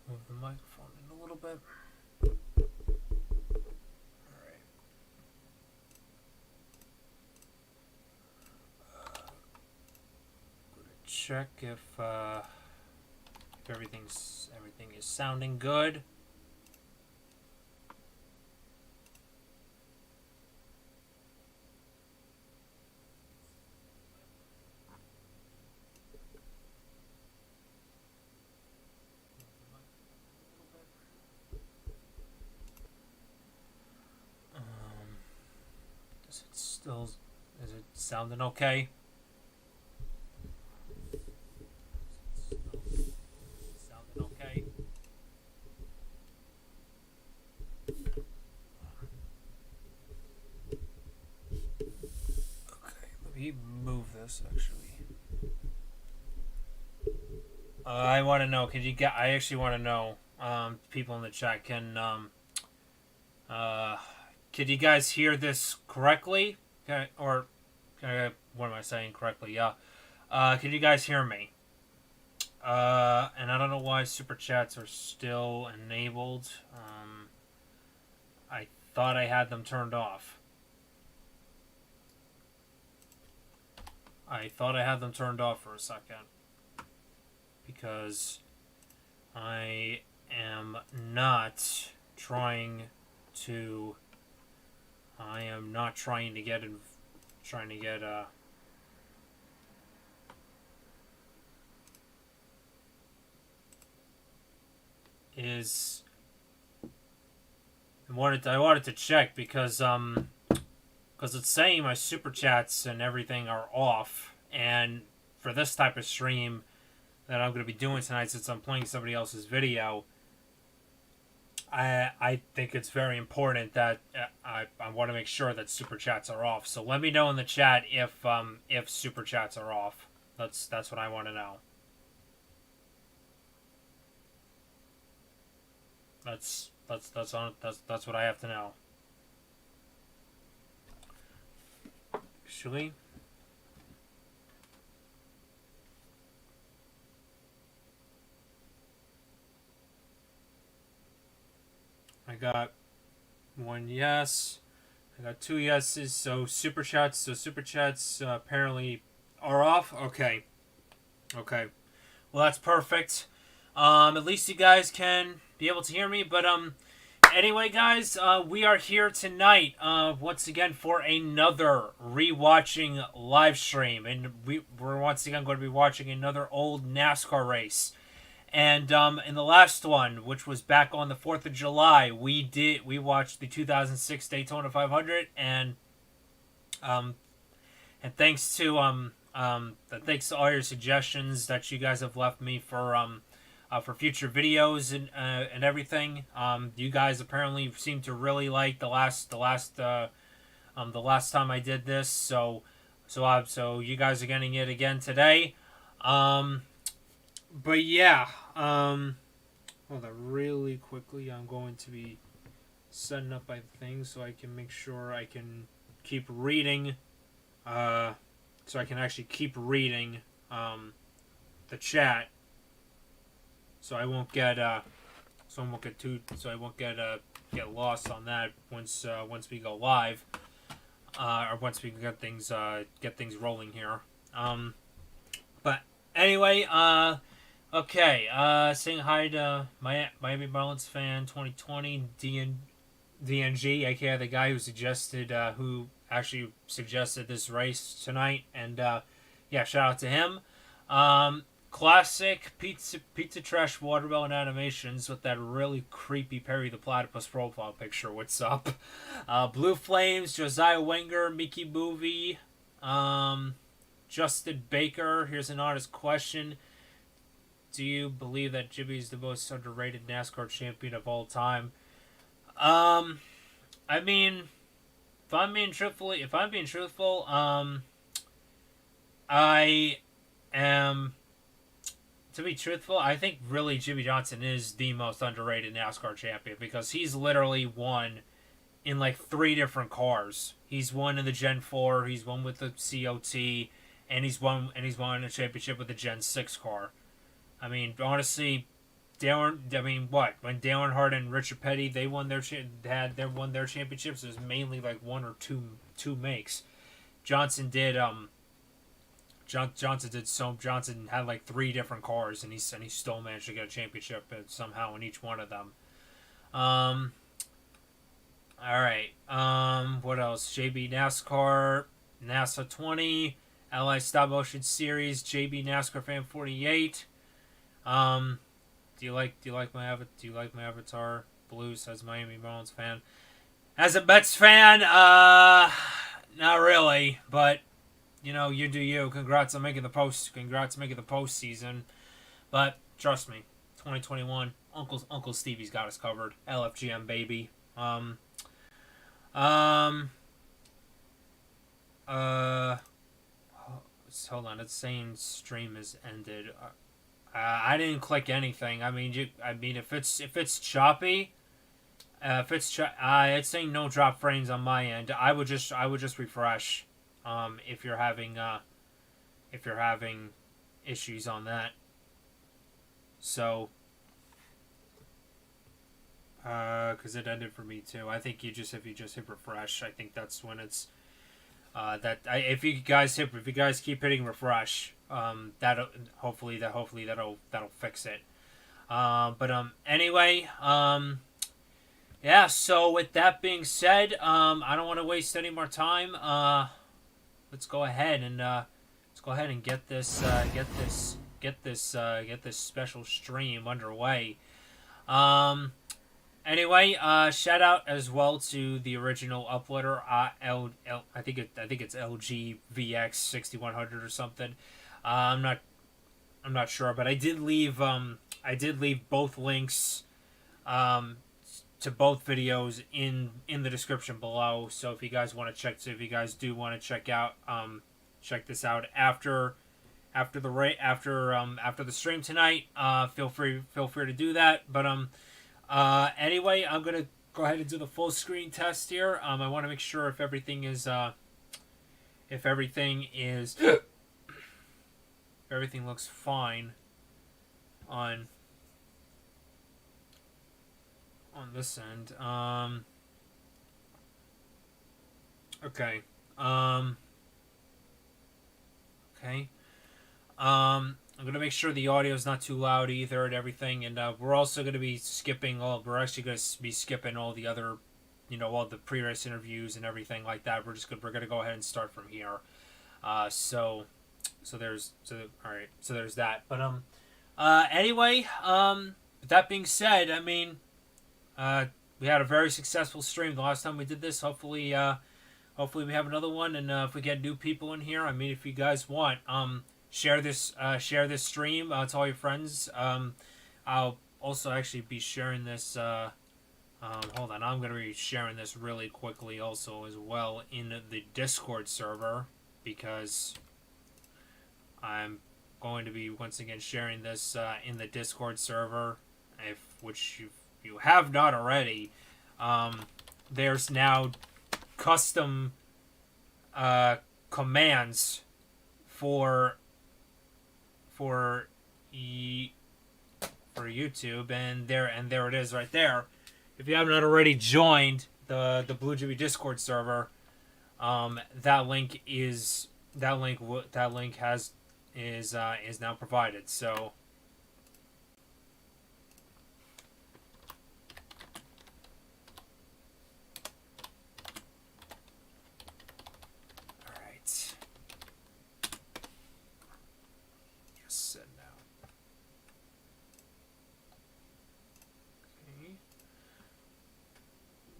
Move the microphone in a little bit. Alright. Gonna check if everything is sounding good. Is it sounding okay? Sounding okay? Okay, let me move this actually. I want to know. I actually want to know. People in the chat could you guys hear this correctly? Okay, or what am I saying correctly? Yeah. Can you guys hear me? And I don't know why super chats are still enabled. I thought I had them turned off. I thought I had them turned off for a second. Because I am not trying to get is I wanted to check because it's saying my super chats and everything are off, and for this type of stream that I'm going to be doing tonight, since I'm playing somebody else's video, I think it's very important that I want to make sure that super chats are off. So let me know in the chat if super chats are off. That's what I want to know. That's what I have to know. Actually, I got one yes. I got two yeses. So super chats apparently are off. Okay. Well, that's perfect. At least you guys can be able to hear me. But anyway, guys, we are here tonight once again for another rewatching live stream, and we're once again going to be watching another old NASCAR race. And in the last one, which was back on the 4th of July, we watched the 2006 Daytona 500, and thanks to all your suggestions that you guys have left me for future videos and everything. You guys apparently seem to really like the last time I did this, so you guys are getting it again today. But yeah, hold on really quickly. I'm going to be setting up my thing so I can make sure I can keep reading. So I can actually keep reading the chat. So I won't get get lost on that once we go live, or once we get things rolling here. But anyway, okay, saying hi to Miami Marlins fan 2020 DNG, aka the guy who actually suggested this race tonight, and yeah, shout out to him. Classic pizza trash watermelon animations with that really creepy Perry the Platypus profile picture. What's up? Blue Flames, Josiah Wenger, Mickey Movie, Justin Baker. Here's an honest question. Do you believe that Jimmy is the most underrated NASCAR champion of all time? I mean, if I'm being truthful, I am. To be truthful, I think really Jimmy Johnson is the most underrated NASCAR champion because he's literally won in like 3 different cars. He's won in the Gen 4, he's won with the COT, and he's won a championship with the Gen 6 car. I mean, honestly, I mean, what when Dale Earnhardt and Richard Petty they won won their championships, it was mainly like one or two makes. Johnson did Johnson had like three different cars, and he still managed to get a championship somehow in each one of them. All right. What else? JB NASCAR, NASA 20, LI Stop Motion Series, JB NASCAR Fan 48. Do you like my avatar? Blue says Miami Marlins fan. As a Mets fan, not really, but you do you. Congrats on making the postseason. But trust me, 2021, Uncle Stevie's got us covered. LFGM baby. Hold on, it's saying stream is ended. I didn't click anything. I mean, if it's choppy, it's saying no drop frames on my end. I would just refresh. If you're having issues on that. So, because it ended for me too. I think if you just hit refresh, I think that's when it's if you guys keep hitting refresh, that'll hopefully that'll fix it. Anyway, yeah. So with that being said, I don't want to waste any more time. Let's go ahead and get this special stream underway. Anyway, shout out as well to the original uploader. I think it's LG VX 6100 or something. I'm not sure, but I did leave both links to both videos in the description below. So if you guys do want to check out check this out after the stream tonight, feel free to do that. But anyway, I'm gonna go ahead and do the full screen test here. I want to make sure if everything looks fine on this end. Okay. Okay. I'm gonna make sure the audio is not too loud either and everything, and we're also gonna be skipping all the other, all the pre-race interviews and everything like that. We're gonna go ahead and start from here. So there's that. But anyway, with that being said, I mean, we had a very successful stream the last time we did this. Hopefully we have another one, and if we get new people in here, I mean, if you guys want, share this stream to all your friends. I'll also actually be sharing this. Hold on, I'm gonna be sharing this really quickly also as well in the Discord server, because I'm going to be once again sharing this in the Discord server, which you have not already. There's now custom commands for YouTube, and there it is right there. If you haven't already joined the Blue Jimmy Discord server, that link is now provided. So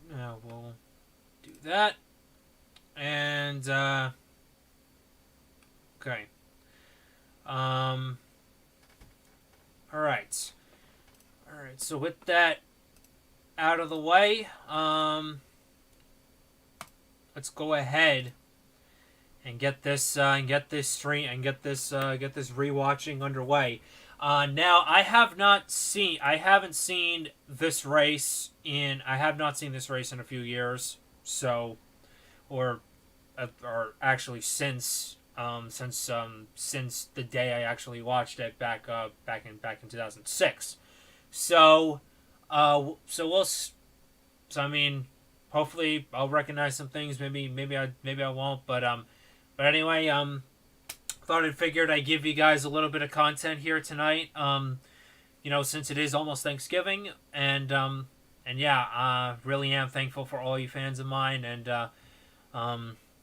now we'll do that, and okay. All right. So with that out of the way, let's go ahead and get this rewatching underway. Now I haven't seen this race in a few years. So, or actually since the day I actually watched it back in 2006. So, so we'll. So I mean, hopefully I'll recognize some things. Maybe I won't. But anyway, figured I'd give you guys a little bit of content here tonight. Since it is almost Thanksgiving, and yeah, really am thankful for all you fans of mine, and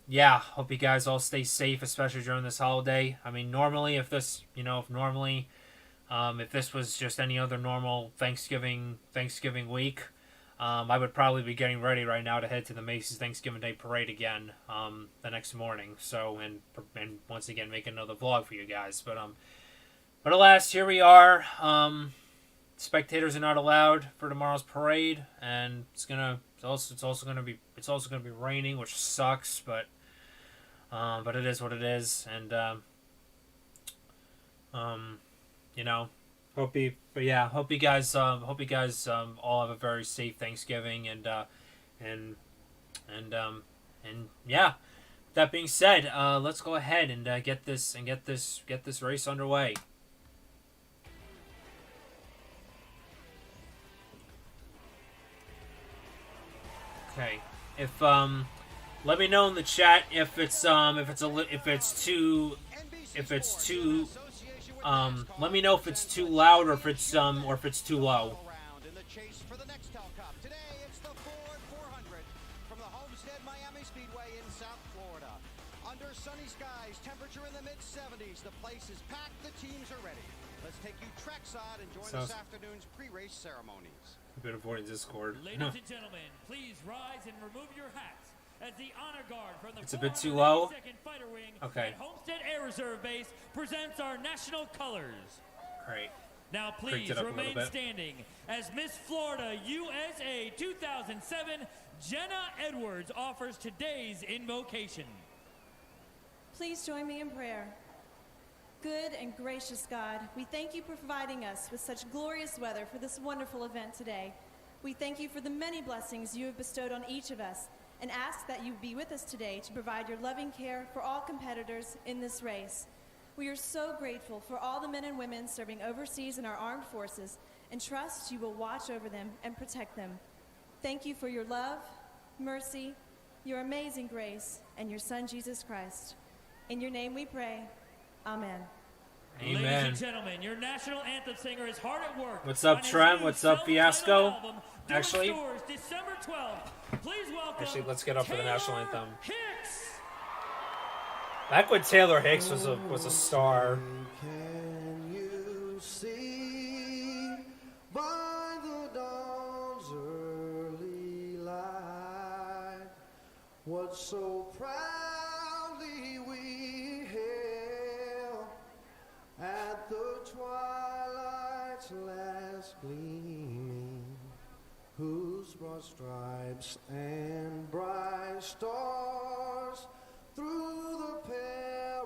yeah, hope you guys all stay safe, especially during this holiday. I mean, normally if this, if this was just any other normal Thanksgiving week, I would probably be getting ready right now to head to the Macy's Thanksgiving Day Parade again the next morning. So and once again make another vlog for you guys. But alas, here we are. Spectators are not allowed for tomorrow's parade, and it's also gonna be raining, which sucks. But it is what it is, and hope you guys all have a very safe Thanksgiving, and yeah. That being said, let's go ahead and get this race underway. Okay, let me know in the chat if it's too let me know if it's too loud or if it's too low. Sunny skies, temperature in the mid-70s. The place is packed. The teams are ready. Let's take you trackside and join this afternoon's pre-race ceremonies. A bit avoiding Discord. Ladies and gentlemen, please rise and remove your hats as the honor guard from the it's a bit too low. Fighter Wing okay. at Homestead Air Reserve Base presents our national colors. Great. Now please remain standing as Miss Florida USA 2007 Jenna Edwards offers today's invocation. Please join me in prayer. Good and gracious God, we thank you for providing us with such glorious weather for this wonderful event today. We thank you for the many blessings you have bestowed on each of us and ask that you be with us today to provide your loving care for all competitors in this race. We are so grateful for all the men and women serving overseas in our armed forces and trust you will watch over them and protect them. Thank you for your love, mercy, your amazing grace, and your Son, Jesus Christ. In your name we pray. Amen. Amen. Ladies and gentlemen, your national anthem singer is hard at work. What's up, Trent? What's up, Fiasco? Album, Actually, December 12th. Please welcome let's get up for the national anthem. Hicks. Back when Taylor Hicks was a star. Can you see by the dawn's early light what so proudly we hailed at the twilight's last gleaming, whose broad stripes and bright stars through the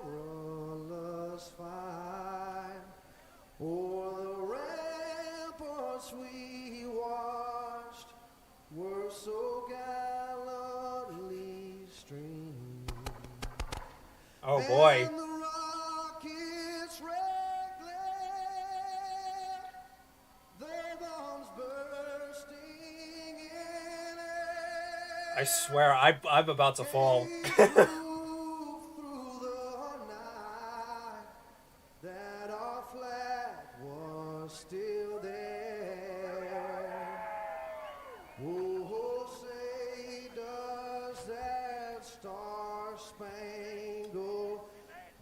perilous fight o'er the ramparts we watched were so gallantly streamed. Oh boy. And the rockets' red glare, their bombs bursting in air. I swear, I'm about to fall. That our flag was still there. Oh, say does that star-spangled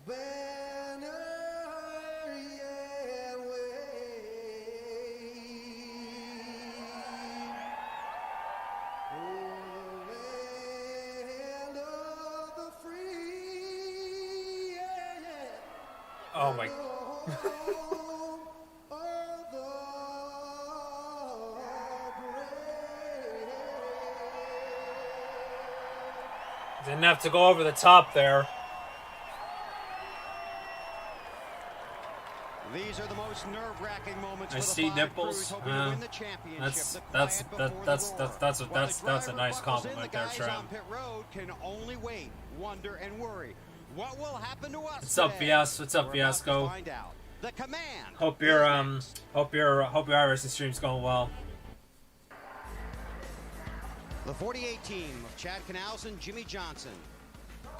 banner yet wave o'er the land of the free? Yeah. Oh my. Didn't have to go over the top there. These are the most nerve-wracking moments. I see nipples. That's a nice compliment there, Trent. Can only wait, wonder, and worry. What will happen to us? What's up, Fiasco? What's up, Fiasco? The Command. Hope your iRacing stream's going well. The 48 team of Chad Canals and Jimmy Johnson.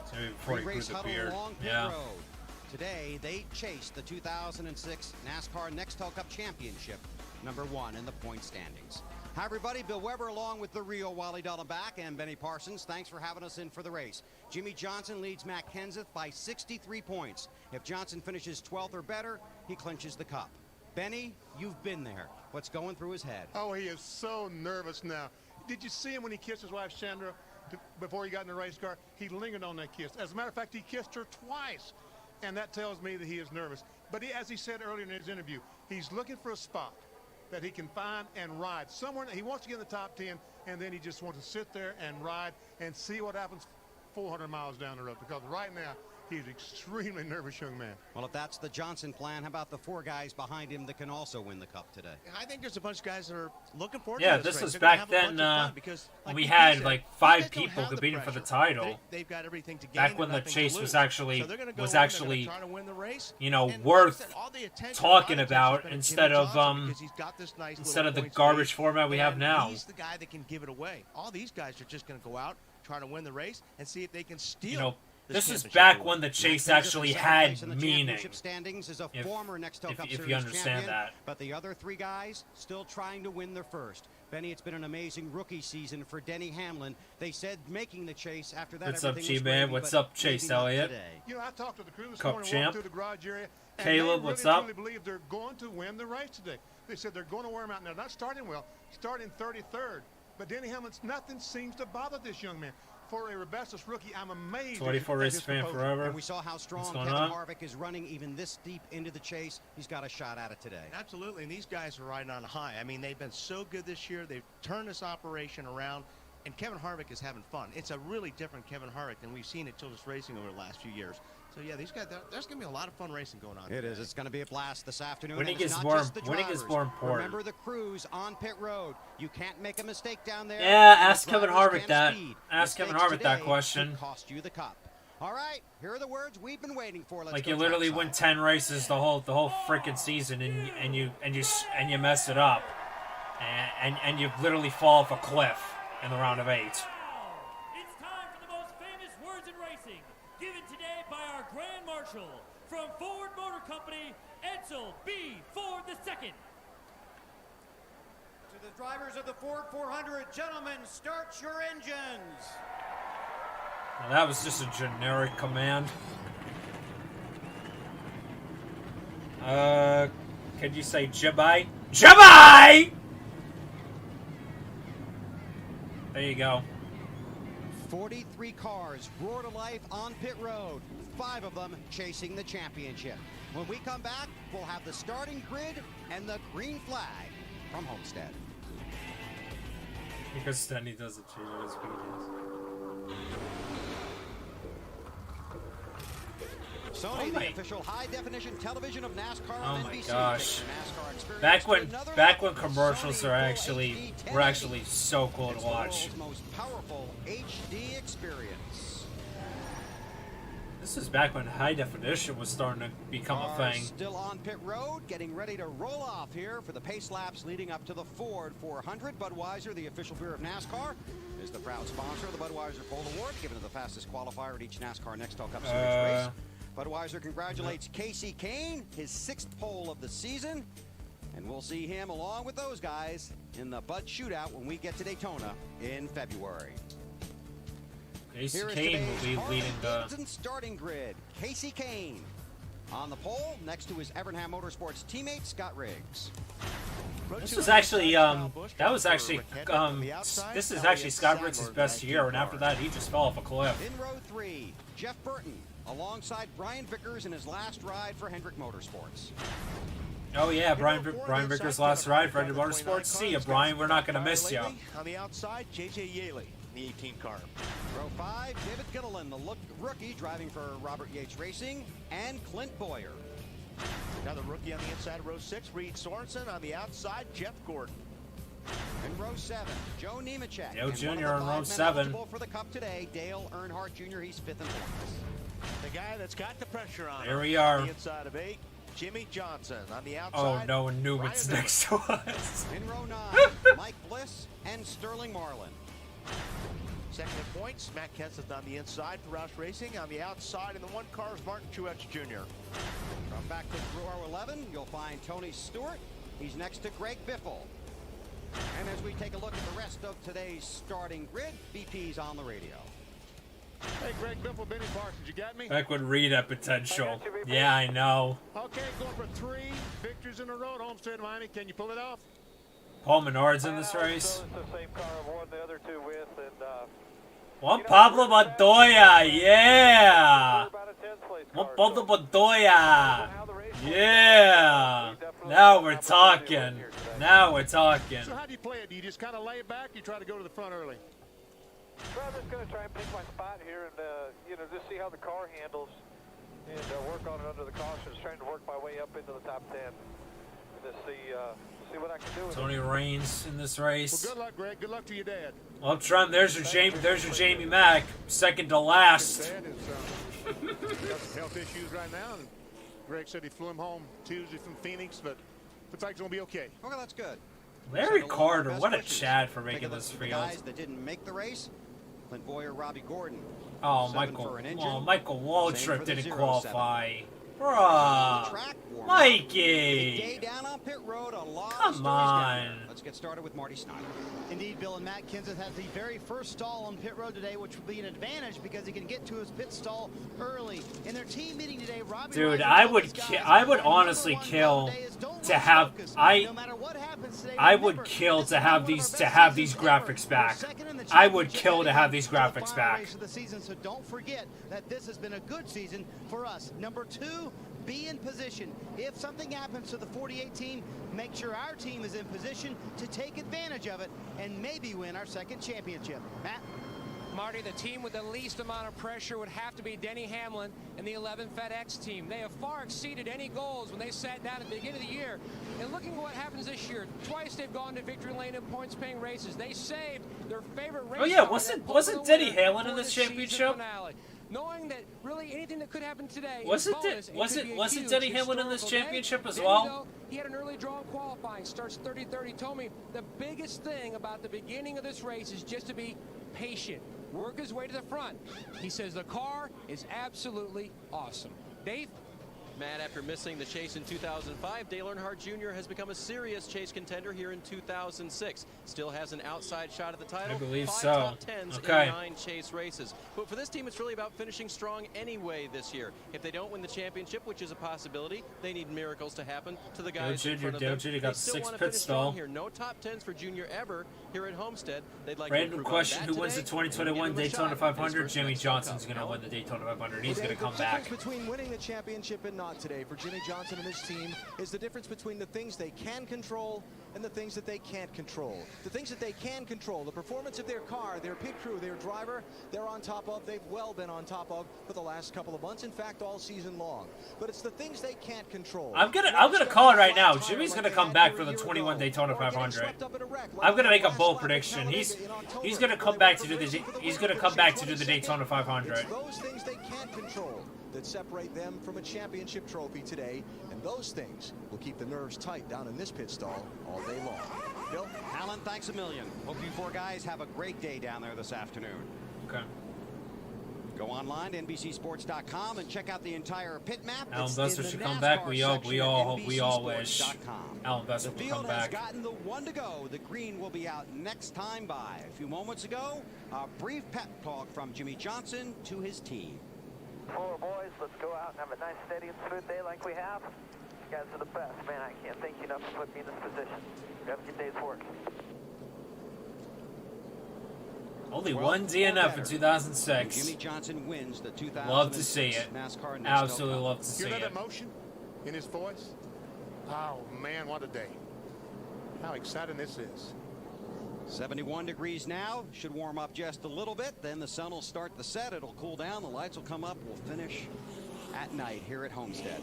So before you Race the huddle beard. along pit Yeah. road. Today, they chased the 2006 NASCAR Nextel Cup Championship, #1 in the point standings. Hi, everybody. Bill Weber along with the real Wally Dallenbach and Benny Parsons. Thanks for having us in for the race. Jimmy Johnson leads Matt Kenseth by 63 points. If Johnson finishes 12th or better, he clinches the cup. Benny, you've been there. What's going through his head? Oh, he is so nervous now. Did you see him when he kissed his wife, Chandra, before he got in the race car? He lingered on that kiss. As a matter of fact, he kissed her twice. And that tells me that he is nervous. But as he said earlier in his interview, he's looking for a spot that he can find and ride. Somewhere he wants to get in the top 10, and then he just wants to sit there and ride and see what happens 400 miles down the road. Because right now, he's an extremely nervous young man. Well, if that's the Johnson plan, how about the 4 guys behind him that can also win the cup today? I think there's a bunch of guys that are looking forward Yeah, to this this race. was They're gonna back have a bunch then, of fun because, when like we you had said, like these 5 guys don't people have the competing for the pressure. title. They've got everything to gain Back and when the nothing to chase lose. was actually So they're gonna go was in, they're actually, gonna try to win the race. you know, And worth like I said, all the attention, talking a lot of about attention's been instead Jimmy of Johnson because he's got this nice instead little of the points garbage lead, format we have and now. He's the guy that can give it away. All these guys are just going to go out, try to win the race, and see if they can steal. You know, this this is championship back award. when the chase Matt Kenseth actually in second had place in the meaning. championship standings is a former Nextel Cup If Series you understand champion, that. but the other 3 guys still trying to win their first. Benny, it's been an amazing rookie season for Denny Hamlin. They said making the chase after that. What's up, everything was G-Man? gravy, What's but up, Chase maybe not Elliott? today. You know, I talked to the crew this Cup morning, champ. walked through the garage area, and Caleb, they what's really up? truly believe they're going to win the race today. They said they're going to wear him out. Now, not starting well, starting 33rd. But Denny Hamlin's nothing seems to bother this young man. For a Rebestos rookie, I'm amazed. 24 at race his fan composure. forever. And we saw how strong What's Kevin going on? Harvick is running even this deep into the chase. He's got a shot at it today. Absolutely, and these guys are riding on a high. I mean, they've been so good this year. They've turned this operation around, and Kevin Harvick is having fun. It's a really different Kevin Harvick than we've seen at Childress Racing over the last few years. So, yeah, these guys, there's going to be a lot of fun racing going on. It is. It's going to be a blast this afternoon. Winning and it's is not more- just the winning is drivers. more important. Remember the crews on pit road. You can't make a mistake down there. Yeah, and the ask Kevin drivers Harvick can't that. speed. Ask Kevin Mistakes Harvick that today question. could cost you the cup. All right, here are the words we've been waiting for. Let's Like go you literally trackside. win 10 races the whole freaking season, and you mess it up, and you literally fall off a cliff in the round of 8. It's time for the most famous words in racing, given today by our Grand Marshal from Ford Motor Company, Edsel B. Ford II. To the drivers of the Ford 400, gentlemen, start your engines. Now, that was just a generic command. Could you say Jabai? Jabai! There you go. 43 cars roar to life on pit road, 5 of them chasing the championship. When we come back, we'll have the starting grid and the green flag from Homestead. Because Stenny doesn't change his videos. Sony, Oh my- the official high-definition television of NASCAR Oh on my NBC. gosh. Take the NASCAR experience Back to when another back when level. commercials Sony are Full actually HD were 1080. actually so cool It's to the watch. world's most powerful HD experience. This is back when high definition was starting to become a Cars thing. Still on pit road, getting ready to roll off here for the pace laps leading up to the Ford 400. Budweiser, the official beer of NASCAR, is the proud sponsor of the Budweiser Pole Award, given to the fastest qualifier at each NASCAR Nextel Cup Series race. Budweiser congratulates Casey Kane, his 6th pole of the season. And we'll see him along with those guys in the Bud Shootout when we get to Daytona in February. Casey Here is Kane will be today's leading the. Harley-Davidson starting grid. Casey Kane on the pole next to his Evernham Motorsports teammate Scott Riggs. This was actually that was actually this is actually Scott Riggs' best year, and after that he just fell off a cliff. In row 3, Jeff Burton alongside Brian Vickers in his last ride for Hendrick Motorsports. Oh yeah, Brian Vickers' last ride for Hendrick Motorsports. See ya, Brian. We're not gonna miss you. On the outside, J.J. Yaley, the 18 car. Row 5, David Gittleman, the rookie driving for Robert Yates Racing, and Clint Boyer. Another rookie on the inside of row 6, Reed Sorensen. On the outside, Jeff Gordon. In row 7, Joe Nemechek. Joe And one of Jr. the in 5 row men 7. eligible for the Cup today, Dale Earnhardt Jr. He's 5th in points. The guy that's got the pressure on There him. we are. On the inside of 8, Jimmy Johnson on the Oh outside. no, Newman's next to us. In row 9, Mike Bliss and Sterling Marlin. Second in points, Matt Kenseth's on the inside for Roush Racing. On the outside in the one car is Martin Truex Jr. From back to row 11, you'll find Tony Stewart. He's next to Greg Biffle. And as we take a look at the rest of today's starting grid, BP's on the radio. Hey, Greg Biffle, Benny Parsons, you got me? Back with Reed at potential. Yeah, I know. Okay, going for 3 victories in a row at Homestead, Miami. Can you pull it off? Paul Menard's in this race. It's the same car I've won the other 2 with, and One Pablo Montoya, yeah. about a 10th place One car. Pablo Montoya, yeah. Now we're talking. Now we're talking. So how do you play it? Do you just kind of lay it back? Or you try to go to the front early? Well, I'm just going to try and pick my spot here and, just see how the car handles and work on it under the cautions, trying to work my way up into the top 10 and just see what I can do with Tony Raines in this race. Well, good luck, Greg. Good luck to your dad. Well, Trump, there's your Jamie Mack, second to last. His dad is, got some health issues right now, and Greg said he flew him home Tuesday from Phoenix, but looks like he's going to be okay. Okay, that's good. Larry Send along Carter, our what a best wishes. Chad for Take a making look this at the field. guys that didn't make the race. Clint Boyer, Robbie Gordon. Oh, 7 Michael. for an engine. Oh, Michael Same for Waltrip the didn't 07. qualify. On Bruh. the track, warm up. Big day Mikey. down on pit road. A lot Come of stories down there. on. Let's get started with Marty Snyder. Indeed, Bill, and Matt Kenseth has the very first stall on pit road today, which will be an advantage because he can get to his pit stall early. In their team meeting today, Robbie Dude, Gordon I told would his ki- guys, I would "Our number honestly one kill goal today is don't to lose have- focus. I- No matter what happens today, I would remember, kill this to is have one of these our to best have these seasons ever. graphics We're back. second in the I would championship kill to have heading these to the graphics final back. race of the season, so don't forget that this has been a good season for us. Number 2, be in position. If something happens to the 48 team, make sure our team is in position to take advantage of it and maybe win our second championship. Matt? Marty, the team with the least amount of pressure would have to be Denny Hamlin and the 11 FedEx team. They have far exceeded any goals when they sat down at the beginning of the year. And looking at what happens this year, twice they've gone to victory lane in points-paying races. They saved their favorite race. Oh, yeah, car wasn't- that pulled wasn't the Denny winner Hamlin for in this the season championship? finale. Knowing that really anything that could happen today Wasn't is it- bonus, wasn't- could be a wasn't huge Denny Hamlin in this historical day. championship as Denny, well? though, he had an early draw in qualifying, starts 30-30. Told me the biggest thing about the beginning of this race is just to be patient. Work his way to the front. He says the car is absolutely awesome. Dave? Matt, after missing the chase in 2005, Dale Earnhardt Jr. has become a serious chase contender here in 2006. Still has an outside shot at the title. I believe 5 so. top 10s Okay. in 9 chase races. But for this team, it's really about finishing strong anyway this year. If they don't win the championship, which is a possibility, they need miracles to happen to the guys in front of them. Jr. got They still 6 want to pit finish stall. strong here. No top 10s for Junior ever here at Homestead. They'd like Random to improve on question: that Who wins the today. 2021 Give him a Daytona shot in his 500? first Jimmy Mexico Johnson's Cup. going to win the Daytona 500. He's Well, going to Dave, come the back. difference between winning the championship and not today for Jimmy Johnson and his team is the difference between the things they can control and the things that they can't control. The things that they can control, the performance of their car, their pit crew, their driver, they're on top of, they've well been on top of for the last couple of months, in fact, all season long. But it's the things they can't control. I'm gonna call it right now. Jimmy's gonna come back for the 21 Daytona 500. I'm gonna make a bold prediction. He's gonna come back to do the Daytona 500. It's those things they can't control that separate them from a championship trophy today, and those things will keep the nerves tight down in this pit stall all day long. Bill? Alan, thanks a million. Hope you 4 guys have a great day down there this afternoon. Okay. Go online to NBCSports.com and check out the entire pit map. Alan It's Bester in the should come NASCAR back. We all section at wish. NBCSports.com. Alan Bester The will field come has back. gotten the 1 to go. The green will be out next time by. A few moments ago, a brief pep talk from Jimmy Johnson to his team. 4 boys, let's go out and have a nice, steady, and smooth day like we have. You guys are the best, man. I can't thank you enough for putting me in this position. Have a good day's work. Only Well, one DNF in 2006. Jimmy Johnson wins the 2006 Love to see it. NASCAR National Absolutely Cup. love to see Hear that it. emotion in his voice? Oh, man, what a day. How exciting this is. 71 degrees now. Should warm up just a little bit. Then the sun will start the set. It'll cool down. The lights will come up. We'll finish at night here at Homestead.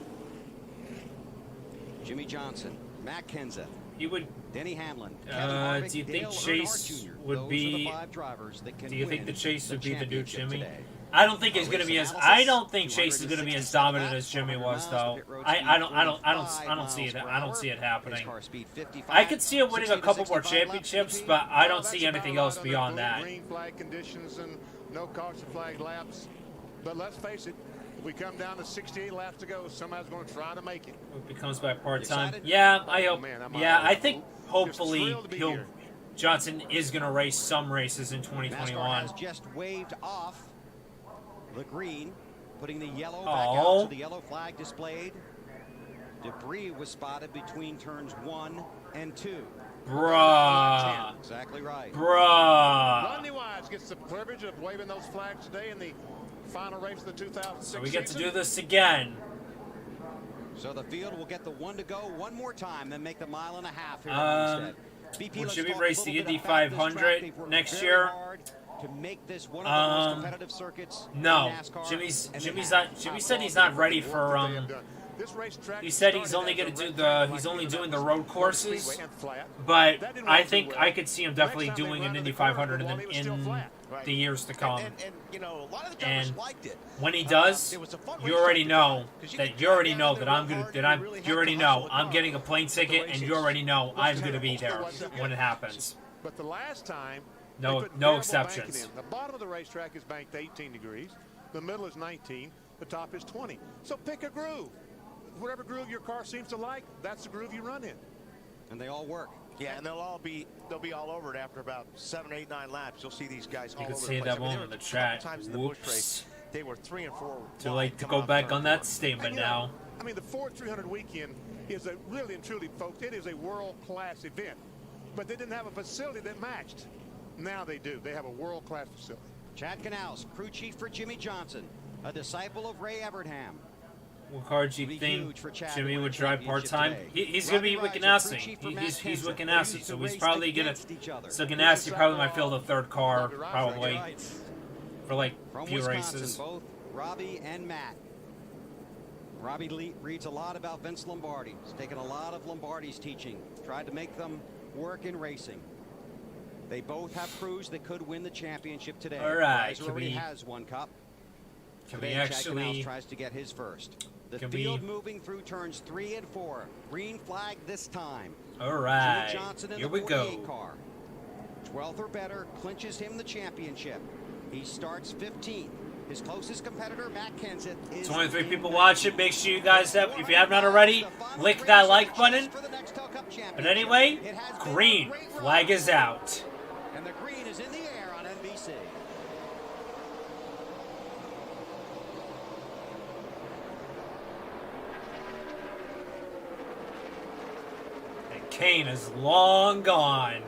Jimmy Johnson, Matt Kenseth, He would. Denny Hamlin. Do you think Chase would be? Do you think the Chase would be the new Jimmy? I don't think he's going to be as. I don't think Chase is going to be as dominant as Jimmy was, though. I don't see it. I don't see it happening. I could see him winning a couple more championships, but I don't see anything else beyond that. Green flag conditions and no caution flag laps. But let's face it, if we come down to 68 laps to go, somebody's going to try to make it. It becomes by part-time. Yeah, I hope. Yeah, I think hopefully Johnson is going to race some races in 2021. NASCAR has just waved off the green, putting the yellow back out, so the yellow flag displayed. Debris was spotted between turns 1 and 2. Bruh. Exactly right. Bruh. Rodney Wise gets the privilege of waving those flags today in the final race of the 2006 So we get to do this again. So the field will get the 1 to go one more time, then make the 1.5 miles here at Homestead. Should we race the Indy 500 next year? To make this one of the most competitive circuits no. in NASCAR. Jimmy said he's not ready for he said he's only going to do he's only doing the road courses, but I think I could see him definitely doing an Indy 500 in the years to come. And when he does, you already know that I'm getting a plane ticket, and you already know I'm going to be there when it happens. But the last time, no exceptions. The bottom of the racetrack is banked 18 degrees. The middle is 19. The top is 20. So pick a groove. Whatever groove your car seems to like, that's the groove you run in. And they all work. Yeah, and they'll be all over it after about 7, 8, 9 laps. You'll see these guys all over the place. You can see that one in the chat. Times in the Busch race, they were 3 and 4. Too late to go back on that statement now. I mean, the Ford 300 weekend is a really and truly, folks, it is a world-class event. But they didn't have a facility that matched. Now they do. They have a world-class facility. Chad Canals, crew chief for Jimmy Johnson, a disciple of Ray Evernham. What car do you think Jimmy would drive part-time? He's going to be with Ganassi. He's with Ganassi, so he's probably going to... So Ganassi probably might fill the third car, probably, for like a few races. Both Robbie and Matt. Robbie reads a lot about Vince Lombardi. He's taken a lot of Lombardi's teaching, tried to make them work in racing. They both have crews that could win the championship today. All right, already has one cup. Can we actually tries to get his first? The field moving through turns 3 and 4. Green flag this time. All right. Jimmy Johnson in Here the we 48 go. car. 12th or better clinches him the championship. He starts 15th. His closest competitor, Matt Kenseth, is 23 people watching. Make sure you guys have, if you have not already, click that like button. But anyway, green flag is out. And the green is in the air on NBC. And Kane is long gone.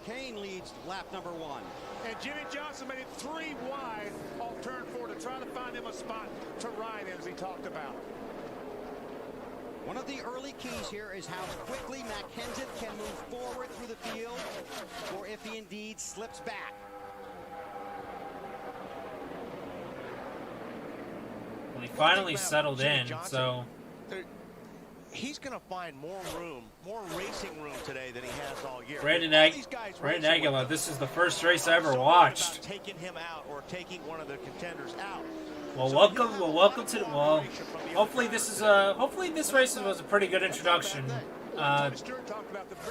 Kane leads lap number 1. And Jimmy Johnson made it 3 wide off turn 4 to try to find him a spot to ride in, as he talked about. One of the early keys here is how quickly Matt Kenseth can move forward through the field, or if he indeed slips back. Well, he finally settled in, so... He's going to find more room, more racing room today than he has all year. Brandon Aguilar, this is the first race I ever watched. Taking him out or taking one of the contenders out. Well, welcome to the hopefully this race was a pretty good introduction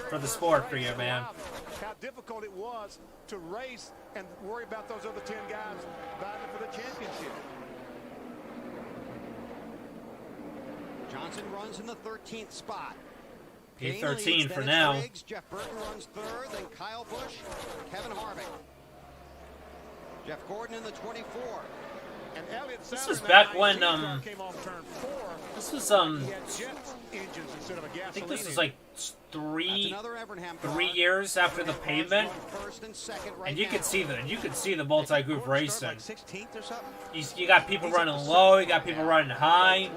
for the sport for you, man. How difficult it was to race and worry about those other 10 guys battling for the championship. Johnson runs in the 13th spot. P13 for now. Jeff Burton runs 3rd, then Kyle Busch, Kevin Harvick. Jeff Gordon in the 24. And Elliott this is back when This was I think this was like 3 years after the pavement, and you could see the multi-group racing. You got people running low, you got people running high.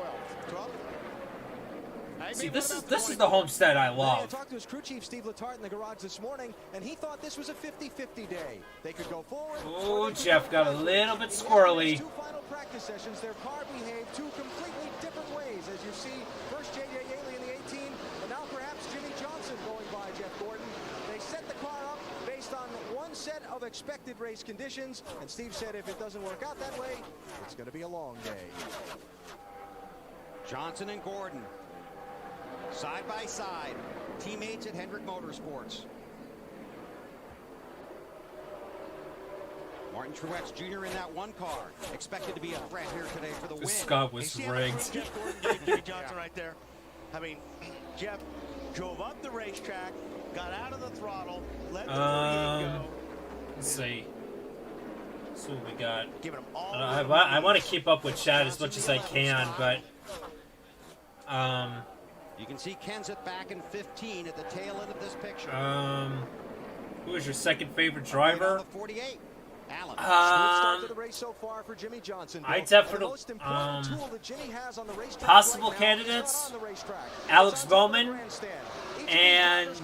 See, this is the homestead I love. I talked to his crew chief, Steve Letarte, in the garage this morning, and he thought this was a 50-50 day. They could go forward. Oh, Jeff got a little bit squirrely. Two final practice sessions, their car behaved two completely different ways, as you see. First J.J. Yaley in the 18, and now perhaps Jimmy Johnson going by Jeff Gordon. They set the car up based on one set of expected race conditions, and Steve said if it doesn't work out that way, it's going to be a long day. Johnson and Gordon, side by side, teammates at Hendrick Motorsports. Martin Truex Jr. in that one car, expected to be a threat here today for the win. Scott was rigged. Jeff Gordon gave Jimmy Johnson right there. I mean, Jeff drove up the racetrack, got out of the throttle, let the go. Let's see. So we got. Giving him all I want to keep up with chat as much as I can, but you can see Kenseth back in 15 at the tail end of this picture. Who is your second favorite driver? 48. Allen. Start to the race so far for Jimmy Johnson. I definitely possible candidates: Alex Bowman and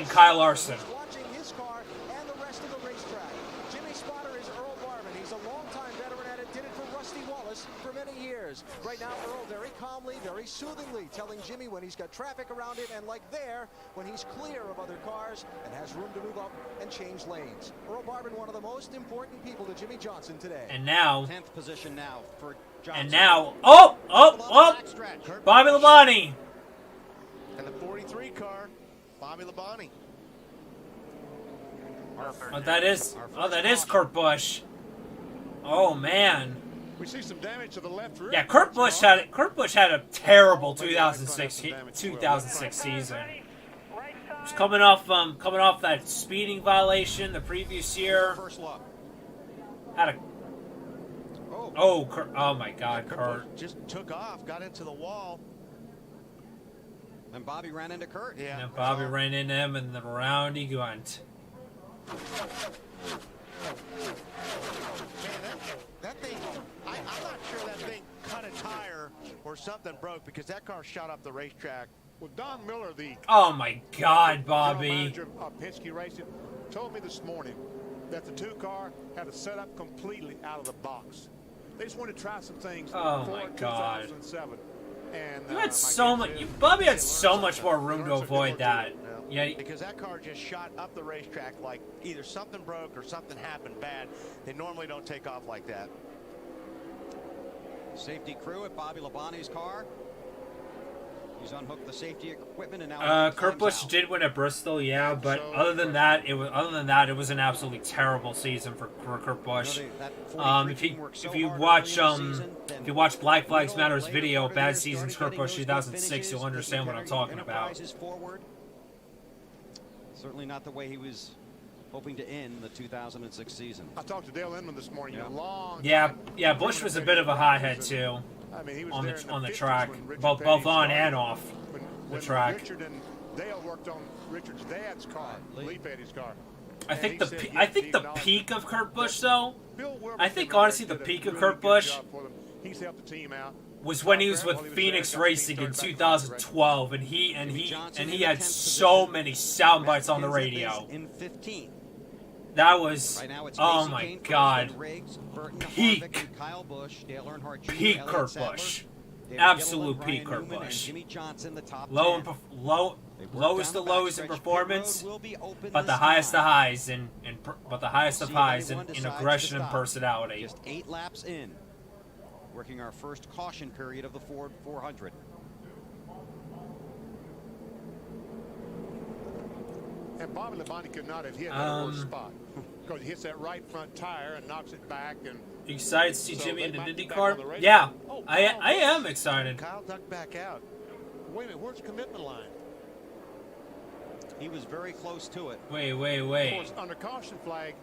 Kyle Larson. Watching his car and the rest of the racetrack. Jimmy's spotter is Earl Barman. He's a longtime veteran at it. Did it for Rusty Wallace for many years. Right now, Earl very calmly, very soothingly telling Jimmy when he's got traffic around him, and like there, when he's clear of other cars and has room to move up and change lanes. Earl Barman, one of the most important people to Jimmy Johnson today. And now, 10th position now for Johnson. And now, Bobby Labonte. And the 43 car, Bobby Labonte. Oh, that is Kurt Busch. Oh man. We see some damage to the left rear. Yeah, Kurt Busch had a terrible 2006 season. He's coming off that speeding violation the previous year. Had a oh my God, Kurt just took off, got into the wall. And Bobby ran into Kurt. Yeah. And Bobby ran into him, and the round he went. That thing, I'm not sure that thing cut a tire or something broke, because that car shot up the racetrack. Well, Don Miller, the oh my God, Bobby, manager of Penske Racing, told me this morning that the 2 car had to set up completely out of the box. They just wanted to try some things for my 2007. And you had so much. Bobby had so much more room to avoid that. Yeah, because that car just shot up the racetrack like either something broke or something happened bad. They normally don't take off like that. Safety crew at Bobby Labonte's car. He's unhooked the safety equipment and now. Kurt Busch did win at Bristol, yeah, but other than that, it was an absolutely terrible season for Kurt Busch. If you watch Black Flags Matter's video, Bad Seasons Kurt Busch 2006, you'll understand what I'm talking about. Certainly not the way he was hoping to end the 2006 season. I talked to Dale Inman this morning. Yeah, Busch was a bit of a hothead too. I mean, he was on the track, both on and off the track. Richard and Dale worked on Richard's dad's car, Lee Petty's car. I think the peak of Kurt Busch, though. I think honestly the peak of Kurt Busch was when he was with Phoenix Racing in 2012, and he had so many sound bites on the radio. That was, oh my God, peak Kurt Busch, absolute peak Kurt Busch. Lowest of lows in performance, but the highest of highs in aggression and personality. Just 8 laps in, working our first caution period of the Ford 400. And Bobby Labonte could not have hit that worst spot, because he hits that right front tire and knocks it back. And you excited to see Jimmy in an Indycar? Yeah, I am excited. Kyle ducked back out. Wait a minute, where's the commitment line? He was very close to it. Wait. Of course, under caution flag.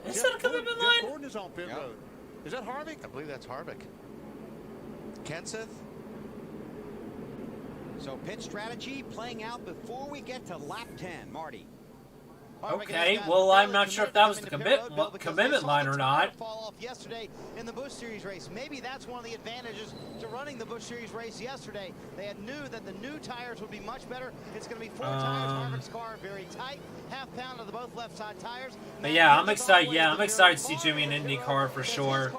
Is that a commitment line? Gordon is on pit road. Is that Harvick? I believe that's Harvick. Kenseth. So pit strategy playing out before we get to lap 10. Marty. Okay, well, I'm not sure if that was the commitment line or not. Fall off yesterday in the Busch Series race. Maybe that's one of the advantages to running the Busch Series race yesterday. They knew that the new tires would be much better. It's going to be 4 tires. Harvick's car very tight. Half pound of the both left side tires. But yeah, I'm excited. Yeah, I'm excited to see Jimmy in Indycar for sure.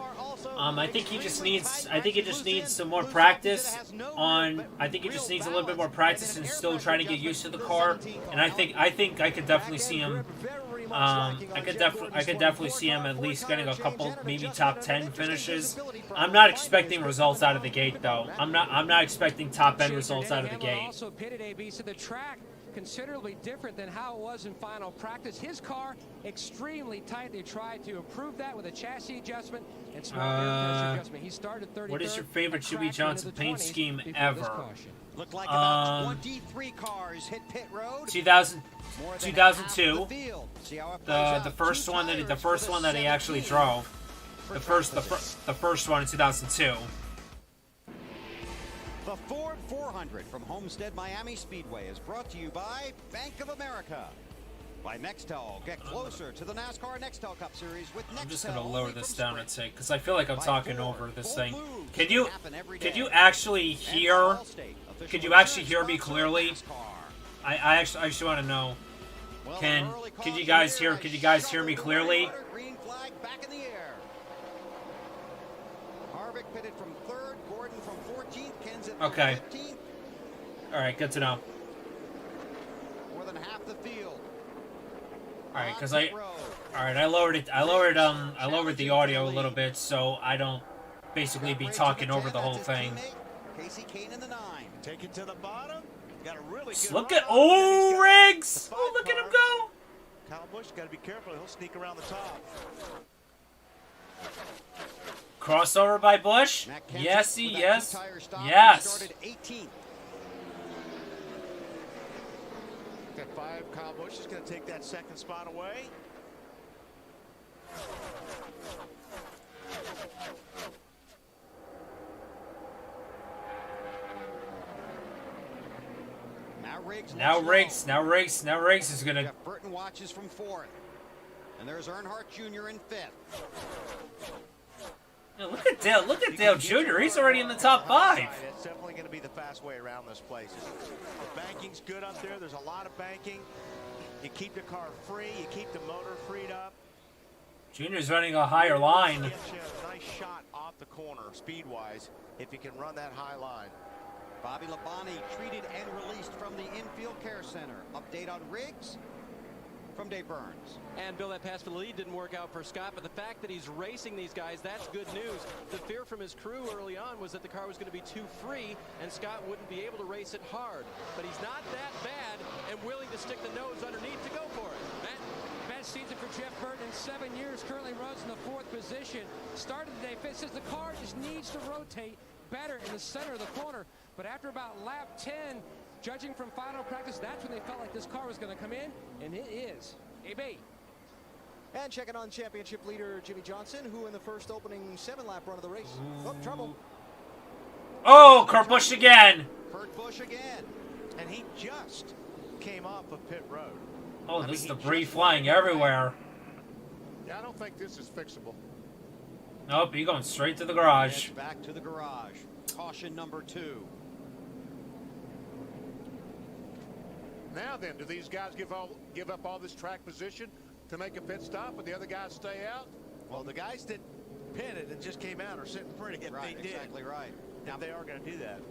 I think he just needs. I think he just needs some more practice on. I think he just needs a little bit more practice and still trying to get used to the car. And I think I could definitely see him. I could definitely see him at least getting a couple, maybe top 10 finishes. I'm not expecting results out of the gate though. I'm not expecting top end results out of the gate. Also pitted AB, so the track considerably different than how it was in final practice. His car extremely tight. They tried to improve that with a chassis adjustment and small air pressure adjustment. He started 33rd. What is your favorite Jimmy Johnson paint scheme ever? Looked like about 23 cars hit pit road. 2002. The first one that he actually drove. The first one in 2002. The Ford 400 from Homestead Miami Speedway is brought to you by Bank of America. By Nextel, get closer to the NASCAR Nextel Cup Series with Nextel. I'm just gonna lower this down and say, because I feel like I'm talking over this thing. Can you actually hear? Could you actually hear me clearly? I actually want to know. Can you guys hear? Could you guys hear me clearly? Green flag back in the air. Harvick pitted from 3rd, Gordon from 14th, Kenseth from 15th. All right, good to know. More than half the field. All right, because I lowered it. I lowered the audio a little bit so I don't basically be talking over the whole thing. Casey Kane in the 9. Take it to the bottom. Got a really good Look at Riggs! Oh, look at him go! Kyle Busch got to be careful. He'll sneak around the top. Crossover by Busch? Yes. Started 18th. Got 5. Kyle Busch is going to take that 2nd spot away. Now Riggs is gonna. Jeff Burton watches from 4th, and there's Earnhardt Jr. in 5th. Yeah, look at Dale Jr. He's already in the top 5. It's definitely going to be the fast way around this place. The banking's good up there. There's a lot of banking. You keep the car free. You keep the motor freed up. Junior's running a higher line. Get you a nice shot off the corner, speed-wise, if you can run that high line. Bobby Labonte treated and released from the infield care center. Update on Riggs from Dave Burns. And Bill, that pass for the lead didn't work out for Scott, but the fact that he's racing these guys, that's good news. The fear from his crew early on was that the car was going to be too free and Scott wouldn't be able to race it hard. But he's not that bad and willing to stick the nose underneath to go for it. Best season for Jeff Burton in 7 years. Currently runs in the 4th position. Started today. Says the car just needs to rotate better in the center of the corner. But after about lap 10, judging from final practice, that's when they felt like this car was going to come in, and it is. AB. And checking on championship leader Jimmy Johnson, who in the first opening 7-lap run of the race. Oh, trouble. Oh, Kurt Busch again. Kurt Busch again. And he just came off of pit road. Oh, this is debris flying everywhere. Yeah, I don't think this is fixable. Nope, you're going straight to the garage. Back to the garage. Caution number 2. Now then, do these guys give up all this track position to make a pit stop, and the other guys stay out? Well, the guys that pitted and just came out are sitting pretty if right, they did. Exactly right. Now they are going to do that.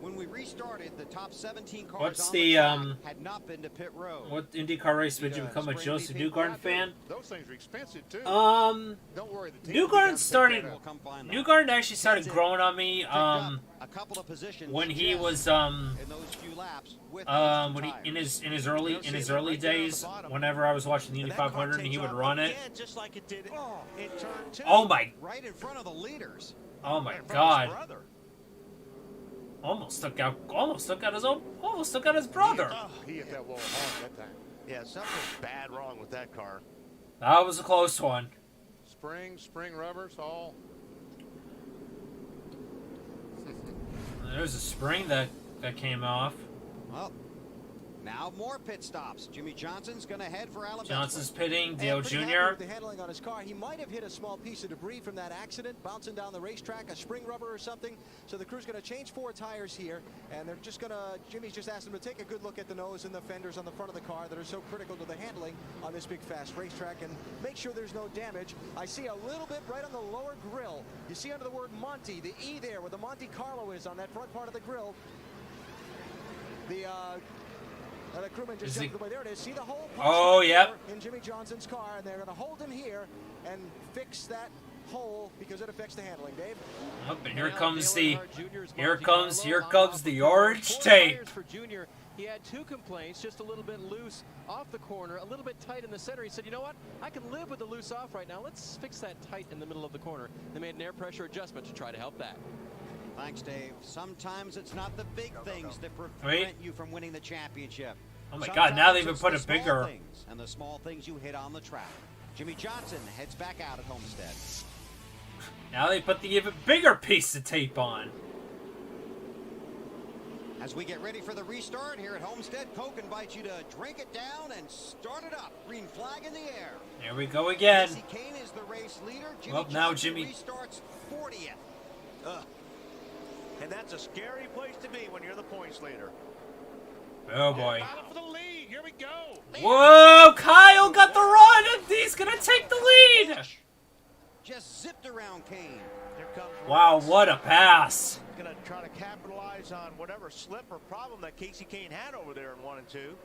When we restarted, the top 17 cars What's on the track had not been to pit road. What IndyCar race would you become a Joseph Newgarden fan? Those things are expensive too. Don't worry, Newgarden actually started growing on me a couple of positions when he was in those few laps with when he in his early days, whenever I was watching the Indy 500 and he would run it. Just like it did in turn 2. Oh my! Right in front of the leaders. Oh my God! Almost took out his brother. He hit that wall hard that time. Yeah, something bad wrong with that car. That was a close one. Spring rubbers, all. There's a spring that came off. Well, now more pit stops. Jimmy Johnson's going to head for Alabama. Johnson's pitting. Dale Jr. With the handling on his car, he might have hit a small piece of debris from that accident, bouncing down the racetrack, a spring rubber or something. So the crew's going to change 4 tires here, and they're just going to. Jimmy's just asked him to take a good look at the nose and the fenders on the front of the car that are so critical to the handling on this big fast racetrack, and make sure there's no damage. I see a little bit right on the lower grill. You see under the word Monty, the E there, where the Monte Carlo is on that front part of the grill. The crewman just jumped away. There it is. See the hole? Oh, yep. In Jimmy Johnson's car, and they're going to hold him here and fix that hole because it affects the handling. Dave. Oh, and here comes the orange tape. For Junior, he had 2 complaints, just a little bit loose off the corner, a little bit tight in the center. He said, you know what? I can live with the loose off right now. Let's fix that tight in the middle of the corner. They made an air pressure adjustment to try to help that. Thanks, Dave. Sometimes it's not the big things that prevent you from winning the championship. Oh my God! Now they even put a bigger. Things and the small things you hit on the track. Jimmy Johnson heads back out at Homestead. Now they put the even bigger piece of tape on. As we get ready for the restart here at Homestead, Coke invites you to drink it down and start it up. Green flag in the air. Here we go again. Jesse Kane is the race leader. Well, now Jimmy restarts 40th. And that's a scary place to be when you're the points leader. Oh boy. Battle for the lead. Here we go. Whoa, Kyle got the run and he's gonna take the lead. Just zipped around Kane. Here comes wow, what a pass. Gonna try to capitalize on whatever slip or problem that Casey Kane had over there in 1 and 2.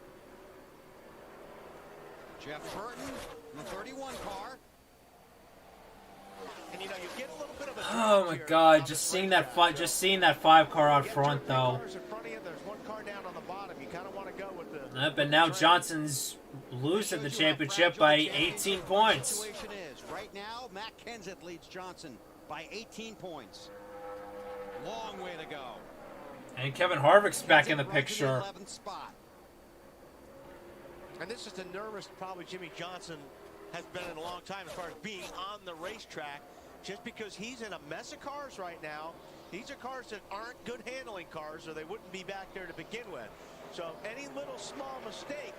Jeff Burton in the 31 car. And you know, you get a little bit of a oh my God, just seeing that 5 car out front though. There's one car down on the bottom. You kind of want to go with the But now Johnson's losing the championship by 18 points. Situation is right now, Matt Kenseth leads Johnson by 18 points. Long way to go. And Kevin Harvick's back in the picture. Spot. And this is the nervous probably Jimmy Johnson has been in a long time as far as being on the racetrack, just because he's in a mess of cars right now. These are cars that aren't good handling cars, or they wouldn't be back there to begin with. So any little small mistake,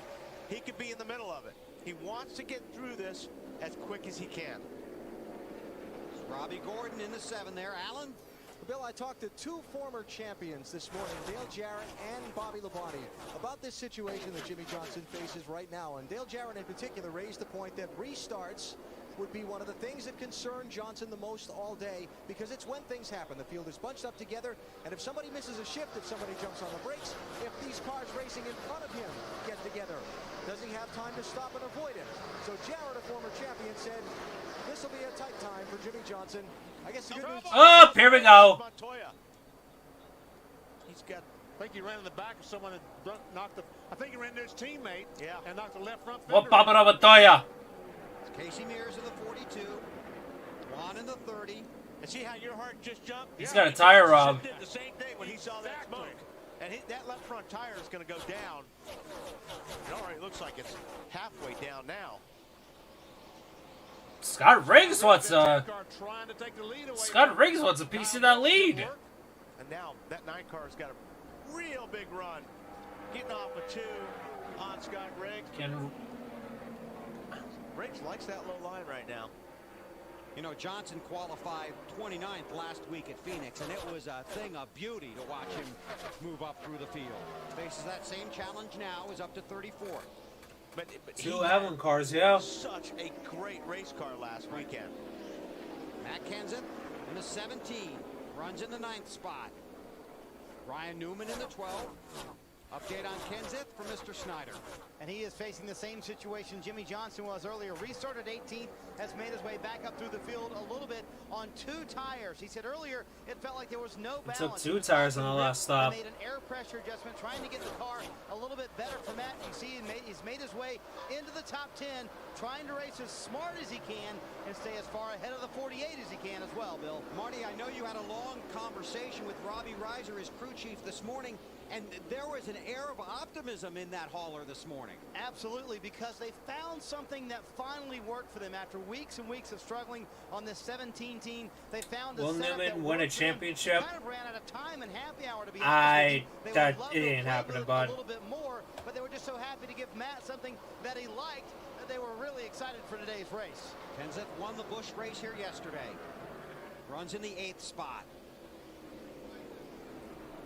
he could be in the middle of it. He wants to get through this as quick as he can. Robbie Gordon in the 7 there. Alan? Bill, I talked to 2 former champions this morning, Dale Jarrett and Bobby Labonte, about this situation that Jimmy Johnson faces right now. And Dale Jarrett in particular raised the point that restarts would be one of the things that concern Johnson the most all day, because it's when things happen. The field is bunched up together, and if somebody misses a shift, if somebody jumps on the brakes, if these cars racing in front of him get together, does he have time to stop and avoid it? So Jarrett, a former champion, said this will be a tight time for Jimmy Johnson. I guess the good news. Oh, here we go. He's got. I think he ran in the back of someone that knocked the. I think he ran into his teammate. Yeah. And knocked the left front fender. What Papa Montoya? It's Casey Mears in the 42. Juan in the 30. And see how your heart just jumped? He's got a tire rub. Did the same thing when he saw that smoke. And that left front tire is going to go down. It already looks like it's halfway down now. Scott Riggs wants a piece of that lead. And now that 9 car's got a real big run, getting off a 2 on Scott Riggs. Riggs likes that low line right now. You know, Johnson qualified 29th last week at Phoenix, and it was a thing of beauty to watch him move up through the field. Faces that same challenge now, is up to 34th. But 2 Evelyn cars, yeah. Such a great race car last weekend. Matt Kenseth in the 17, runs in the 9th spot. Ryan Newman in the 12. Update on Kenseth from Mr. Snyder. And he is facing the same situation Jimmy Johnson was earlier. Restarted 18th, has made his way back up through the field a little bit on 2 tires. He said earlier it felt like there was no balance. Took 2 tires on the last stop. He made an air pressure adjustment, trying to get the car a little bit better for Matt. You see he's made his way into the top 10, trying to race as smart as he can and stay as far ahead of the 48 as he can as well, Bill. Marty, I know you had a long conversation with Robbie Reiser, his crew chief, this morning, and there was an air of optimism in that hauler this morning. Absolutely, because they found something that finally worked for them after weeks and weeks of struggling on this 17 team. They found a Will setup that Newman win a worked for them. championship? Kind of ran out of time and happy hour, to be It honest with you. ain't happening, bud. A little bit more, but they were just so happy to give Matt something that he liked that they were really excited for today's race. Kenseth won the Busch race here yesterday. Runs in the 8th spot.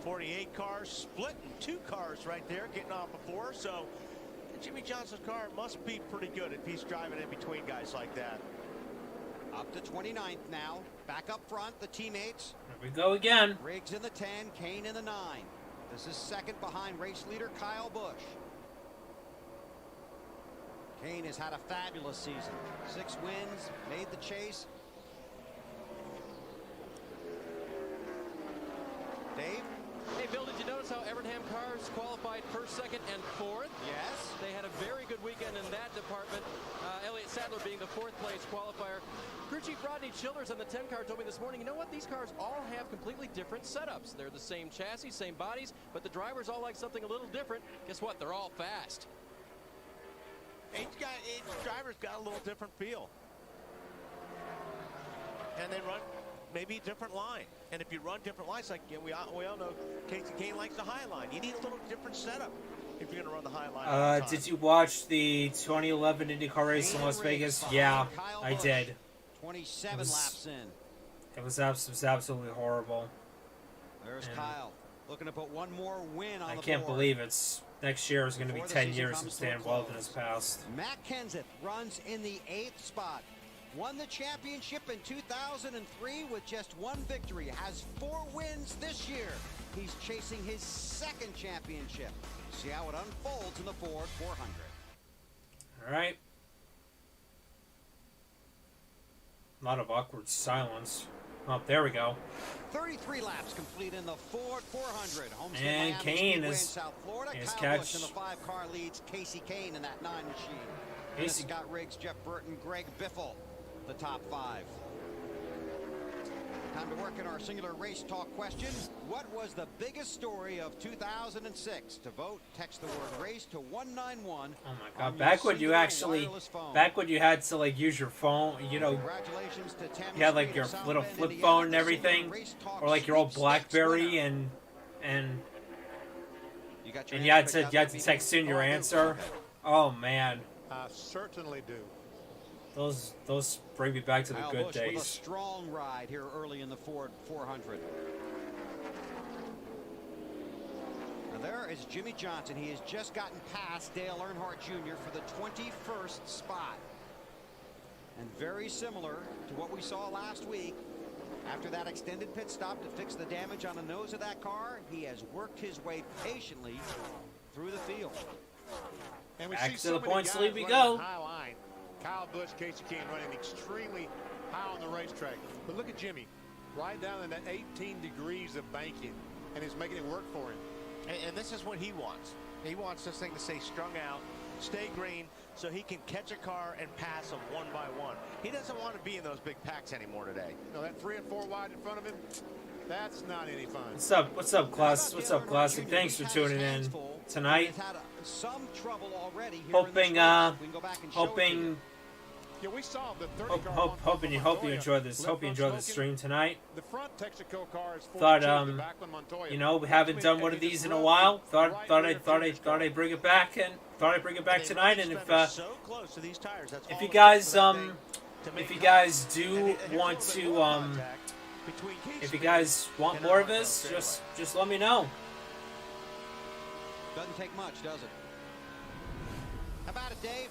48 cars splitting 2 cars right there, getting off before. So Jimmy Johnson's car must be pretty good if he's driving in between guys like that. Up to 29th now. Back up front, the teammates. Here we go again. Riggs in the 10, Kane in the 9. This is second behind race leader Kyle Busch. Kane has had a fabulous season. 6 wins, made the chase. Dave? Hey, Bill, did you notice how Evernham cars qualified first, second, and fourth? Yes. They had a very good weekend in that department. Elliott Sadler being the 4th place qualifier. Crew Chief Rodney Childers on the 10 car told me this morning, you know what? These cars all have completely different setups. They're the same chassis, same bodies, but the drivers all like something a little different. Guess what? They're all fast. Each driver's got a little different feel. And they run maybe a different line. And if you run different lines, like we all know, Casey Kane likes the high line. You need a little different setup if you're going to run the high line. Did you watch the 2011 Indycar race in Las Vegas? Yeah, I did. 27 laps in. It was absolutely horrible. There's Kyle looking to put one more win on the board. I can't believe it's next year is going to be 10 years since Dan Weldon has passed. Matt Kenseth runs in the 8th spot. Won the championship in 2003 with just 1 victory. Has 4 wins this year. He's chasing his 2nd championship. See how it unfolds in the Ford 400. All right. A lot of awkward silence. Oh, there we go. 33 laps complete in the Ford 400. Homestead, And Miami Kane Speedway in is South Florida. his Kyle catch. Busch in the 5-car leads Casey Kane in that 9 machine. Casey. Scott Riggs, Jeff Burton, Greg Biffle, the top 5. Time to work in our singular race talk question. What was the biggest story of 2006? To vote, text the word race to 191. Oh my God! Back when you actually, back when you had to like use your phone, you know, Congratulations to Tammy you had like Street your of South little Bend, flip Indiana, phone and the everything, singular race talk or like your old sweepstakes BlackBerry, winner. and You got your you had answer to picked out? text in your answer. Oh man, I certainly do. those bring me back to the Kyle good Busch with a days. strong ride here early in the Ford 400. Now there is Jimmy Johnson. He has just gotten past Dale Earnhardt Jr. for the 21st spot. And very similar to what we saw last week, after that extended pit stop to fix the damage on the nose of that car, he has worked his way patiently through the field. And we Back see to so the many points guys lead we running go. the high line. Kyle Busch, Casey Kane running extremely high on the racetrack. But look at Jimmy, right down in that 18 degrees of banking, and he's making it work for him. And this is what he wants. He wants this thing to stay strung out, stay green, so he can catch a car and pass them one by one. He doesn't want to be in those big packs anymore today. You know, that 3 and 4 wide in front of him, that's not any fun. What's up, class? What's up, Classic? Thanks for tuning in tonight. Some trouble already here Hoping, in this race. We can go back and show it to hoping. you. Yeah, we saw the 30 car Hope you enjoyed this. Left Hope you front enjoyed the smoking. stream tonight. The front Texaco car is Thought 42, the back one Montoya. you know, we haven't done one of these in a while. Thought I'd bring it back tonight. And if you guys do want to if you guys want more of this, just let me know. Doesn't take much, does it? How about it, Dave?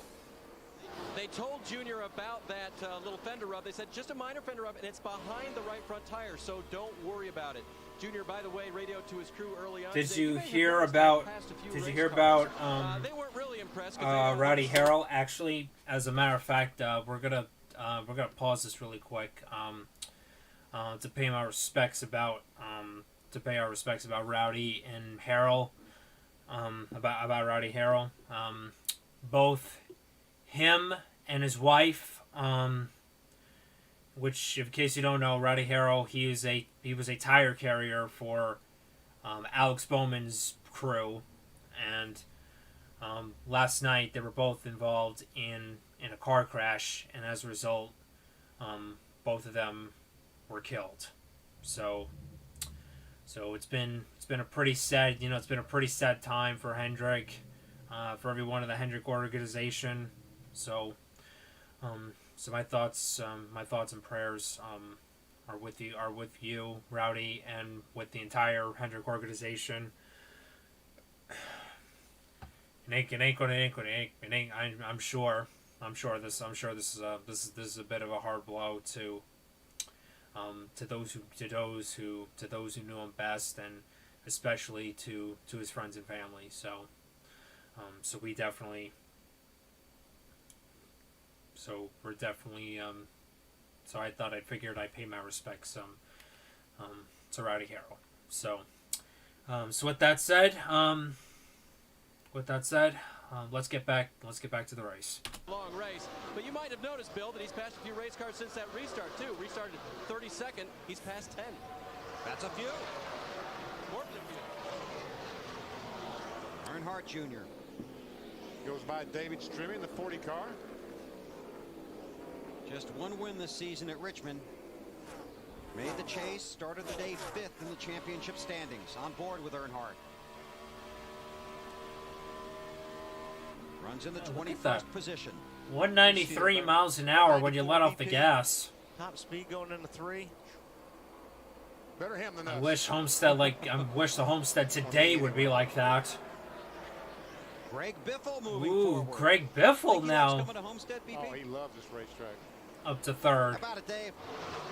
They told Junior about that little fender rub. They said just a minor fender rub, and it's behind the right front tire, so don't worry about it. Junior, by the way, radioed to his crew early on. Did you hear about they weren't really impressed. Rowdy Harrell? Actually, as a matter of fact, we're gonna pause this really quick to pay our respects about Rowdy and Harrell. About Rowdy Harrell. Both him and his wife, which, in case you don't know, Rowdy Harrell, he was a tire carrier for Alex Bowman's crew, and last night they were both involved in a car crash, and as a result, both of them were killed. So So it's been a pretty sad, it's been a pretty sad time for Hendrick, for everyone in the Hendrick organization. So, so my thoughts and prayers are with you, Rowdy, and with the entire Hendrick organization. I'm sure this is a bit of a hard blow to those who knew him best, and especially to his friends and family. So we're definitely so I figured I'd pay my respects to Rowdy Harrell. So with that said, let's get back to the race. Long race, but you might have noticed, Bill, that he's passed a few race cars since that restart too. Restarted 32nd, he's passed 10. That's a few. More than a few. Earnhardt Jr. Goes by David Strimmy in the 40 car. Just one win this season at Richmond. Made the chase, started the day 5th in the championship standings. On board with Earnhardt. Runs in the 21st position. 193 miles an hour when you let off the gas. Top speed going into 3. Better him than us. I wish the Homestead today would be like that. Greg Biffle moving Ooh, forward. Greg Biffle now. Coming to Homestead, BP? Oh, he loves this racetrack. Up to 3rd. How about it, Dave?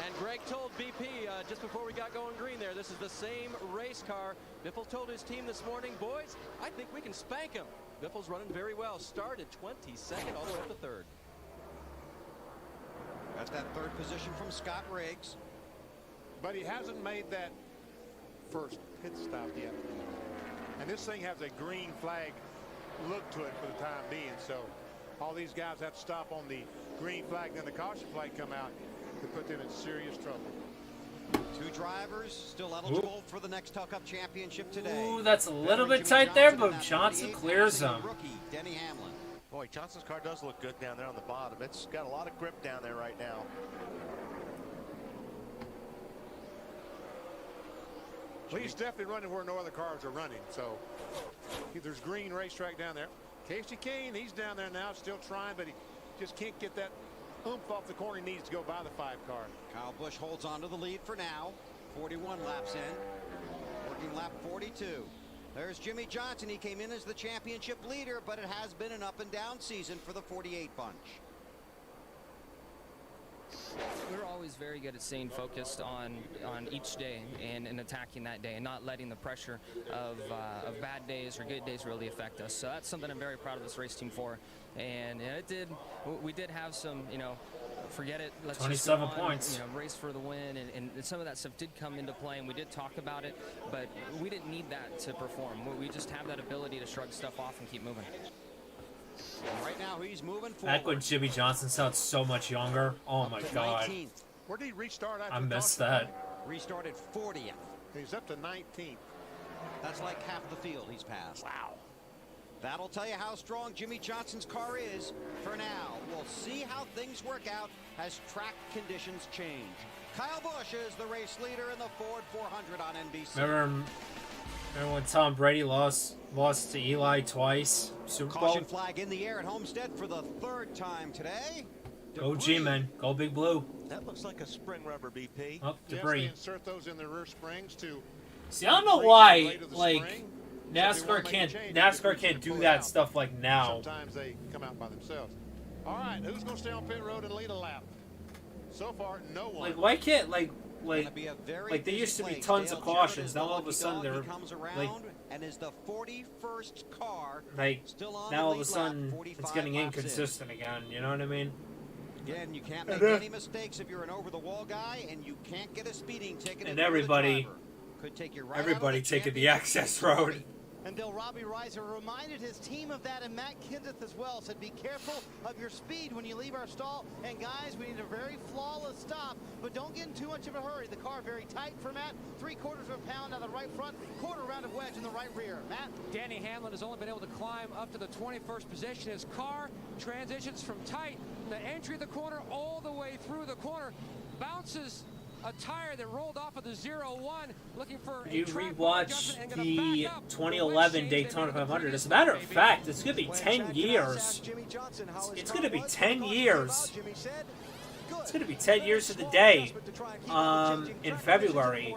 And Greg told BP just before we got going green there, this is the same race car. Biffle told his team this morning, boys, I think we can spank him. Biffle's running very well. Started 22nd all the way up to 3rd. That's that 3rd position from Scott Riggs. But he hasn't made that first pit stop yet. And this thing has a green flag look to it for the time being. So all these guys have to stop on the green flag, then the caution flag come out to put them in serious trouble. 2 drivers still eligible for the next Tuck Up Championship today. Ooh, that's a little bit tight there, but Johnson clears them. Rookie Denny Hamlin. Boy, Johnson's car does look good down there on the bottom. It's got a lot of grip down there right now. Well, he's definitely running where no other cars are running. So there's green racetrack down there. Casey Kane, he's down there now, still trying, but he just can't get that oomph off the corner. He needs to go by the 5 car. Kyle Busch holds on to the lead for now. 41 laps in. Working lap 42. There's Jimmy Johnson. He came in as the championship leader, but it has been an up and down season for the 48 bunch. We're always very good at staying focused on each day and attacking that day and not letting the pressure of bad days or good days really affect us. So that's something I'm very proud of this race team for. And we did have some, forget it. Let's 27 just go on, points. Race for the win, and some of that stuff did come into play, and we did talk about it, but we didn't need that to perform. We just have that ability to shrug stuff off and keep moving. Right now he's moving forward. Back when Jimmy Johnson sounds so much younger. Oh my God. 19th. Where did he restart after I the missed caution? that. Restarted 40th. He's up to 19th. That's like half the field he's passed. Wow. That'll tell you how strong Jimmy Johnson's car is for now. We'll see how things work out as track conditions change. Kyle Busch is the race leader in the Ford 400 on NBC. Remember when Tom Brady lost to Eli twice? Super Bowl? Caution flag in the air at Homestead for the 3rd time today. Go G-Men. Go Big Blue. That looks like a spring rubber, BP. Oh, Yes, debris. they insert those in the rear springs to. See, I don't know why, like, NASCAR can't do that stuff like now. Sometimes they come out by themselves. All right, who's going to stay on pit road and lead a lap? So far, no one. Like, why can't, like there used to be tons of cautions. Now all of a sudden they're like, and is the 41st car like still on now all of the a lead sudden lap, it's getting 45 laps in. inconsistent again. You know what I mean? Again, you can't make any mistakes if you're an over-the-wall guy, and you can't get a speeding ticket. And if you're the everybody, driver. Could take you right everybody out of taking the championship. access road. And Bill, Robbie Reiser reminded his team of that, and Matt Kenseth as well. Said, be careful of your speed when you leave our stall. And guys, we need a very flawless stop, but don't get in too much of a hurry. The car very tight for Matt. 3/4 of a pound on the right front, quarter round of wedge in the right rear. Matt? Danny Hamlin has only been able to climb up to the 21st position. His car transitions from tight, the entry of the corner, all the way through the corner, bounces a tire that rolled off of the 0-1, looking for You rewatch the 2011 Daytona 500. As a matter of fact, it's going to be 10 years. It's going to be 10 years. It's going to be 10 years to the day. In February.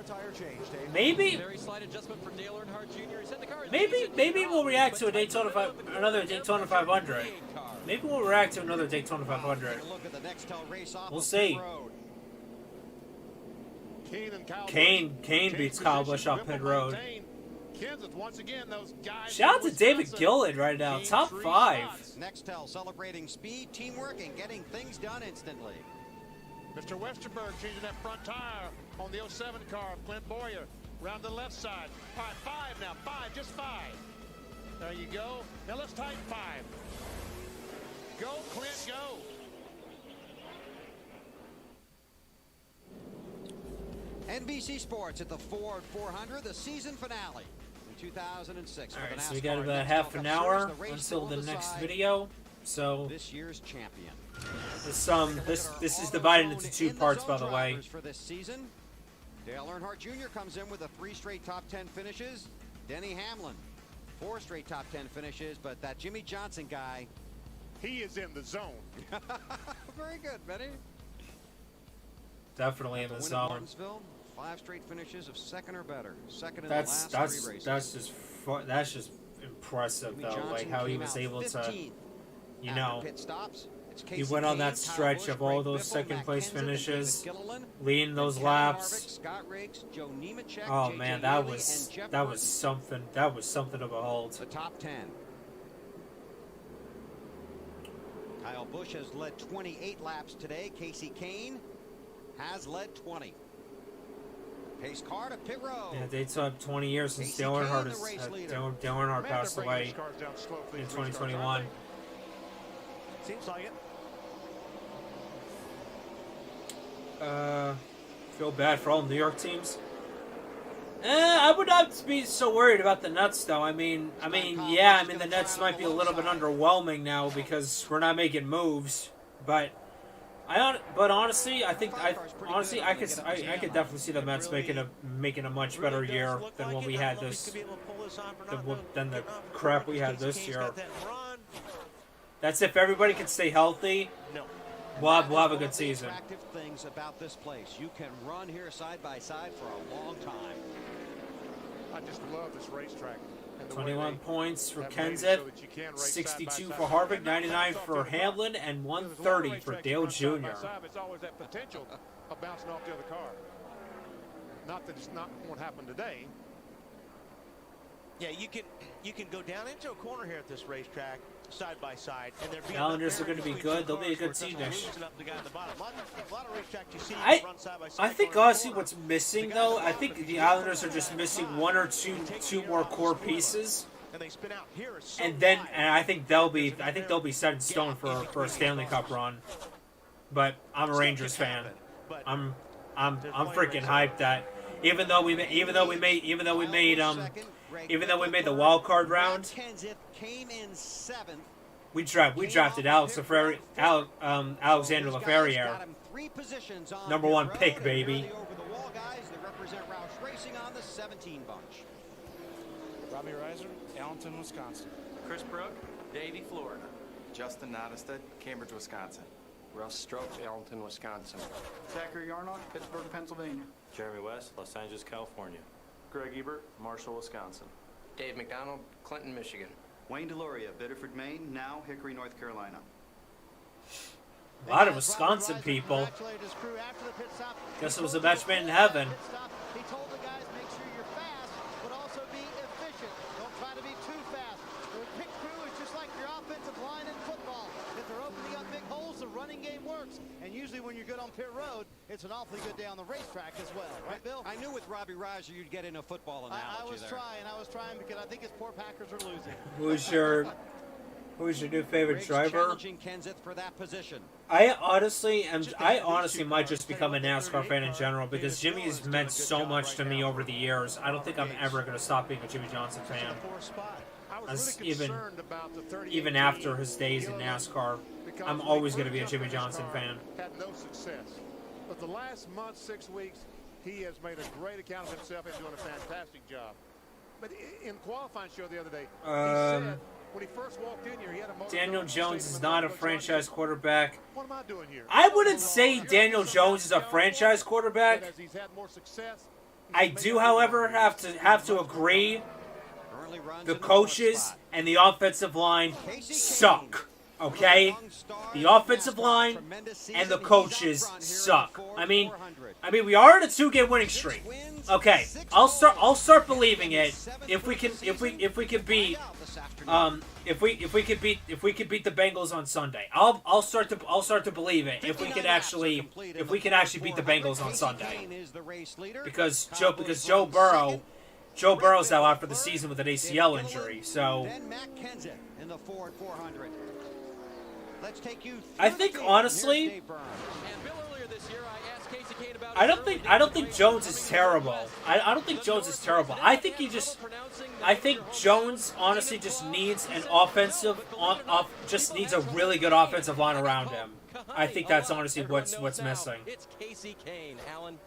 Maybe we'll react to another Daytona 500. Maybe we'll react to another Daytona 500. We'll see. Kane beats Kyle Busch off pit road. Shout out to David Gillen right now, top 5. Nextel celebrating speed, teamwork, and getting things done instantly. Mr. Westerberg changing that front tire on the 07 car of Clint Boyer. Round the left side. All right, 5 now. 5, just 5. There you go. Now let's tighten 5. Go, Clint, go. NBC Sports at the Ford 400, the season finale in 2006. All right, so we got about half an hour until the next video. So this year's champion. This is divided into 2 parts, by the way. For this season, Dale Earnhardt Jr. comes in with 3 straight top 10 finishes. Denny Hamlin, 4 straight top 10 finishes, but that Jimmy Johnson guy, he is in the zone. Very good, Benny. Definitely in the zone. Martinsville, 5 straight finishes of second or better. Second in the last 3 races. That's just impressive, though. Like how he was able to, you know, he went on that stretch of all those second-place finishes, leading those laps. Oh man, that was something. That was something to behold. The top 10. Kyle Busch has led 28 laps today. Casey Kane has led 20. Pace car to pit road. Yeah, they took 20 years since Dale Earnhardt passed away in 2021. Seems like it. Feel bad for all New York teams. I would not be so worried about the Nets, though. I mean, the Nets might be a little bit underwhelming now because we're not making moves. But honestly, I could definitely see the Mets making a much better year than what we had than the crap we had this year. That's if everybody can stay healthy. We'll have a good season. Attractive things about this place. You can run here side by side for a long time. I just love this racetrack. 21 points for Kenseth, 62 for Harvick, 99 for Hamlin, and 130 for Dale Jr. It's always that potential of bouncing off the other car. Not that it's not won't happen today. Yeah, you can go down into a corner here at this racetrack, side by side, and the Islanders are going to be good. They'll be a good team next year. I think honestly, what's missing though, I think the Islanders are just missing 1 or 2 more core pieces, and I think they'll be set in stone for a Stanley Cup run. But I'm a Rangers fan. I'm freaking hyped that even though we made the wild card round, we drafted Alexander Lafreniere, #1 pick, baby. Robbie Reiser, Allenton, Wisconsin. Chris Brook, Davie, Florida. Justin Nottestad, Cambridge, Wisconsin. Russ Strokes, Allenton, Wisconsin. Zachary Yarnock, Pittsburgh, Pennsylvania. Jeremy West, Los Angeles, California. Greg Ebert, Marshall, Wisconsin. Dave McDonald, Clinton, Michigan. Wayne Deloria, Biddeford, Maine, now Hickory, North Carolina. A lot of Wisconsin people. Guess it was a match made in heaven. He told the guys, make sure you're fast, but also be efficient. Don't try to be too fast. The pit crew is just like your offensive line in football. If they're opening up big holes, the running game works. And usually when you're good on pit road, it's an awfully good day on the racetrack as well. Right, Bill? I knew with Robbie Reiser you'd get in a football analogy. I was trying because I think his poor Packers are losing. Who's your new favorite driver? Challenging Kenseth for that position. I honestly might just become a NASCAR fan in general because Jimmy has meant so much to me over the years. I don't think I'm ever going to stop being a Jimmy Johnson fan. Even after his days in NASCAR, I'm always going to be a Jimmy Johnson fan. Had no success. But the last month, 6 weeks, he has made a great account of himself and doing a fantastic job. But in qualifying show the other day, he said when he first walked in here, he had a Daniel Jones is not a franchise quarterback. What am I doing here? I wouldn't say Daniel Jones is a franchise quarterback. He's had more success. I do, however, have to agree. The coaches and the offensive line suck. Okay, the offensive line and the coaches suck. I mean, we are in a 2-game winning streak. Okay, I'll start believing it if we can beat the Bengals on Sunday. I'll start to believe it if we can actually beat the Bengals on Sunday. Because Joe Burrow's now out for the season with an ACL injury. So I think honestly, I don't think Jones is terrible. I don't think Jones is terrible. I think Jones honestly just needs an just needs a really good offensive line around him. I think that's honestly what's missing. It's Casey Kane, Alan.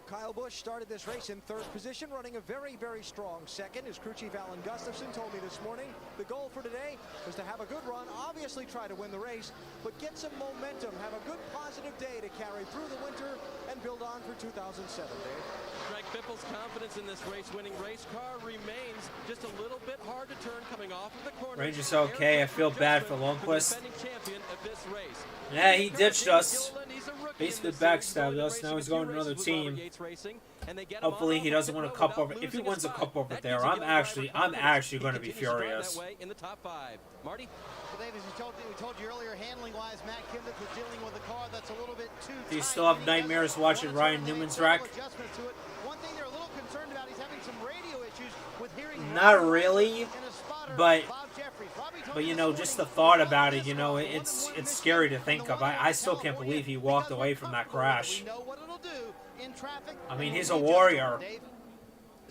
Kyle Busch started this race in 3rd position, running a very, very strong second. His crew chief Alan Gustafson told me this morning the goal for today was to have a good run, obviously try to win the race, but get some momentum, have a good positive day to carry through the winter and build on for 2007, Dave. Greg Biffle's confidence in this race-winning race car remains just a little bit hard to turn coming off of the corner. Range is okay. I feel bad for Lundqvist. Yeah, he ditched us. Basically backstabbed us. Now he's going to another team. Hopefully he doesn't win a cup over. If he wins a cup over there, I'm actually going to be furious. In the top 5. Marty? Well, David, we told you earlier, handling-wise, Matt Kenseth was dealing with a car that's a little bit too Do you still have nightmares watching Ryan Newman's wreck? One thing they're a little concerned about, he's having some radio issues with hearing. Not really, but you know, just the thought about it, you know, it's scary to think of. I still can't believe he walked away from that crash. I mean, he's a warrior.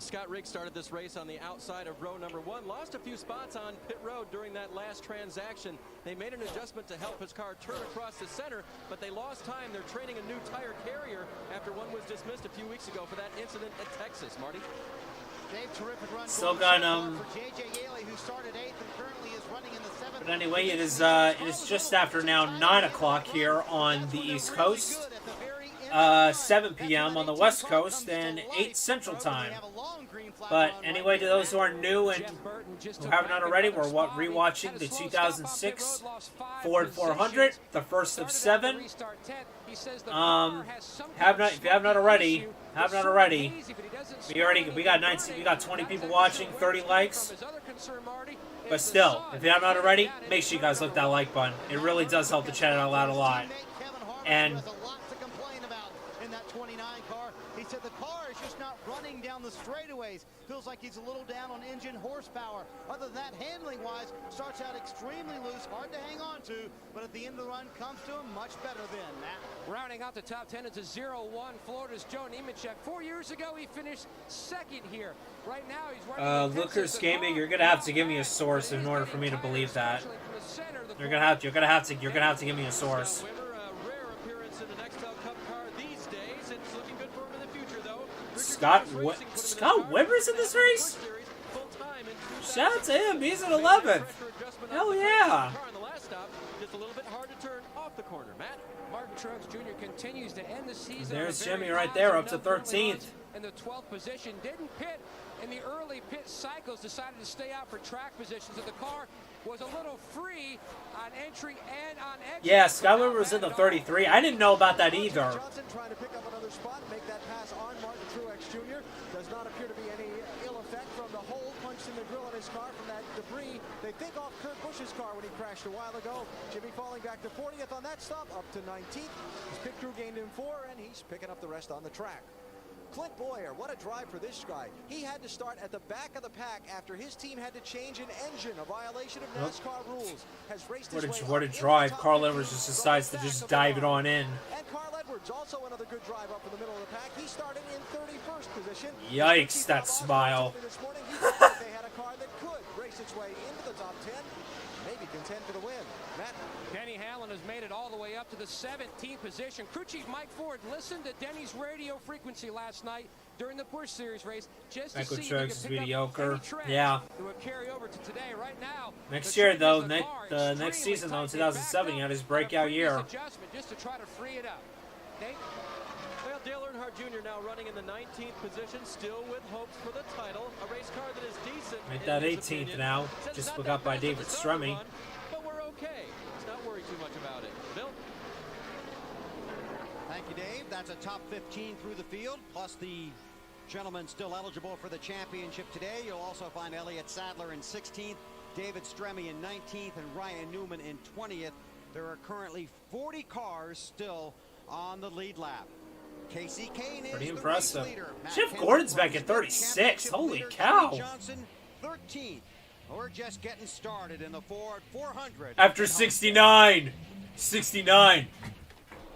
Scott Riggs started this race on the outside of row number 1. Lost a few spots on pit road during that last transaction. They made an adjustment to help his car turn across the center, but they lost time. They're training a new tire carrier after one was dismissed a few weeks ago for that incident at Texas. Marty? Dave, terrific run. Still got But anyway, it is just after now 9 o'clock here on the East Coast. 7 p.m. on the West Coast, and 8 Central Time. But anyway, to those who are new and who haven't done already, we're rewatching the 2006 Ford 400, the first of 7. If you have not already, we got 20 people watching, 30 likes. But still, if you have not already, make sure you guys hit that like button. It really does help the channel out a lot. And said the car is just not running down the straightaways. Feels like he's a little down on engine horsepower. Other than that, handling-wise, starts out extremely loose, hard to hang on to, but at the end of the run, comes to him much better than Matt. Rounding out the top 10, it's a 0-1. Florida's Joe Nemechek. 4 years ago, he finished 2nd here. Right now, he's running Lucas Gaming, you're gonna have to give me a source in order for me to believe that. You're gonna have to give me a source. Scott Wimmer's in this race? Shout out to him. He's in 11th. Hell yeah. Just a little bit hard to turn off the corner. Matt? Martin Truex Jr. continues to end the season. There's Jimmy right there, up to 13th. In the 12th position. Didn't pit in the early pit cycles. Decided to stay out for track positions. So the car was a little free on entry and on exit. Yeah, Scott Wimmer was in the 33. I didn't know about that either. Johnson trying to pick up another spot, make that pass on Martin Truex Jr. Does not appear to be any ill effect from the hole punched in the grill on his car from that debris. They think off Kurt Busch's car when he crashed a while ago. Jimmy falling back to 40th on that stop, up to 19th. His pit crew gained him 4, and he's picking up the rest on the track. Clint Boyer, what a drive for this guy. He had to start at the back of the pack after his team had to change an engine, a violation of NASCAR rules. Has raced what a drive. Carl Edwards just decides to just dive it on in. And Carl Edwards, also another good drive up in the middle of the pack. He started in 31st position. Yikes, that smile. This morning, they had a car that could race its way into the top 10, maybe contend for the win. Matt? Denny Hamlin has made it all the way up to the 17th position. Crew Chief Mike Ford listened to Denny's radio frequency last night during the Busch Series race just to see if he could pick mediocre. up any trends Yeah. that would carry over to today. Right now, Next year, though, next season, though, in 2007, he had his breakout year. Adjustment just to try to free it up. Nate? Well, Dale Earnhardt Jr. now running in the 19th position, still with hopes for the title. A race car that is decent. Make that 18th now. Just look up by David Stremme. But we're okay. Let's not worry too much about it. Bill? Thank you, Dave. That's a top 15 through the field, plus the gentlemen still eligible for the championship today. You'll also find Elliott Sadler in 16th, David Stremme in 19th, and Ryan Newman in 20th. There are currently 40 cars still on the lead lap. Casey Kane is pretty the impressive. race leader. Jeff Gordon's back at 36. Holy cow. Johnson, 13th. We're just getting started in the Ford 400. After 69. 69.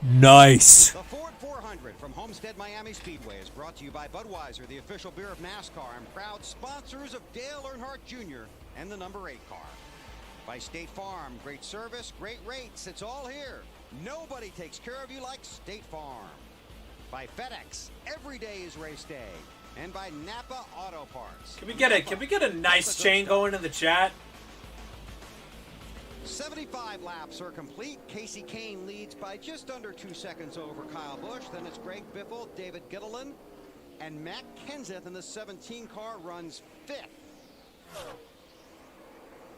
Nice. The Ford 400 from Homestead Miami Speedway is brought to you by Budweiser, the official beer of NASCAR, and proud sponsors of Dale Earnhardt Jr. and the number 8 car. By State Farm, great service, great rates. It's all here. Nobody takes care of you like State Farm. By FedEx, every day is race day. And by Napa Auto Parts. Can we get a nice chain going in the chat? 75 laps are complete. Casey Kane leads by just under 2 seconds over Kyle Busch. Then it's Greg Biffle, David Gittelin, and Matt Kenseth in the 17 car runs 5th.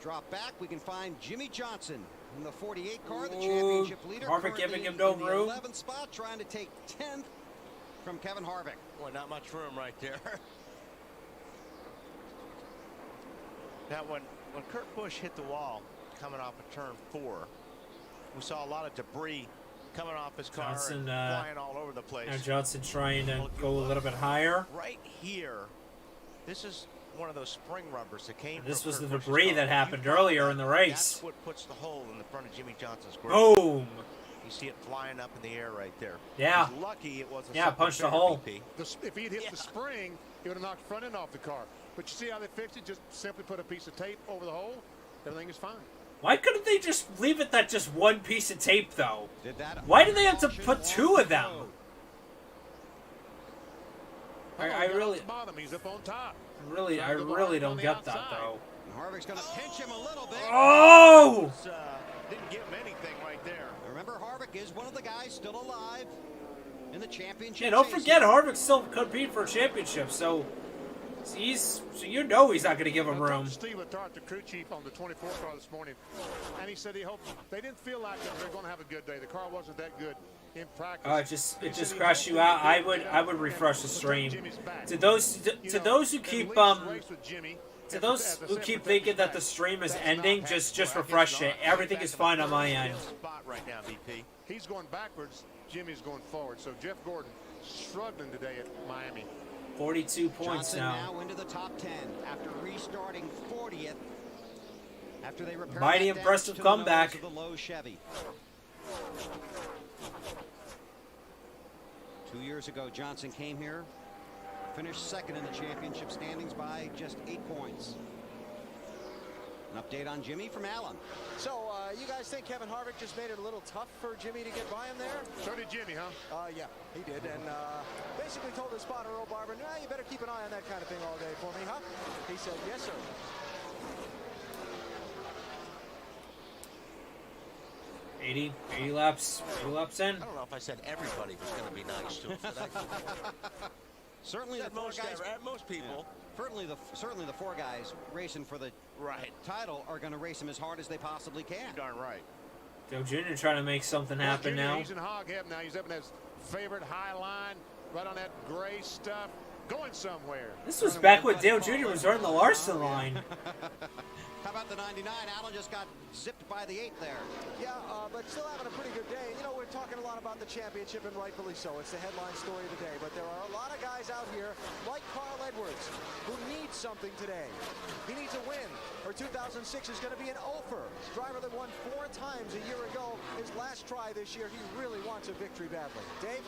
Drop back, we can find Jimmy Johnson in the 48 car, the championship leader. Harvick giving him no room. 11th spot, trying to take 10th from Kevin Harvick. Boy, not much room right there. Now, when Kurt Busch hit the wall coming off of turn 4, we saw a lot of debris coming off his car and flying all over the place. Now Johnson trying to go a little bit higher. Right here, this is one of those spring rubbers that came. This from was the Kurt Busch's debris car. that happened earlier in the race. That's what puts the hole in the front of Jimmy Johnson's grill. Boom! You see it flying up in the air right there. Yeah. He's lucky it wasn't. Yeah, punched the hole. If he'd hit the spring, it would have knocked the front end off the car. But you see how they fixed it? Just simply put a piece of tape over the hole. Everything is fine. Why couldn't they just leave it that just one piece of tape, though? Why did they have to put 2 of them? I really bottom. He's up on top. I really don't get that, though. Harvick's going to pinch him a little bit. Oh! Didn't give him anything right there. Remember, Harvick is one of the guys still alive in the championship. Yeah, don't chase. forget Harvick still competing for a championship, so he's not going to give him room. Steve talked to crew chief on the 24 car this morning, and he said he hoped they didn't feel like they're going to have a good day. The car wasn't that good in practice. It just crashed you out. I would refresh the stream. To those who keep thinking that the stream is ending, just refresh it. Everything is fine on my end. Right now, BP. He's going backwards. Jimmy's going forward. So Jeff Gordon struggling today at Miami. 42 points Johnson now. into the top 10 after restarting 40th. After they repaired Mighty that impressive damage to the nose comeback. of the low Chevy. 2 years ago, Johnson came here, finished second in the championship standings by just 8 points. An update on Jimmy from Allen. So, you guys think Kevin Harvick just made it a little tough for Jimmy to get by him there? So did Jimmy, huh? Yeah, he did. And basically told his spotter, Earl Barber, nah, you better keep an eye on that kind of thing all day for me, huh? He said, yes, sir. $80 laps in. I don't know if I said everybody was going to be nice to him. Certainly the four guys. Most people. Yeah. Certainly the 4 guys racing for the title are going to race him as hard as they possibly can. You're darn right. Joe Jr. trying to make something happen now. He's in hog heaven now. He's up in his favorite high line, right on that gray stuff, going somewhere. This was back when Dale Jr. was running the Larson line. How about the 99? Allen just got zipped by the 8 there. Yeah, but still having a pretty good day. You know, we're talking a lot about the championship, and rightfully so. It's the headline story of the day. But there are a lot of guys out here, like Carl Edwards, who needs something today. He needs a win, or 2006 is going to be an offer. Driver that won 4 times a year ago. His last try this year, he really wants a victory badly. Dave?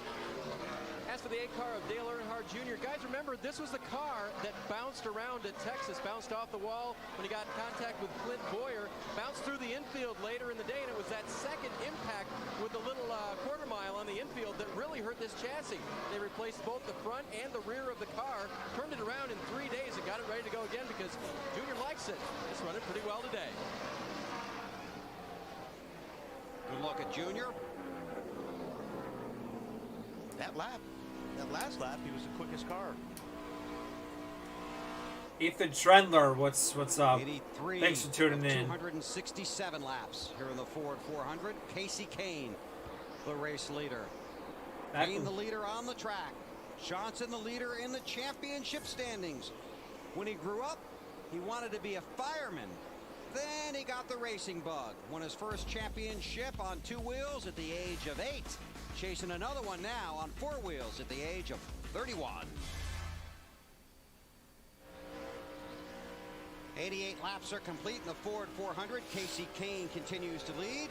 As for the 8 car of Dale Earnhardt Jr. Guys, remember, this was the car that bounced around at Texas, bounced off the wall when he got in contact with Clint Boyer, bounced through the infield later in the day, and it was that second impact with the little quarter mile on the infield that really hurt this chassis. They replaced both the front and the rear of the car, turned it around in 3 days, and got it ready to go again because Junior likes it. It's running pretty well today. Good look at Junior. That last lap, he was the quickest car. Ethan Trendler, what's up? 83. Thanks for tuning in. 267 laps here in the Ford 400. Casey Kane, the race leader. Kane, the leader on the track. Johnson, the leader in the championship standings. When he grew up, he wanted to be a fireman. Then he got the racing bug. Won his first championship on 2 wheels at the age of 8. Chasing another one now on 4 wheels at the age of 31. 88 laps are complete in the Ford 400. Casey Kane continues to lead.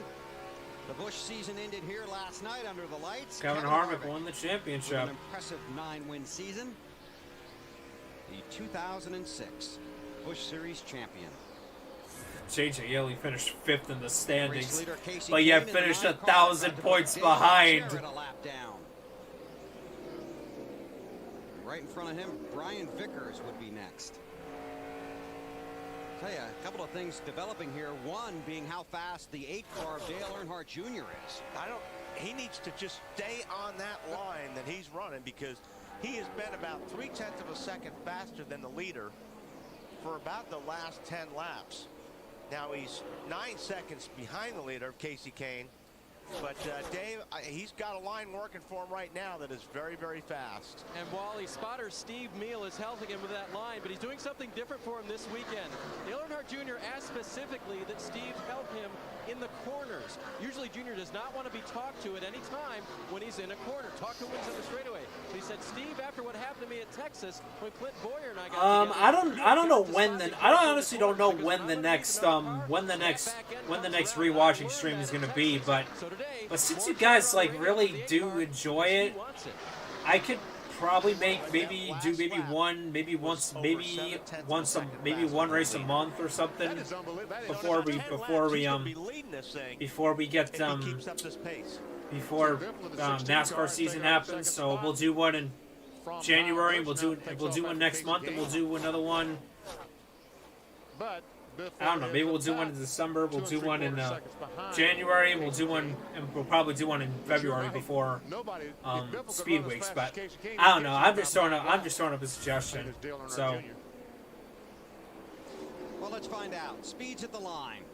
The Busch season ended here last night under the lights. Kevin Harvick won the championship. An impressive 9-win season. The 2006 Busch Series champion. JJ Yeley finished 5th in the standings, Leader, but yet finished 1,000 points behind. Right in front of him, Brian Vickers would be next. Tell you a couple of things developing here. One being how fast the 8 car of Dale Earnhardt Jr. is. He needs to just stay on that line that he's running because he has been about 0.3 of a second faster than the leader for about the last 10 laps. Now he's 9 seconds behind the leader, Casey Kane. But Dave, he's got a line working for him right now that is very, very fast. And Wally, spotter Steve Meal is helping him with that line, but he's doing something different for him this weekend. Dale Earnhardt Jr. asked specifically that Steve help him in the corners. Usually Junior does not want to be talked to at any time when he's in a corner. Talk to him on the straightaway. But he said, Steve, after what happened to me at Texas, when Clint Boyer and I got together, I don't know when I honestly don't know when the next rewatching stream is gonna be, but since you guys like really do enjoy it, I could probably make maybe one race a month or something before NASCAR season happens. So we'll do one in January. We'll do one next month, and we'll do another one. I don't know. Maybe we'll do one in December. We'll do one in January. We'll do one, and we'll probably do one in February before Speed Weeks. But I don't know. I'm just throwing up a suggestion. So. Well, let's find out. Speeds at the line.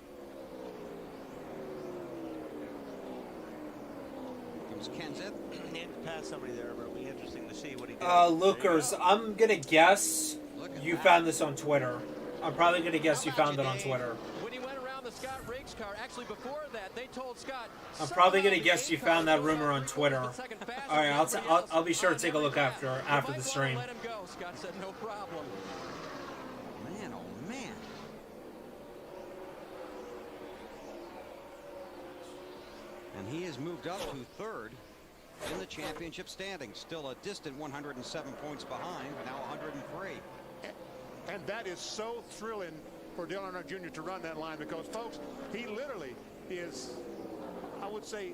Comes Kenseth. Need to pass somebody there, but it'll be interesting to see what he does. Lucas, I'm gonna guess you found this on Twitter. I'm probably going to guess you found it on Twitter. When he went around the Scott Riggs car, actually before that, they told Scott. I'm probably going to guess you found that rumor on Twitter. All right, I'll be sure to take a look after the stream. Let him go. Scott said no problem. Man, oh man. And he has moved up to 3rd in the championship standings. Still a distant 107 points behind, now 103. And that is so thrilling for Dale Earnhardt Jr. to run that line because, folks, he literally is, I would say,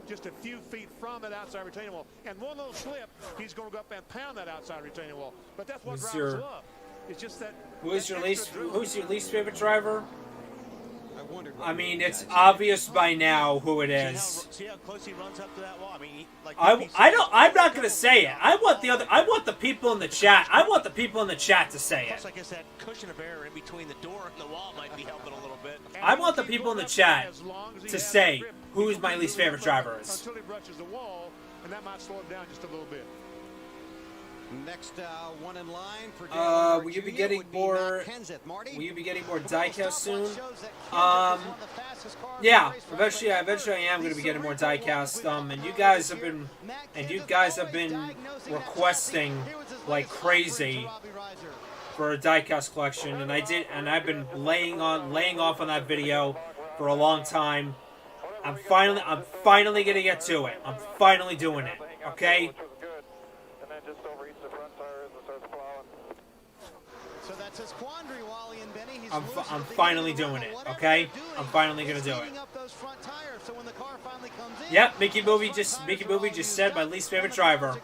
just a few feet from that outside retaining wall. And one little slip, he's going to go up and pound that outside retaining wall. But that's what drivers love. It's just that. Who's your least favorite driver? I mean, it's obvious by now who it is. See how close he runs up to that wall? I mean, I'm not gonna say it. I want the people in the chat. I want the people in the chat to say it. Plus, I guess that cushion of air in between the door and the wall might be helping a little bit. I want the people in the chat to say who my least favorite driver is. Until he brushes the wall, and that might slow him down just a little bit. Next one in line for Dale will you be getting more? Will you be getting more diecast soon? Yeah, eventually I am going to be getting more diecast. And you guys have been requesting like crazy for a diecast collection, and I've been laying off on that video for a long time. I'm finally going to get to it. I'm finally doing it. Okay. It's his quandary, Wally and Benny. He's I'm finally doing it, okay? I'm finally gonna do it. up those front tires, so when the car finally comes in, Yep, Mickey Movie just said my least favorite driver,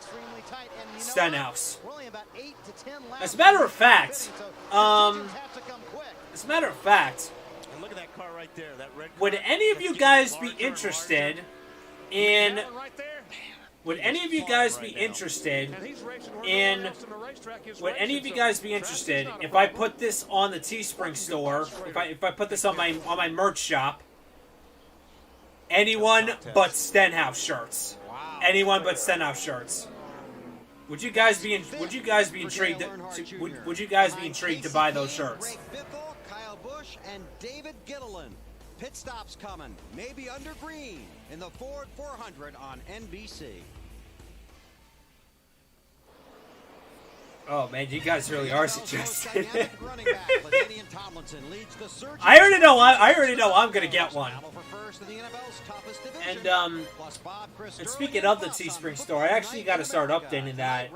Stenhouse. we're only about 8 to 10 laps. As a matter of fact, have to come quick. as a matter of fact, And look at that car right there. That red car. would any of you guys be interested in? Would any of you guys be interested in? Would any of you guys be interested if I put this on the Teespring store? If I put this on my merch shop? Anyone but Stenhouse shirts. Anyone but Stenhouse shirts. Would you guys be intrigued? Would you guys be intrigued to buy those shirts? Bethel, Kyle Busch, and David Gittelin. Pit stops coming, maybe under green, in the Ford 400 on NBC. Oh man, you guys really are suggesting. I already know. I already know. I'm gonna get one. And speaking of the Teespring store, I actually got to start updating that.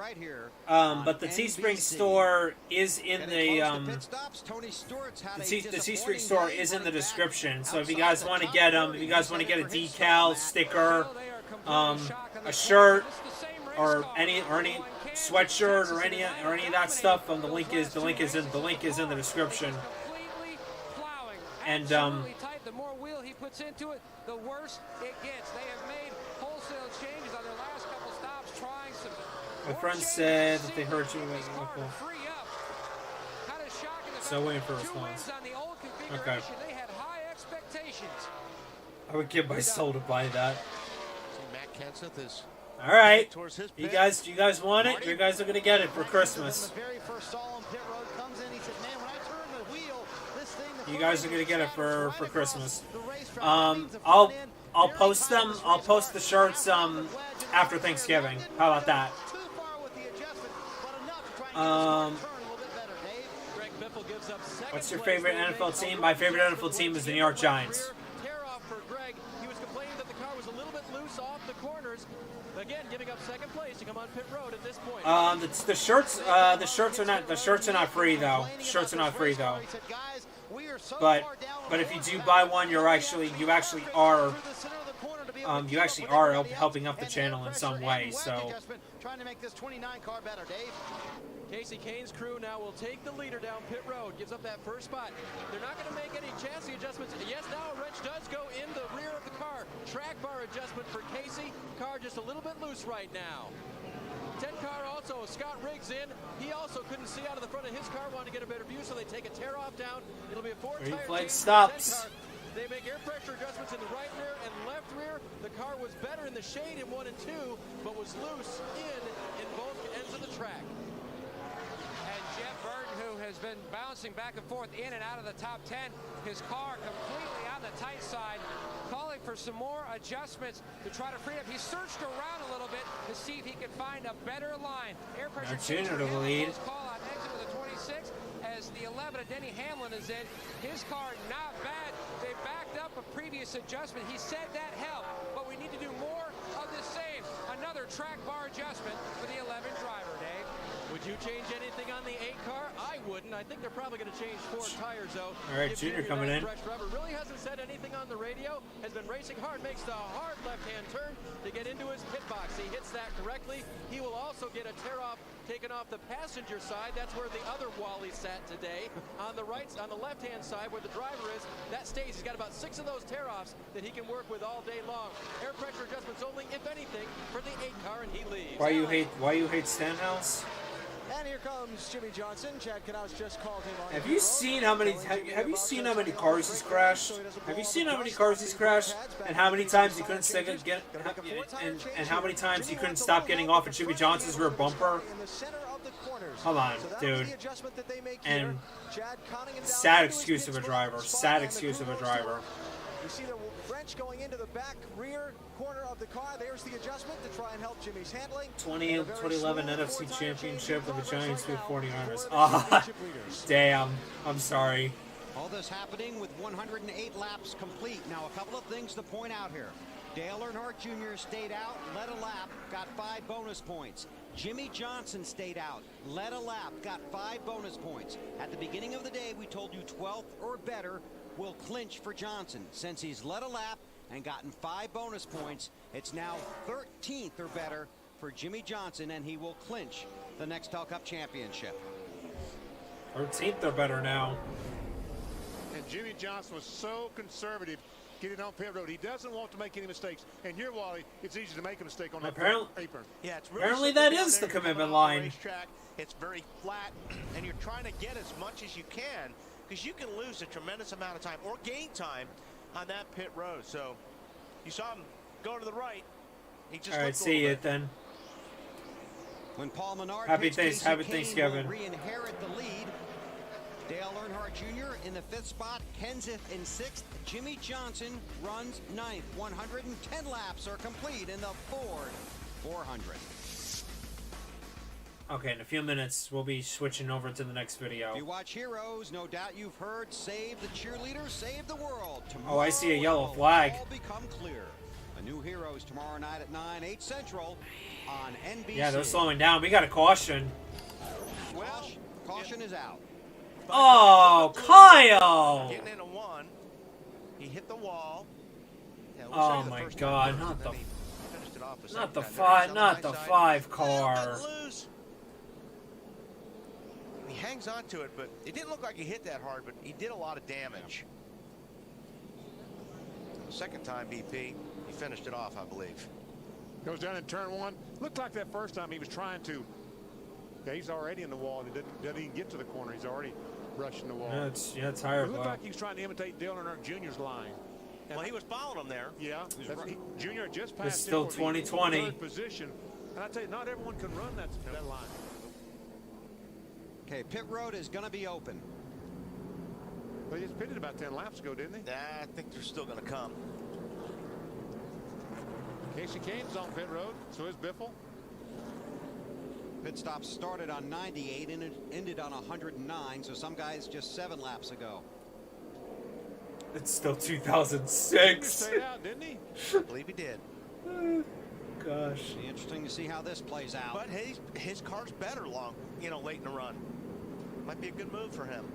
But the Teespring store is in the Teespring store is in the description. So if you guys want to get if you guys want to get a decal, sticker, a shirt, or any sweatshirt or any of that stuff, the link is in the description. And the more wheel he puts into it, the worse it gets. They have made wholesale changes on their last couple stops, trying some. My friend said that they heard you. So waiting for a response. Okay. They had high expectations. I would give my soul to buy that. Matt Kenseth is. All right, you guys want it? You guys are gonna get it for Christmas. You guys are gonna get it for Christmas. I'll post them. I'll post the shirts after Thanksgiving. How about that? What's your favorite NFL team? My favorite NFL team is the New York Giants. He was complaining that the car was a little bit loose off the corners. Again, giving up second place to come on pit road at this point. The shirts are not free though. Shirts are not free though. But if you do buy one, you actually are helping up the channel in some way. So. Trying to make this 29 car better, Dave. Casey Kane's crew now will take the leader down pit road, gives up that first spot. They're not going to make any chassis adjustments. Yes, now a wrench does go in the rear of the car. Track bar adjustment for Casey. Car just a little bit loose right now. 10 car also, Scott Riggs in. He also couldn't see out of the front of his car, wanted to get a better view, so they take a tear-off down. It'll be a four-tire flag stops. They make air pressure adjustments in the right rear and left rear. The car was better in the shade in 1 and 2, but was loose in both ends of the track. And Jeff Burton, who has been bouncing back and forth in and out of the top 10, his car completely on the tight side, calling for some more adjustments to try to free up. He searched around a little bit to see if he could find a better line. Air pressure Junior to the lead. Call on exit with a 26 as the 11 of Denny Hamlin is in. His car not bad. They backed up a previous adjustment. He said that helped, but we need to do more of the same. Another track bar adjustment for the 11 driver, Dave. Would you change anything on the 8 car? I wouldn't. I think they're probably going to change 4 tires, though. All right, Junior coming in. Fresh rubber. Really hasn't said anything on the radio. Has been racing hard. Makes the hard left-hand turn to get into his pit box. He hits that correctly. He will also get a tear-off taken off the passenger side. That's where the other Wally sat today. On the left-hand side where the driver is, that stays. He's got about 6 of those tear-offs that he can work with all day long. Air pressure adjustments only, if anything, for the 8 car, and he leaves. Why you hate Stenhouse? And here comes Jimmy Johnson. Chad Knaus just called him on. Have you seen how many cars he's crashed? Have you seen how many cars he's crashed? And how many times he couldn't and how many times he couldn't stop getting off of Jimmy Johnson's rear bumper? Come on, dude. And sad excuse of a driver. Sad excuse of a driver. You see the wrench going into the back rear corner of the car. There's the adjustment to try and help Jimmy's handling. 2011 NFC Championship with the Giants with 49ers. Ah, damn. I'm sorry. All this happening with 108 laps complete. Now, a couple of things to point out here. Dale Earnhardt Jr. stayed out, led a lap, got 5 bonus points. Jimmy Johnson stayed out, led a lap, got 5 bonus points. At the beginning of the day, we told you 12th or better will clinch for Johnson. Since he's led a lap and gotten 5 bonus points, it's now 13th or better for Jimmy Johnson, and he will clinch the Nextel Cup championship. 13th or better now. And Jimmy Johnson was so conservative getting on pit road. He doesn't want to make any mistakes. And here, Wally, it's easy to make a mistake on that apron. Yeah, it's really Apparently simple that down is there. the You're coming commitment off the line. racetrack. It's very flat, and you're trying to get as much as you can because you can lose a tremendous amount of time or gain time on that pit road. So you saw him go to the right. He just All right, see you then. When Paul Menard Happy hits Casey Kane, Thanksgiving. will re-inherit the lead. Dale Earnhardt Jr. in the 5th spot, Kenseth in 6th. Jimmy Johnson runs 9th. 110 laps are complete in the Ford 400. Okay, in a few minutes, we'll be switching over to the next video. If you watch Heroes, no doubt you've heard, save the cheerleaders, save the world. Oh, I see a Tomorrow yellow it will flag. all become clear. A new Heroes tomorrow night at 9, 8 Central on NBC. Yeah, they're slowing down. We got a caution. Well, caution is out. Oh, Kyle! Getting into 1. He hit the wall. Yeah, it looks Oh like the my first God! time, Not and the, then he finished it off a not the second time. five, There's on not high the side. 5 car. Loose. He hangs on to it, but it didn't look like he hit that hard, but he did a lot of damage. Second time BP, he finished it off, I believe. Goes down in turn 1. Looked like that first time he was trying to. Yeah, he's already in the wall. And he doesn't even get to the corner. He's already brushing the wall. Yeah, it's It hard. looked like he was trying to imitate Dale Earnhardt Jr.'s line. Well, he was following him there. Yeah, Junior had just passed. It's still him for the 2020. 3rd position, and I tell you, not everyone can run that line. Okay, pit road is going to be open. Well, he just pitted about 10 laps ago, didn't he? I think they're still going to come. Casey Kane's on pit road, so is Bethel. Pit stop started on 98 and it ended on 109, so some guys just 7 laps ago. It's still 2006. He stayed out, didn't he? I believe he did. Gosh. Be interesting to see how this plays out. But his car's better late in the run. Might be a good move for him.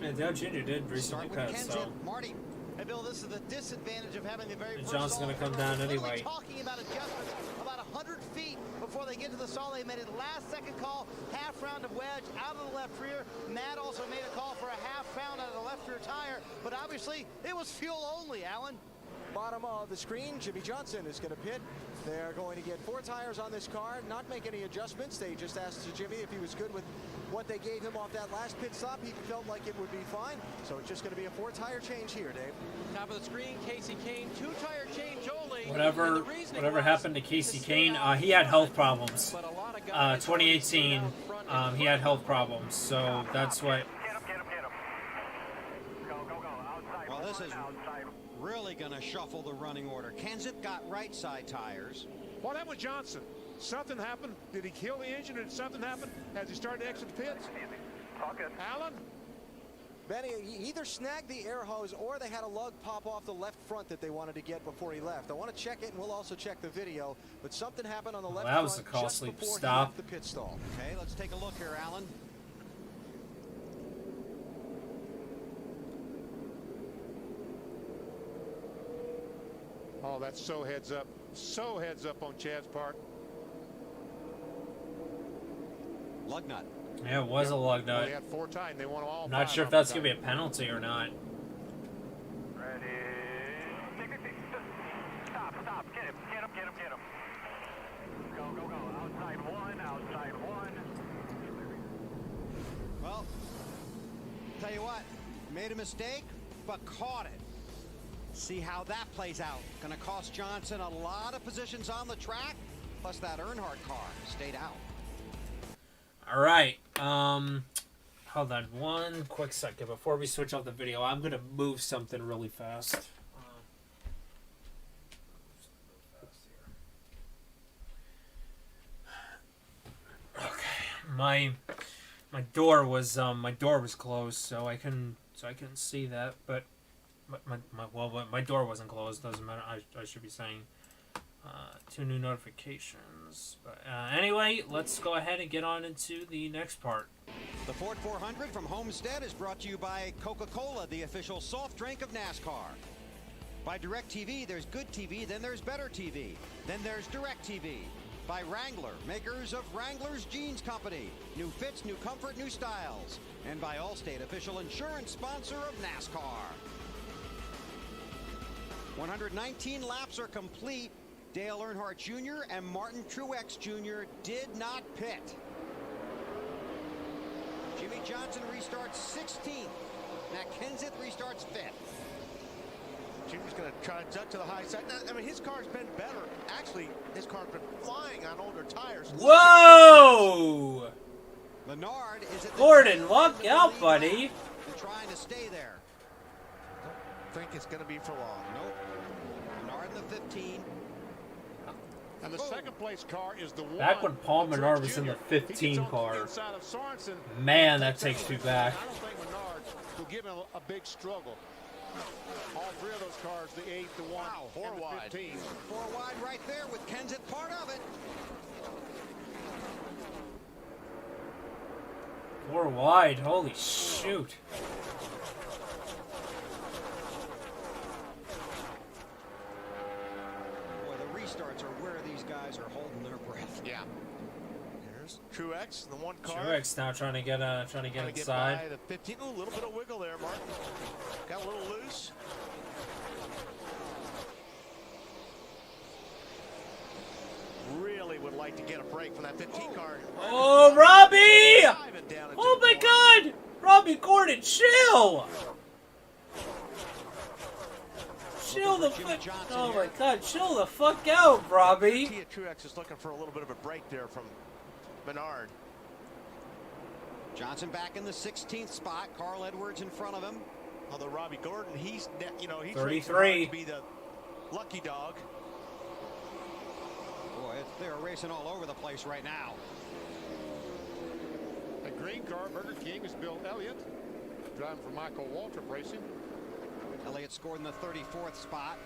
And Dale Jr. did recently pass, so. Marty. Hey, Bill, this is the disadvantage of having the very And first John's stall. gonna come down Literally anyway. Talking about adjustments about 100 feet before they get to the stall. They made a last-second call, half round of wedge out of the left rear. Matt also made a call for a half pound out of the left rear tire, but obviously it was fuel only, Alan. Bottom of the screen, Jimmy Johnson is going to pit. They're going to get 4 tires on this car, not make any adjustments. They just asked Jimmy if he was good with what they gave him off that last pit stop. He felt like it would be fine. So it's just going to be a 4-tire change here, Dave. Top of the screen, Casey Kane, 2-tire change only. Whatever happened to Casey Kane, he had health problems. 2018, he had health problems, so that's what. Well, this is really going to shuffle the running order. Kenseth got right side tires. What happened with Johnson? Something happened? Did he kill the engine or did something happen as he started to exit the pits? Alan? Benny, he either snagged the air hose or they had a lug pop off the left front that they wanted to get before he left. I want to check it, and we'll also check the video. But something happened on the left that was front a costly just before he stop. left the pit stall. Okay, let's take a look here, Alan. Oh, that's so heads up. So heads up on Chad's part. Lug nut. Yeah, it was a lug Well, nut. they had 4 tight, and they won all Not 5 sure if off that's the going to be time. a penalty or not. Stop. Get him. Go. Outside one. Well, tell you what, made a mistake, but caught it. See how that plays out. Going to cost Johnson a lot of positions on the track, plus that Earnhardt car stayed out. All right. Hold on one quick second before we switch off the video. I'm gonna move something really fast. Okay, my door was closed, so I couldn't see that. But my door wasn't closed. Doesn't matter. I should be saying. 2 new notifications. But anyway, let's go ahead and get on into the next part. The Ford 400 from Homestead is brought to you by Coca-Cola, the official soft drink of NASCAR. By DirecTV, there's good TV, then there's better TV. Then there's DirecTV. By Wrangler, makers of Wrangler's Jeans Company. New fits, new comfort, new styles. And by Allstate, official insurance sponsor of NASCAR. 119 laps are complete. Dale Earnhardt Jr. and Martin Truex Jr. did not pit. Jimmy Johnson restarts 16th. Matt Kenseth restarts 5th. Jimmy's going to try to duck to the high side. Now, I mean, his car's been better. Actually, his car's been flying on older tires. Whoa! Menard is at the Gordon, look out, buddy. They're trying to stay there. Don't think it's going to be for long. Nope. Menard in the 15. And the second place car is the one. Back when Paul Menard was in the 15 car. Man, that takes me back. I don't think Menard will give him a big struggle. All three of those cars, the 8, the 1, Wow, 4 and the wide. 15. 4 wide right there with Kenseth part of it. 4 wide, holy shoot. Boy, the restarts are where these guys are holding their breath. Yeah. Here's Truex, the one car. Truex now trying to get inside. By the 15. Ooh, a little bit of wiggle there, Martin. Got a little loose. Really would like to get a break from that 15 car. Oh, Robbie! Oh my God! Robbie Gordon, chill! Chill the fuck. Oh my God, chill the fuck out, Robbie. Tia Truex is looking for a little bit of a break there from Menard. Johnson back in the 16th spot. Carl Edwards in front of him. Although Robbie Gordon, he's 33. to be the lucky dog. Boy, they're racing all over the place right now. A green car, Burger King, is Bill Elliott, driving for Michael Waltrip Racing. Elliott scored in the 34th spot.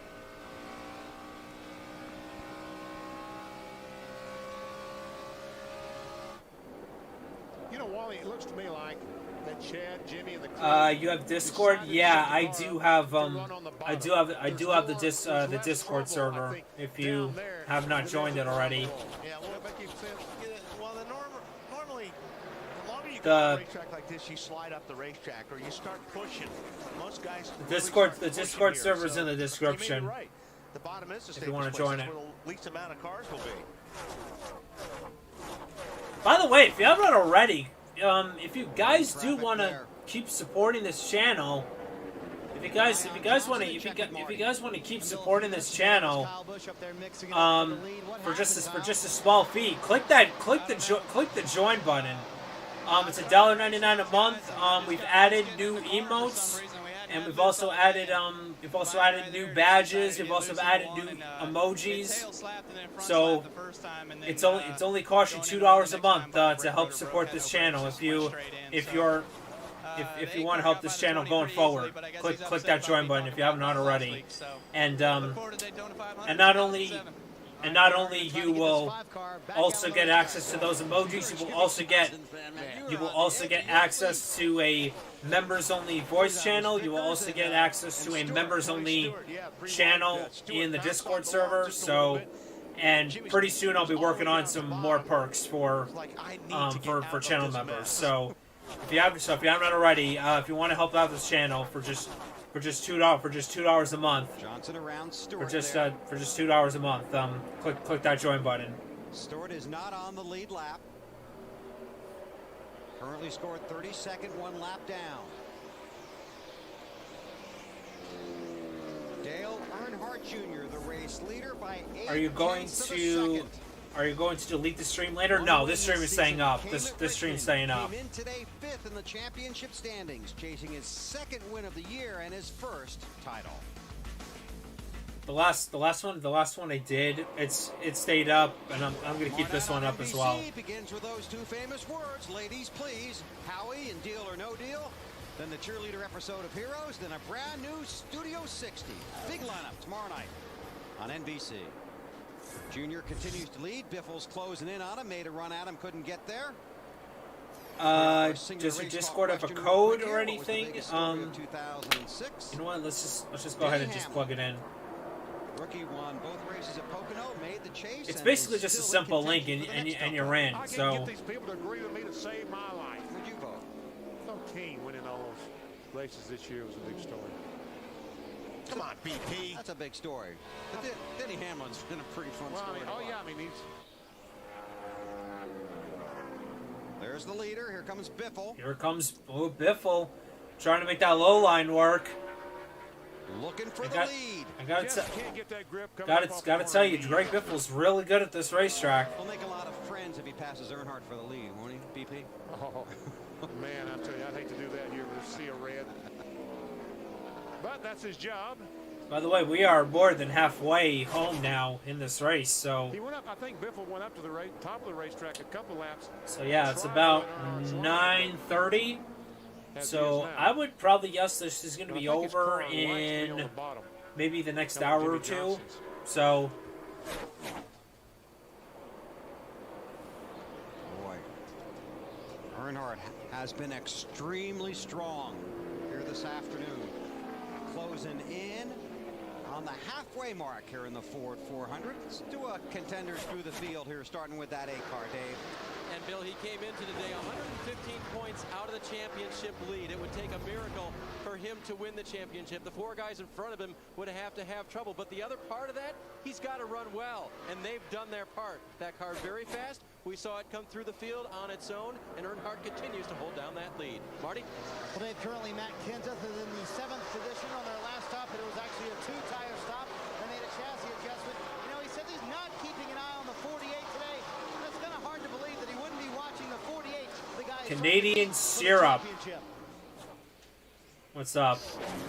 You know, Wally, it looks to me like that Chad, Jimmy, and the You have Discord? Yeah, I do have I do have the Discord server. If you have not joined it already. Yeah, well, normally, the longer you The- go on a racetrack like this, you slide up the racetrack or you start pushing. Most guys. The Discord server's in the description. Right. The bottom is the If you want to join it. where the least amount of cars will be. By the way, if you haven't already, if you guys do want to keep supporting this channel, if you guys want to keep supporting this channel, for just a small fee, click the join button. It's $1.99 a month. We've added new emotes, and we've also added new badges. We've also added new emojis. So it's only cost you $2 a month to help support this channel. If you want to help this channel going forward, click that join button if you haven't already. And not only you will also get access to those emojis, you will also get access to a members-only voice channel. You will also get access to a members-only channel in the Discord server. So, and pretty soon I'll be working on some more perks for channel members. So, if you haven't already, if you want to help out this channel for just $2 a month. Johnson around Stewart For just $2 a month. Click that join button. Stewart is not on the lead lap. Currently scored 32nd, 1 lap down. Dale Earnhardt Jr., the race leader by 8 Are you going to delete the stream later? No, this stream is staying up. This stream's staying up. Came in today 5th in the championship standings, chasing his 2nd win of the year and his 1st title. The last one I did, it stayed up, and I'm gonna keep this one up as well. Begins with those 2 famous words, ladies please, Howie and Deal or No Deal. Then the cheerleader episode of Heroes, then a brand new Studio 60. Big lineup tomorrow night on NBC. Jr. continues to lead. Biffle's closing in on him. Made a run at him. Couldn't get there. Does your Discord have a code or anything? You know what? Let's just go ahead and just plug it in. Rookie won both races at Pocono, made the chase. It's basically just a simple link, and you ran. I So can't get these people to agree with me to save my life. Would you vote? Some team winning all those races this year was a big story. Come on, BP. That's a big story. But Denny Hamlin's been a pretty fun story. There's the leader. Here comes Biffle. here comes Biffle, trying to make that low line work. Looking for the lead. I gotta tell you, Greg Biffle's really good at this racetrack. He'll make a lot of friends if he passes Earnhardt for the lead, won't he, BP? Oh, man, I tell you, I'd hate to do that here with a sea of red. But that's his job. By the way, we are more than halfway home now in this race, so He went up. I think Biffle went up to the top of the racetrack a couple laps. yeah, it's about 9:30. So I would probably guess this is going to be over in maybe the next hour or two. So boy, Earnhardt has been extremely strong here this afternoon. Closing in on the halfway mark here in the Ford 400. Let's do a contenders through the field here, starting with that A-car, Dave. And Bill, he came into the day 115 points out of the championship lead. It would take a miracle for him to win the championship. The four guys in front of him would have to have trouble. But the other part of that, he's got to run well. And they've done their part. That car very fast. We saw it come through the field on its own. And Earnhardt continues to hold down that lead. Marty? Well, Dave, currently Matt Kenseth is in the 7th position on their last stop. But it was actually a 2-tire stop. They made a chassis adjustment. You know, he said he's not keeping an eye on the 48 today. And it's kind of hard to believe that he wouldn't be watching the 48. The guy Canadian syrup. What's up?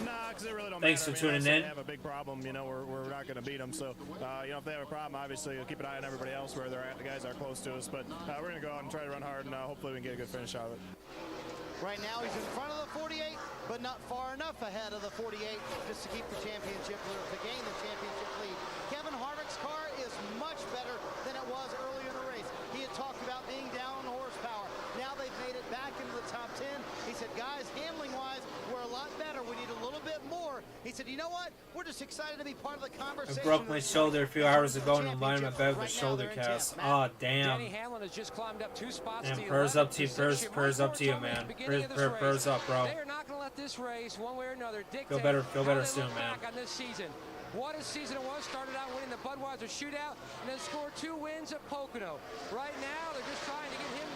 Nah, because it really don't Thanks matter. for tuning in. They have a big problem. You know, we're not going to beat them. So, you know, if they have a problem, obviously, we'll keep an eye on everybody else where they're at. The guys are close to us. But we're going to go out and try to run hard, and hopefully we can get a good finish out of it. Right now, he's in front of the 48, but not far enough ahead of the 48 just to keep the championship, to gain the championship lead. Kevin Harvick's car is much better than it was earlier in the race. He had talked about being down on horsepower. Now they've made it back into the top 10. He said, guys, handling-wise, we're a lot better. We need a little bit more. He said, you know what? We're just excited to be part of the conversation. I broke my shoulder a few hours ago in the line of my bed with a shoulder cast. Oh, damn. Danny Hamlin has just climbed up 2 spots. Damn, prayers up to you, prayers up to you, man. Prayers up, bro. They are not going to let this race, one way or another, dictate Feel better soon, man. on this season. What a season it was. Started out winning the Budweiser Shootout and then scored 2 wins at Pocono. Right now, they're just trying to give him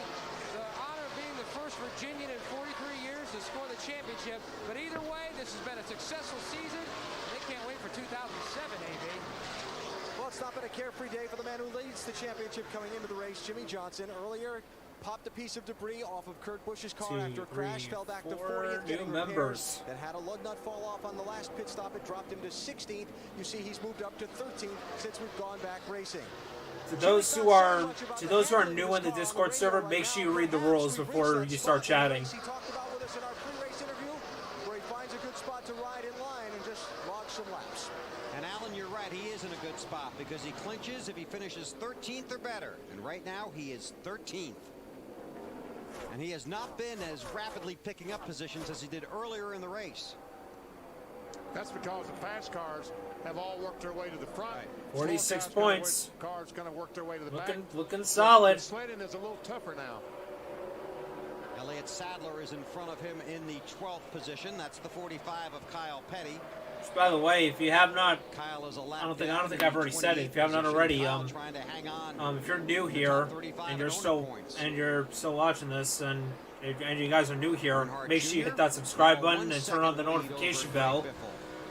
the honor of being the first Virginian in 43 years to score the championship. But either way, this has been a successful season. They can't wait for 2007, AB. Well, it's not been a carefree day for the man who leads the championship coming into the race, Jimmy Johnson. Earlier, popped a piece of debris off of Kurt Busch's car after a crash, fell back to 40th, getting repairs. Then had a lug nut fall off on the last pit stop. It dropped him to 16th. You see he's moved up to 13th since we've gone back racing. To those who are new in the Discord server, make sure you read the rules before you start chatting. He talked about with us in our pre-race interview, where he finds a good spot to ride in line and just log some laps. And Alan, you're right. He is in a good spot because he clinches if he finishes 13th or better. And right now, he is 13th. And he has not been as rapidly picking up positions as he did earlier in the race. That's because the fast cars have all worked their way to the front. 46 points. Cars kind of work their way to the back. Looking solid. Sledding is a little tougher now. Elliott Sadler is in front of him in the 12th position. That's the 45 of Kyle Petty. Which, by the way, if you have not, Kyle is a lap I don't think I've already said it. If you have not already, if you're new here and you're still watching this and you guys are new here, make sure you hit that subscribe button and turn on the notification bell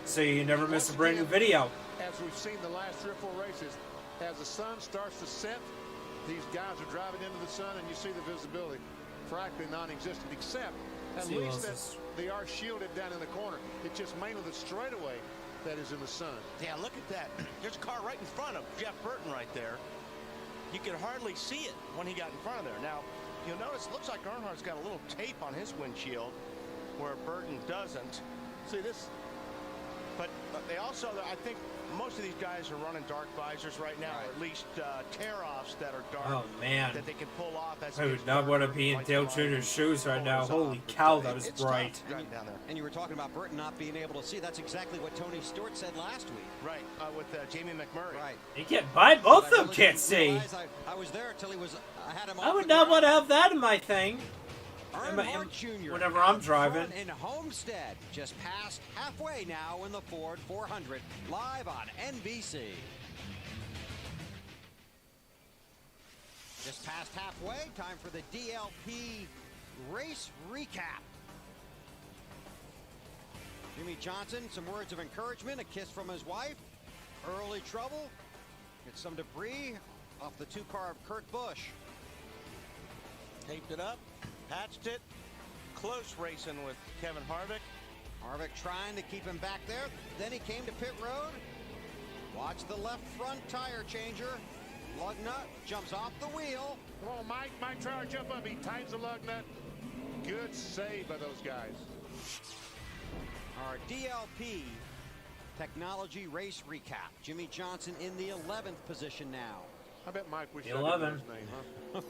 so you never miss a brand new video. As we've seen the last 3 or 4 races, as the sun starts to set, these guys are driving into the sun and you see the visibility practically non-existent, except at least that they are shielded down in the corner. It's just mainly the straightaway that is in the sun. Yeah, look at that. There's a car right in front of Jeff Burton right there. You could hardly see it when he got in front of there. Now, you'll notice it looks like Earnhardt's got a little tape on his windshield where Burton doesn't. See this? But they also, I think, Most of these guys are running dark visors right now, or at least tear-offs that are dark. Oh, man. That they can pull off as I would not want to be in Dale Jr.'s shoes right now. Holy cow, that is bright. And you were talking about Burton not being able to see. That's exactly what Tony Stewart said last week. Right, with Jamie McMurray. Right. He can't buy both of them, can't see. I was there until he was. I had him. I would not want to have that in my thing. Earnhardt Jr. Whenever I'm driving. In Homestead, just past halfway now in the Ford 400, live on NBC. Just past halfway, time for the DLP race recap. Jimmy Johnson, some words of encouragement, a kiss from his wife. Early trouble. Get some debris off the two-car of Kurt Busch. Taped it up, patched it. Close racing with Kevin Harvick. Harvick trying to keep him back there. Then he came to pit road. Watch the left front tire changer. Lug nut jumps off the wheel. Come on, Mike. Mike Trower, jump up. He tightens the lug nut. Good save by those guys. Our DLP technology race recap. Jimmy Johnson in the 11th position now. I bet Mike wished 11. his name, huh?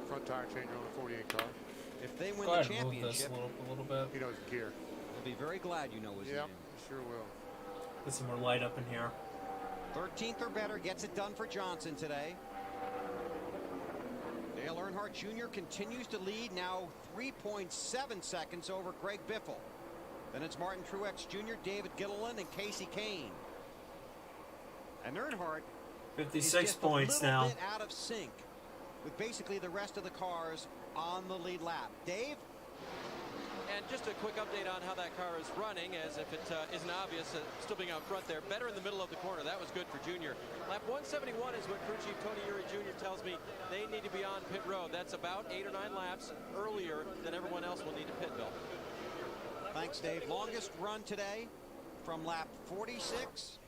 Front tire changer on the 48 car. If they win Go the ahead and move this championship, a little bit. He knows gear. we'll be very glad you know his name. Yep, sure will. Get some more light up in here. 13th or better gets it done for Johnson today. Dale Earnhardt Jr. continues to lead, now 3.7 seconds over Greg Biffle. Then it's Martin Truex Jr., David Gilliland, and Casey Kane. And Earnhardt 56 is points just a now. little bit out of sync with basically the rest of the cars on the lead lap. Dave? And just a quick update on how that car is running, as if it isn't obvious, still being out front there. Better in the middle of the corner. That was good for Junior. Lap 171 is what crew chief Tony Uri Jr. tells me they need to be on pit road. That's about 8 or 9 laps earlier than everyone else will need to pit, Bill. Thanks, Dave. Longest run today from lap 46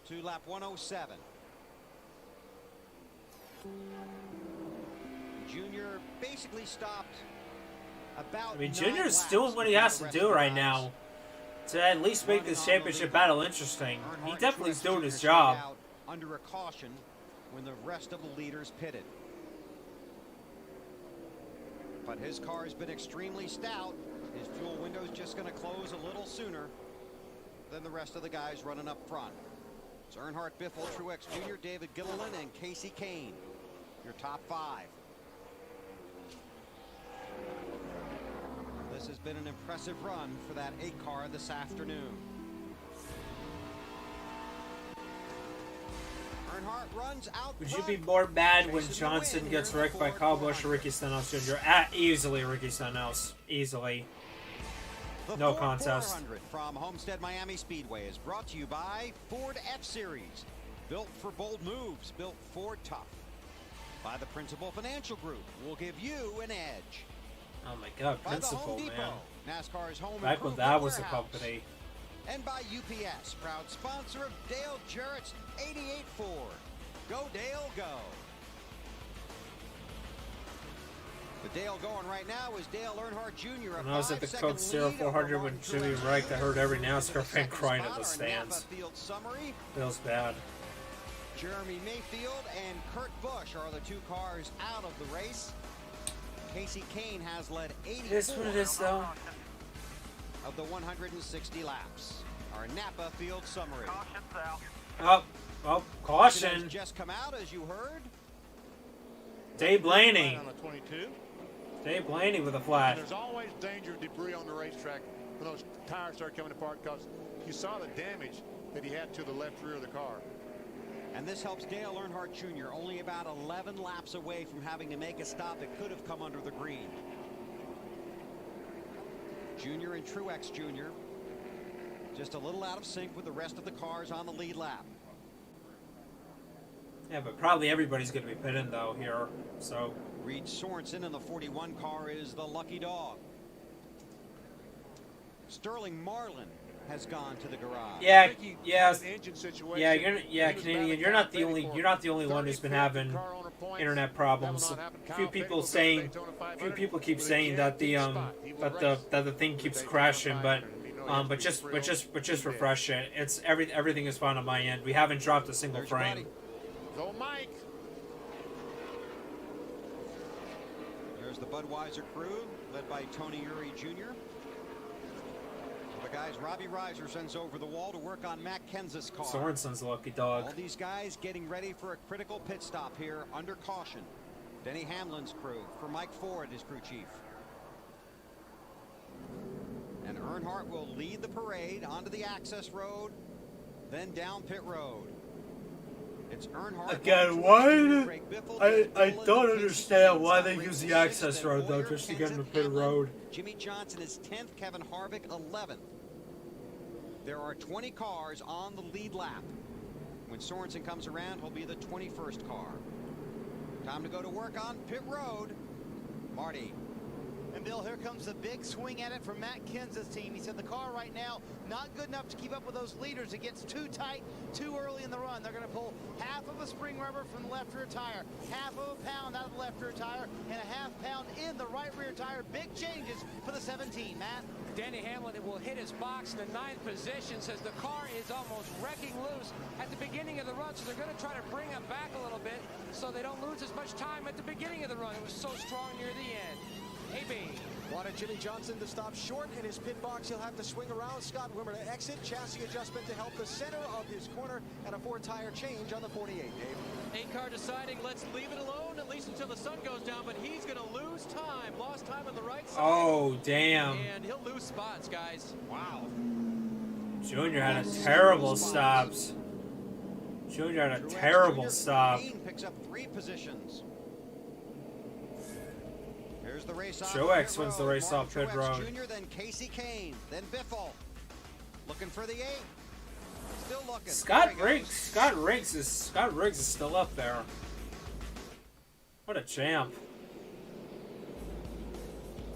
to lap 107. Junior basically stopped about. I mean, 9 Junior's laps doing what he has to before the do rest of the right guys. now to at least make this championship battle interesting. He Earnhardt definitely is Truex doing Jr. his stayed job. out under a caution when the rest of the leaders pitted. But his car has been extremely stout. His fuel window's just going to close a little sooner than the rest of the guys running up front. It's Earnhardt, Biffle, Truex Jr., David Gilliland, and Casey Kane. Your top 5. This has been an impressive run for that 8 car this afternoon. Earnhardt runs out. Would you be more mad when Johnson gets wrecked by Kyle Busch or Ricky Stenhouse Jr.? Easily Ricky Stenhouse. Easily. The No Ford contest. 400 from Homestead Miami Speedway is brought to you by Ford F-Series. Built for bold moves, built Ford tough. By the Principal Financial Group, we'll give you an edge. Oh my God, By the Principal, Home Depot, man. NASCAR's home Back when improvement that was a warehouse. company. And by UPS, proud sponsor of Dale Jarrett's 88 Ford. Go Dale, go. The Dale going right now is Dale Earnhardt Jr. When I was at the Coke Zero 400 when Jimmy wrecked, I heard every NASCAR fan crying in the stands. Feels bad. Jeremy Mayfield and Kurt Busch are the 2 cars out of the race. Casey Kane has led 84 It is what it is, though. of the 160 laps. Our Napa field summary. Oh, caution. Has just come out, as you heard. Dave Blaney. On the 22. Dave Blaney with a flat. There's always danger of debris on the racetrack when those tires start coming apart, because you saw the damage that he had to the left rear of the car. And this helps Dale Earnhardt Jr. only about 11 laps away from having to make a stop that could have come under the green. Junior and Truex Jr. just a little out of sync with the rest of the cars on the lead lap. Yeah, but probably everybody's going to be pitting, though, here. So Reed Sorensen in the 41 car is the lucky dog. Sterling Marlin has gone to the garage. yeah, Engine situation. Canadian. You're not the only one who's been having internet problems. A few people keep saying that the thing keeps crashing, but But just refresh it. It's everything is fine on my end. We haven't dropped a single frame. Go, Mike. There's the Budweiser crew, led by Tony Uri Jr. The guys Robbie Reiser sends over the wall to work on Matt Kenseth's car. Sorensen's a lucky dog. All these guys getting ready for a critical pit stop here under caution. Denny Hamlin's crew for Mike Ford, his crew chief. And Earnhardt will lead the parade onto the access road, then down pit road. It's Earnhardt. Again, why? I don't understand why they use the access road though, just to get in the pit road. Jimmy Johnson is 10th, Kevin Harvick 11th. There are 20 cars on the lead lap. When Sorensen comes around, he'll be the 21st car. Time to go to work on pit road. Marty. And Bill, here comes the big swing at it from Matt Kenseth's team. He said the car right now not good enough to keep up with those leaders. It gets too tight too early in the run. They're going to pull half of a spring rubber from the left rear tire, half of a pound out of the left rear tire, and a half pound in the right rear tire. Big changes for the 17, Matt. Denny Hamlin will hit his box in the 9th position, says the car is almost wrecking loose at the beginning of the run, so they're going to try to bring it back a little bit so they don't lose as much time at the beginning of the run. It was so strong near the end. AB. Wanted Jimmy Johnson to stop short in his pit box. He'll have to swing around. Scott Wimmer to exit. Chassis adjustment to help the center of his corner, and a 4-tire change on the 48, Dave. 8-car deciding, let's leave it alone at least until the sun goes down, but he's going to lose time. Lost time on the right side. Oh, damn. And he'll lose spots, guys. Wow. Junior had a terrible stops. Junior had a terrible stop. Picks up 3 positions. Here's the race off Truex wins the race off pit road. Jr., then Casey Kane, then Bethel. Looking for the 8. Still looking. Scott Riggs is still up there. What a champ.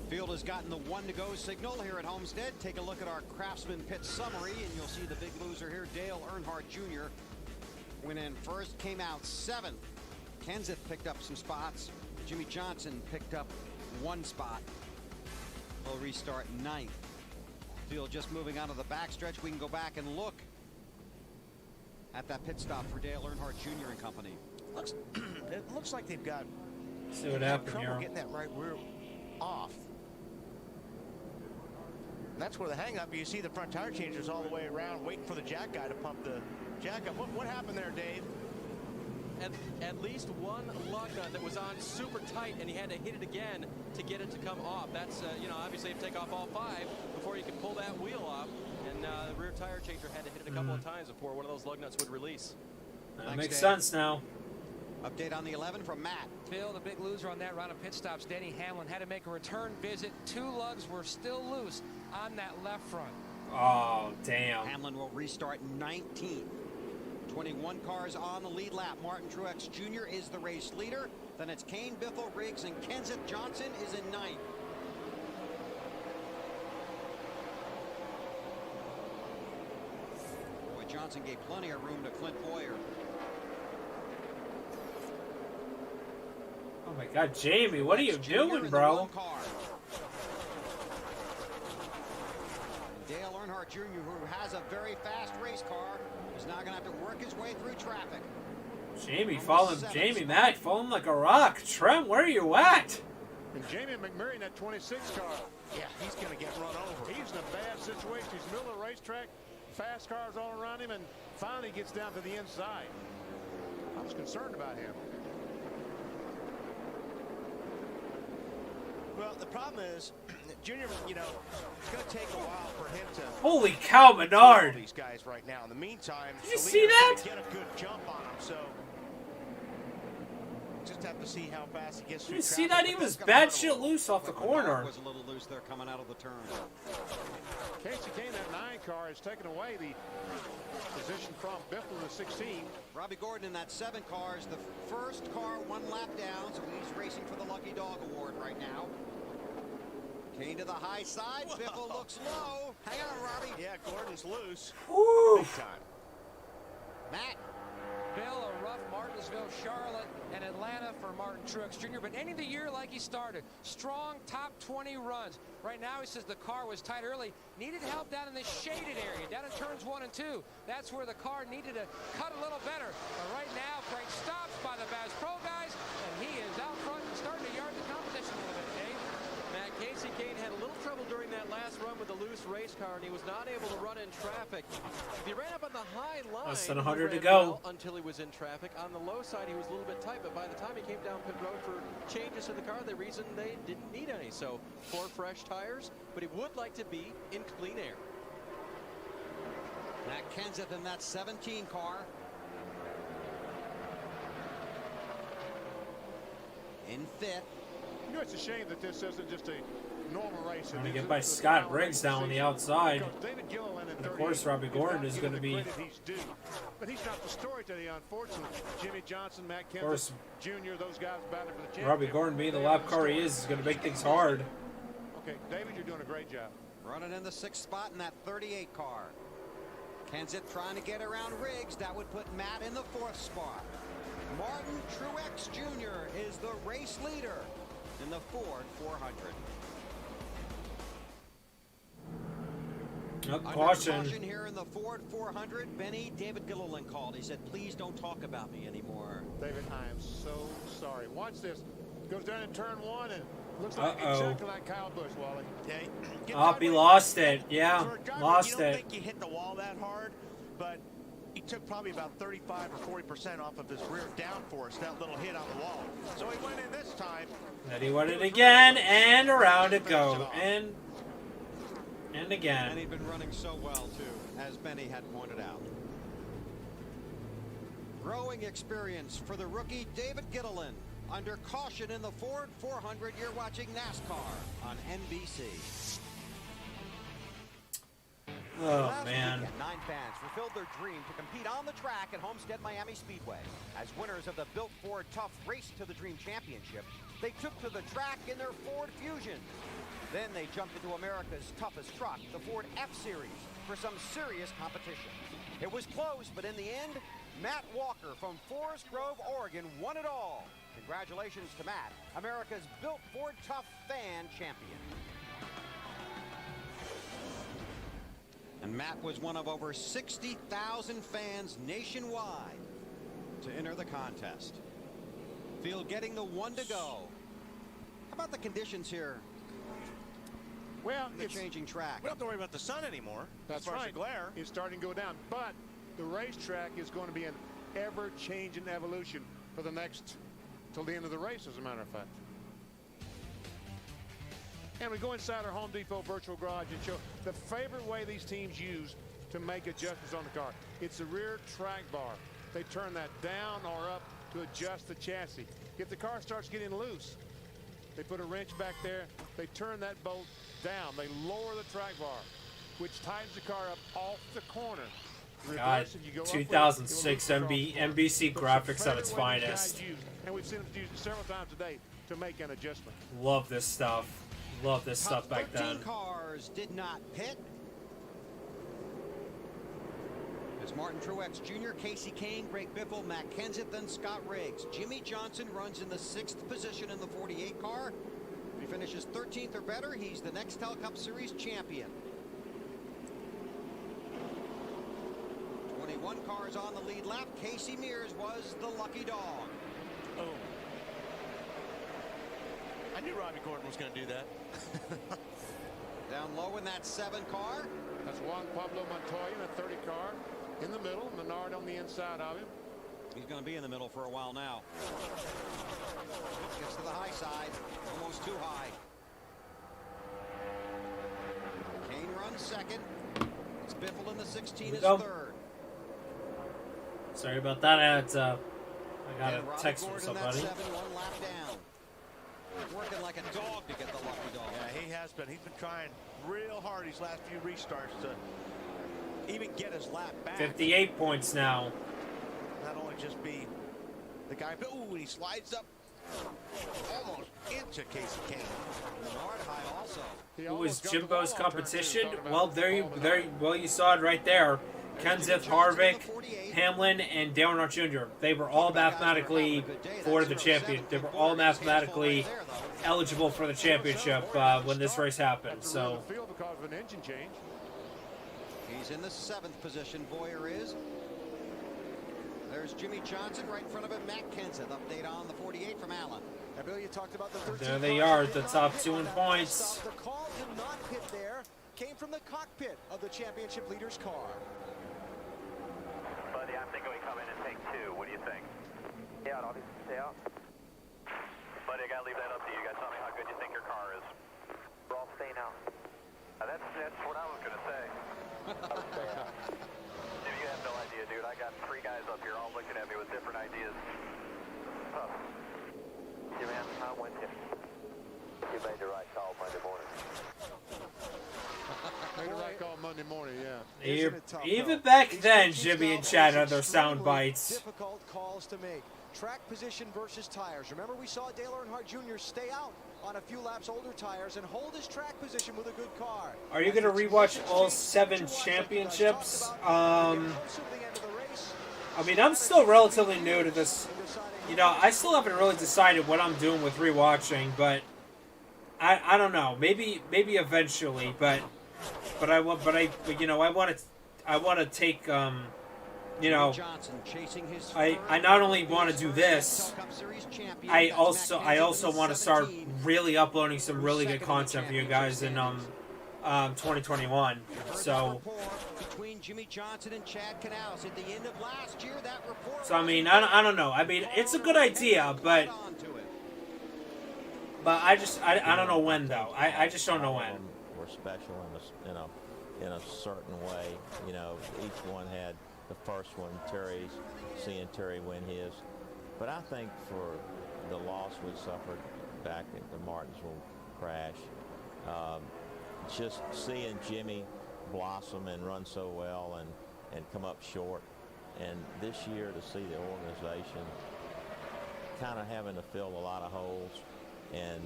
Field has gotten the 1 to go signal here at Homestead. Take a look at our Craftsman pit summary, and you'll see the big loser here, Dale Earnhardt Jr. Went in first, came out 7th. Kenseth picked up some spots. Jimmy Johnson picked up 1 spot. He'll restart 9th. Field just moving onto the backstretch. We can go back and look at that pit stop for Dale Earnhardt Jr. and company. It looks like they've got See what happened trouble here. getting that right rear off. And that's where the hang up. You see the front tire changers all the way around, waiting for the jack guy to pump the jack up. What happened there, Dave? At least one lug nut that was on super tight, and he had to hit it again to get it to come off. That's, obviously you have to take off all 5 before you can pull that wheel off. And the rear tire changer had to hit it a couple of times before one of those lug nuts would release. That makes sense now. Update on the 11 from Matt. Bill, the big loser on that round of pit stops, Denny Hamlin, had to make a return visit. 2 lugs were still loose on that left front. Oh, damn. Hamlin will restart 19th. 21 cars on the lead lap. Martin Truex Jr. is the race leader. Then it's Kane, Bethel, Riggs, and Kenseth. Johnson is in 9th. Boy, Johnson gave plenty of room to Clint Boyer. Oh my God, Jamie, what are you doing, bro? Dale Earnhardt Jr., who has a very fast race car, is now going to have to work his way through traffic. Jamie Mack falling like a rock. Trem, where are you at? And Jamie McMurray in that 26 car. Yeah, he's going to get run over. He's in a bad situation. He's in the middle of the racetrack. Fast cars all around him, and finally gets down to the inside. I was concerned about him. Well, the problem is, Junior, it's going to take a while for him to. Holy cow, Menard! These guys right now. In the meantime, did you see that? Get a good jump on him, so just have to see how fast he gets. Did you see that? He was bad shit loose off the corner. Was a little loose there coming out of the turn. Casey Kane, that 9 car, has taken away the position from Bethel in the 16. Robbie Gordon in that 7 car is the first car 1 lap down, so he's racing for the Lucky Dog Award right now. Kane to the high side. Bethel looks low. Hang on, Robbie. Yeah, Gordon's loose. Woo. Big time. Matt. Bill, a rough Martinsville, Charlotte, and Atlanta for Martin Truex Jr. But ending the year like he started, strong top 20 runs. Right now, he says the car was tight early, needed help down in the shaded area, down in turns 1 and 2. That's where the car needed to cut a little better. But right now, great stops by the Bass Pro guys, and he is out front and starting to yard the competition a little bit, Dave. Matt Casey Kane had a little trouble during that last run with the loose race car, and he was not able to run in traffic. He ran up on the high line. Less than 100 he to ran go. well until he was in traffic. On the low side, he was a little bit tight, but by the time he came down pit road for changes to the car, the reason they didn't need any. So 4 fresh tires, but he would like to be in clean air. Matt Kenseth in that 17 car. In 5th. You know, it's a shame that this isn't just a normal race. Trying to get by Scott Briggs down on the outside. And of course, Robbie Gordon is going to be. But he's not the story today, unfortunately. Jimmy Johnson, Matt Kenseth, course, Jr., those guys battling for the championship. Robbie Gordon being the lap car he is going to make things hard. Okay, David, you're doing a great job. Running in the 6th spot in that 38 car. Kenseth trying to get around Riggs. That would put Matt in the 4th spot. Martin Truex Jr. is the race leader in the Ford 400. Caution here in the Ford 400. Benny, David Gilliland called. He said, please don't talk about me anymore. David, I am so sorry. Watch this. Goes down in turn 1 and looks like exactly like Kyle Busch, Wally. Oh, he lost it. Yeah, lost you don't it. think you hit the wall that hard, but he took probably about 35 or 40% off of his rear downforce, that little hit on the wall. So he went in this time. Then he went it again, and around it goes. And again. And he'd been running so well, too, as Benny had pointed out. Growing experience for the rookie David Gilliland. Under caution in the Ford 400, you're watching NASCAR on NBC. Oh, man. 9 fans fulfilled their dream to compete on the track at Homestead Miami Speedway. As winners of the Built Ford Tough Race to the Dream Championship, they took to the track in their Ford Fusion. Then they jumped into America's toughest truck, the Ford F-Series, for some serious competition. It was close, but in the end, Matt Walker from Forest Grove, Oregon, won it all. Congratulations to Matt, America's Built Ford Tough Fan Champion. And Matt was one of over 60,000 fans nationwide to enter the contest. Field getting the 1 to go. How about the conditions here? Well, it's changing track. We don't have to worry about the sun anymore. That's as far as right. the glare. It's starting to go down. But the racetrack is going to be an ever-changing evolution for the next, till the end of the race, as a matter of fact. And we go inside our Home Depot virtual garage and show the favorite way these teams use to make adjustments on the car. It's the rear track bar. They turn that down or up to adjust the chassis. If the car starts getting loose, they put a wrench back there. They turn that bolt down. They lower the track bar, which tightens the car up off the corner. God, 2006 NBC graphics at its finest. And we've seen them use it several times today to make an adjustment. Love this stuff. Love this stuff back then. 13 cars did not pit. It's Martin Truex Jr., Casey Kane, Greg Biffle, Matt Kenseth, and Scott Riggs. Jimmy Johnson runs in the 6th position in the 48 car. If he finishes 13th or better, he's the Nextel Cup Series champion. 21 cars on the lead lap. Casey Mears was the lucky dog. Oh. I knew Robbie Gordon was going to do that. Down low in that 7 car. That's Juan Pablo Montoya in a 30 car. In the middle, Menard on the inside of him. He's going to be in the middle for a while now. Gets to the high side, almost too high. Kane runs 2nd. It's Biffle in the 16 is 3rd. Sorry about that. I got a text from somebody. 7, 1 lap down. Working like a dog to get the lucky dog. Yeah, he has been. He's been trying real hard these last few restarts to even get his lap back. 58 points now. Not only just be the guy, but ooh, he slides up almost into Casey Kane. Menard high also. Who was Jimbo's competition? Well, well, you saw it right there. Kenseth, Harvick, Hamlin, and Earnhardt Jr. They were all mathematically for the champion. They were all mathematically eligible for the championship when this race happened. So he's in the 7th position. Boyer is. There's Jimmy Johnson right in front of him. Matt Kenseth. Update on the 48 from Allen. Bill, you talked about the 13 there they are, the top 2 in points. The call to not pit there came from the cockpit of the championship leader's car. Buddy, I'm thinking we come in and take 2. What do you think? Stay out, obviously. Stay out. Buddy, I gotta leave that up to you. You guys tell me how good you think your car is. We're all staying out. That's what I was gonna say. Dude, you have no idea, dude. I got 3 guys up here all looking at me with different ideas. Tough. Yeah, man, I'm with you. You made the right call Monday morning. Made the right call Monday morning, yeah. Even back then, Jimmy and Chad had their sound bites. Difficult calls to make. Track position versus tires. Remember, we saw Dale Earnhardt Jr. stay out on a few laps older tires and hold his track position with a good car. Are you going to rewatch all 7 championships? I mean, I'm still relatively new to this. You know, I still haven't really decided what I'm doing with rewatching, but I don't know. Maybe eventually, but I want to take you know, I not only want to do this, I also want to start really uploading some really good content for you guys in 2021. So I mean, I don't know. I mean, it's a good idea, but I don't know when though. I just don't know when. We're special in a certain way. You know, each one had the first one. Seeing Terry win his, but I think for the loss we suffered back at the Martinsville crash, just seeing Jimmy blossom and run so well and come up short, and this year to see the organization kind of having to fill a lot of holes, and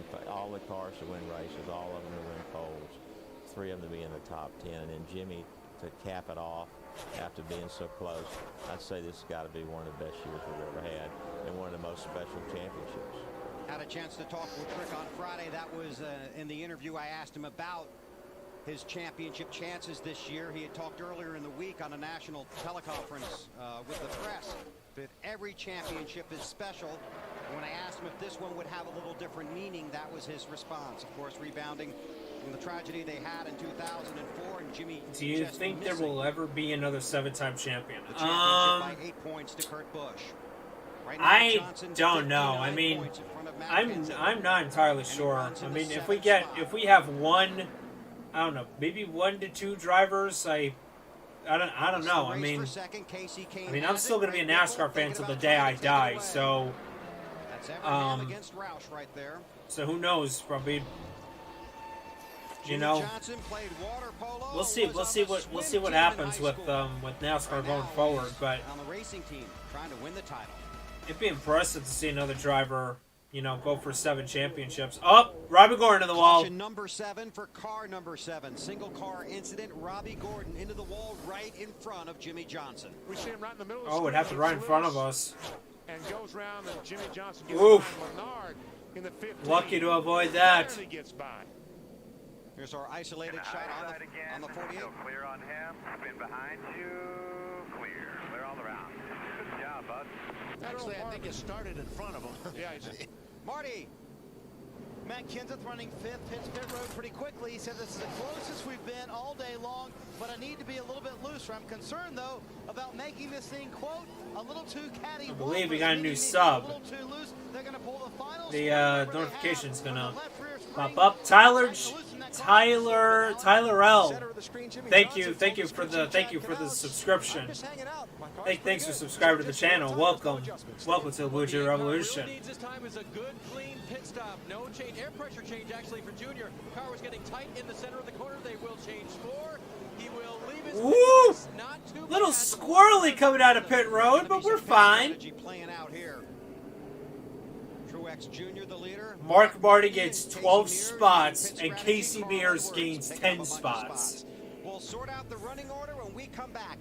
for all the cars to win races, all of them to win poles, 3 of them to be in the top 10, and then Jimmy to cap it off after being so close. I'd say this has got to be one of the best years we've ever had and one of the most special championships. Had a chance to talk with Rick on Friday. That was in the interview. I asked him about his championship chances this year. He had talked earlier in the week on a national teleconference with the press that every championship is special. And when I asked him if this one would have a little different meaning, that was his response. Of course, rebounding from the tragedy they had in 2004, and Jimmy. Do you think there will ever be another 7-time champion? The championship by 8 points to Kurt Busch. Right now, I don't know. I mean, I'm not entirely sure. I mean, if we have one, I don't know, maybe 1 to 2 drivers. I don't know. I mean, I'm still going to be a NASCAR fan until the day I die. So, so who knows? Probably. You know, we'll see what happens with NASCAR going forward. But it'd be impressive to see another driver, you know, go for 7 championships. Oh, Robbie Gordon to the wall. Number 7 for car number 7. Single car incident. Robbie Gordon into the wall right in front of Jimmy Johnson. We see him right in the middle. Oh, it'd have to right in front of us. And goes round, and Jimmy Johnson gets in the 15. Lucky to avoid that. Gets by. Here's our isolated shot on the 48. Still clear on him. Spin behind you. Clear. Clear all around. Good job, bud. Actually, I think it started in front of him. Yeah, Marty. Matt Kenseth running 5th, hits pit road pretty quickly. He said this is the closest we've been all day long, but I need to be a little bit looser. I'm concerned, though, about making this thing, quote, a little too catty. I believe we got a new sub. A little too loose. They're going to pull the final the notification's going to pop up. Tyler L. Thank you for the subscription. Thanks for subscribing to the channel. Welcome to the Blue Jay Revolution. What needs this time is a good, clean pit stop. No change, air pressure change actually for Junior. Car was getting tight in the center of the corner. They will change 4. He will leave his pace. Not too little bad. Squirrely coming out of pit road, but we're fine. Playing out here. Truex Jr. the leader. Mark Marty gets 12 spots, and Casey Mears gains 10 spots. We'll sort out the running order when we come back.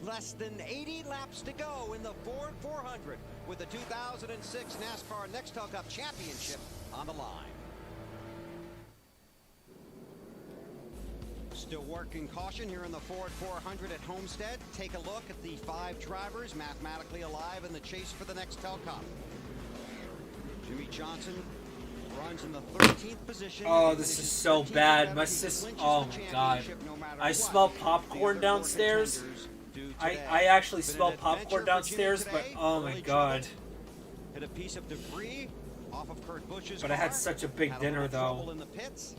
Less than 80 laps to go in the Ford 400 with the 2006 NASCAR Nextel Cup Championship on the line. Still working caution here in the Ford 400 at Homestead. Take a look at the 5 drivers mathematically alive in the chase for the Nextel Cup. Jimmy Johnson runs in the 13th position. Oh, this is so bad. My sister. Oh my God. I smell popcorn downstairs. I actually smell popcorn downstairs, but oh my God. Hit a piece of debris off of Kurt Busch's But I had such a big dinner though. in the pits.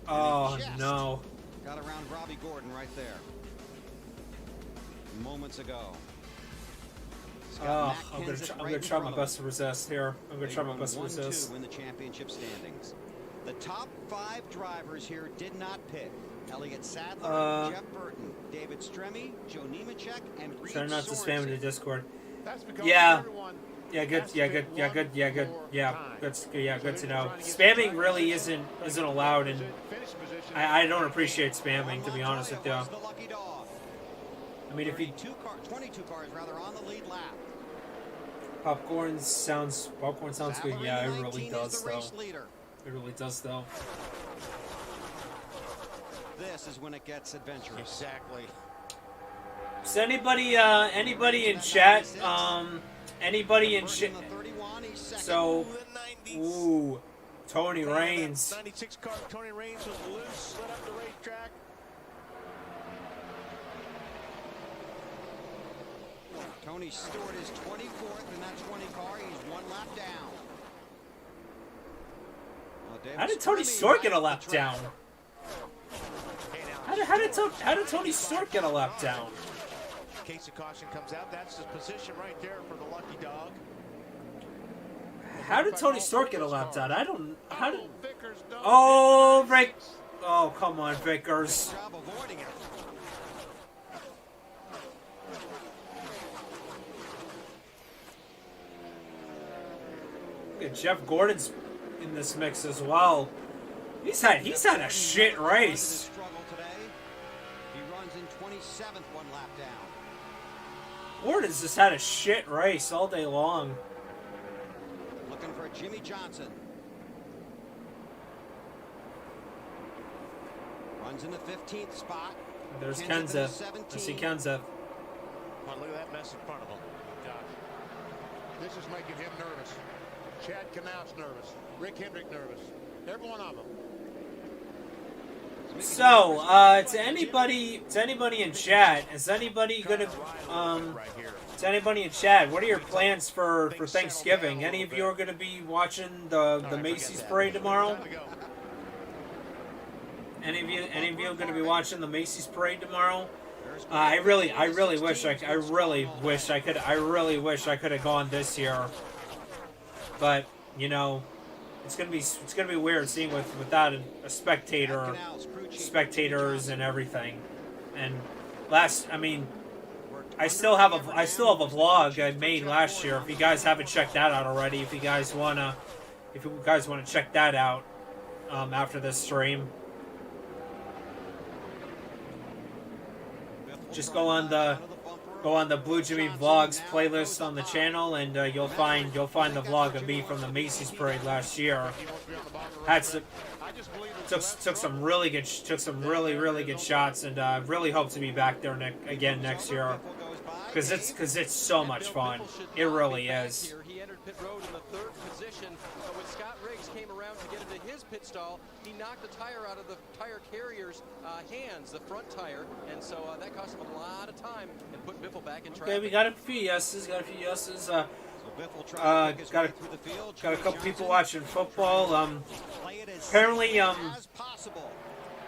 Oh no. Got around Robbie Gordon right there. Moments ago. Oh, I'm gonna try my best to resist here. I'm gonna try my best to resist. In the championship standings. The top 5 drivers here did not pit. Elliott Sadler, Jeff Burton, David Stremme, Joe Nemechek, and Reed Try not to spam in the Discord. That's because Yeah. everyone Yeah, good. Yeah, good. Yeah, good. Yeah, good. Yeah, that's good. Yeah, good to know. Spamming really isn't allowed, and I don't appreciate spamming, to be honest with you. I mean, if you 22 cars rather on the lead lap. popcorn sounds good. Yeah, it really does though. It really does though. This is when it gets adventurous. Exactly. Is anybody in chat? Anybody in chat? So, ooh, Tony Raines. 96 car, Tony Raines was loose, slid up the racetrack. Tony Stewart is 24th in that 20 car. He's 1 lap down. Well, How did Tony Stewart get a lap down? How did Tony Stewart get a lap down? Case of caution comes out. That's the position right there for the lucky dog. How did Tony Stewart get a lap down? I don't. How did? Oh, Vic. Oh, come on, Vickers. Look at Jeff Gordon's in this mix as well. He's had a shit race. He runs in 27th, 1 lap down. Gordon's just had a shit race all day long. Looking for Jimmy Johnson. Runs in the 15th spot. There's Kenseth. I see Kenseth. Oh, look at that mess in front of him. This is making him nervous. Chad Knaus nervous. Rick Hendrick nervous. Every one of them. So, to anybody in chat, is anybody gonna, to anybody in chat, what are your plans for Thanksgiving? Any of you are gonna be watching the Macy's parade tomorrow? Any of you are gonna be watching the Macy's parade tomorrow? I really wish I could have gone this year, but you know. It's gonna be weird seeing without a spectators and everything. And I still have a vlog I made last year. If you guys haven't checked that out already, if you guys wanna check that out after this stream, just go on the Blue Jimmy Vlogs playlist on the channel, and you'll find the vlog of me from the Macy's parade last year. Took some really good shots, and really hope to be back there again next year, because it's so much fun. It really is. He entered pit road in the 3rd position, but when Scott Riggs came around to get into his pit stall, he knocked the tire out of the tire carrier's hands, the front tire, and so that cost him a lot of time and put Biffle back in traffic. Okay, we got a few yeses. Got a couple people watching football.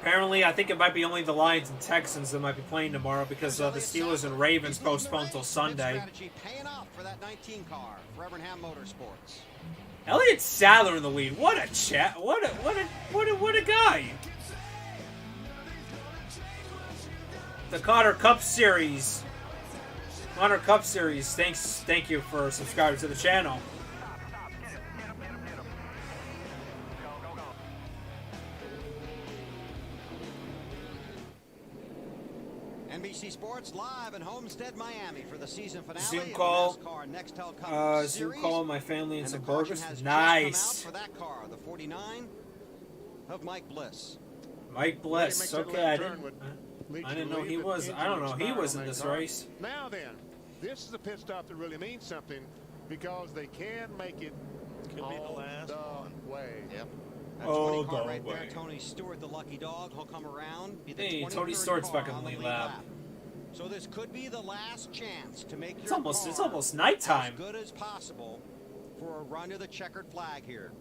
Apparently, I think it might be only the Lions and Texans that might be playing tomorrow, because the Steelers and Ravens postponed till Sunday. Paying off for that 19 car for Evernham Motorsports. Elliott Sadler in the lead. What a chat! What a guy! The Connor Cup Series. Thank you for subscribing to the channel. NBC Sports live in Homestead, Miami for the season finale. Zoom call. Nextel Cup Zoom Series. call. My family and And some the caution burgers. has Nice. just come out for that car, the 49 of Mike Bliss. Mike Bliss. Okay, I didn't know he was. I don't know he was in this race. Now then, this is a pit stop that really means something because they can make it Could be the last the way. Yep. That Oh, 20 car the right there, way. Tony Stewart, the lucky dog. He'll come around. Be the Hey, 23rd Tony Stewart's car back in on the lead lead lap. So this could be the last chance to make It's your almost car nighttime. as good as possible for a run to the checkered flag here.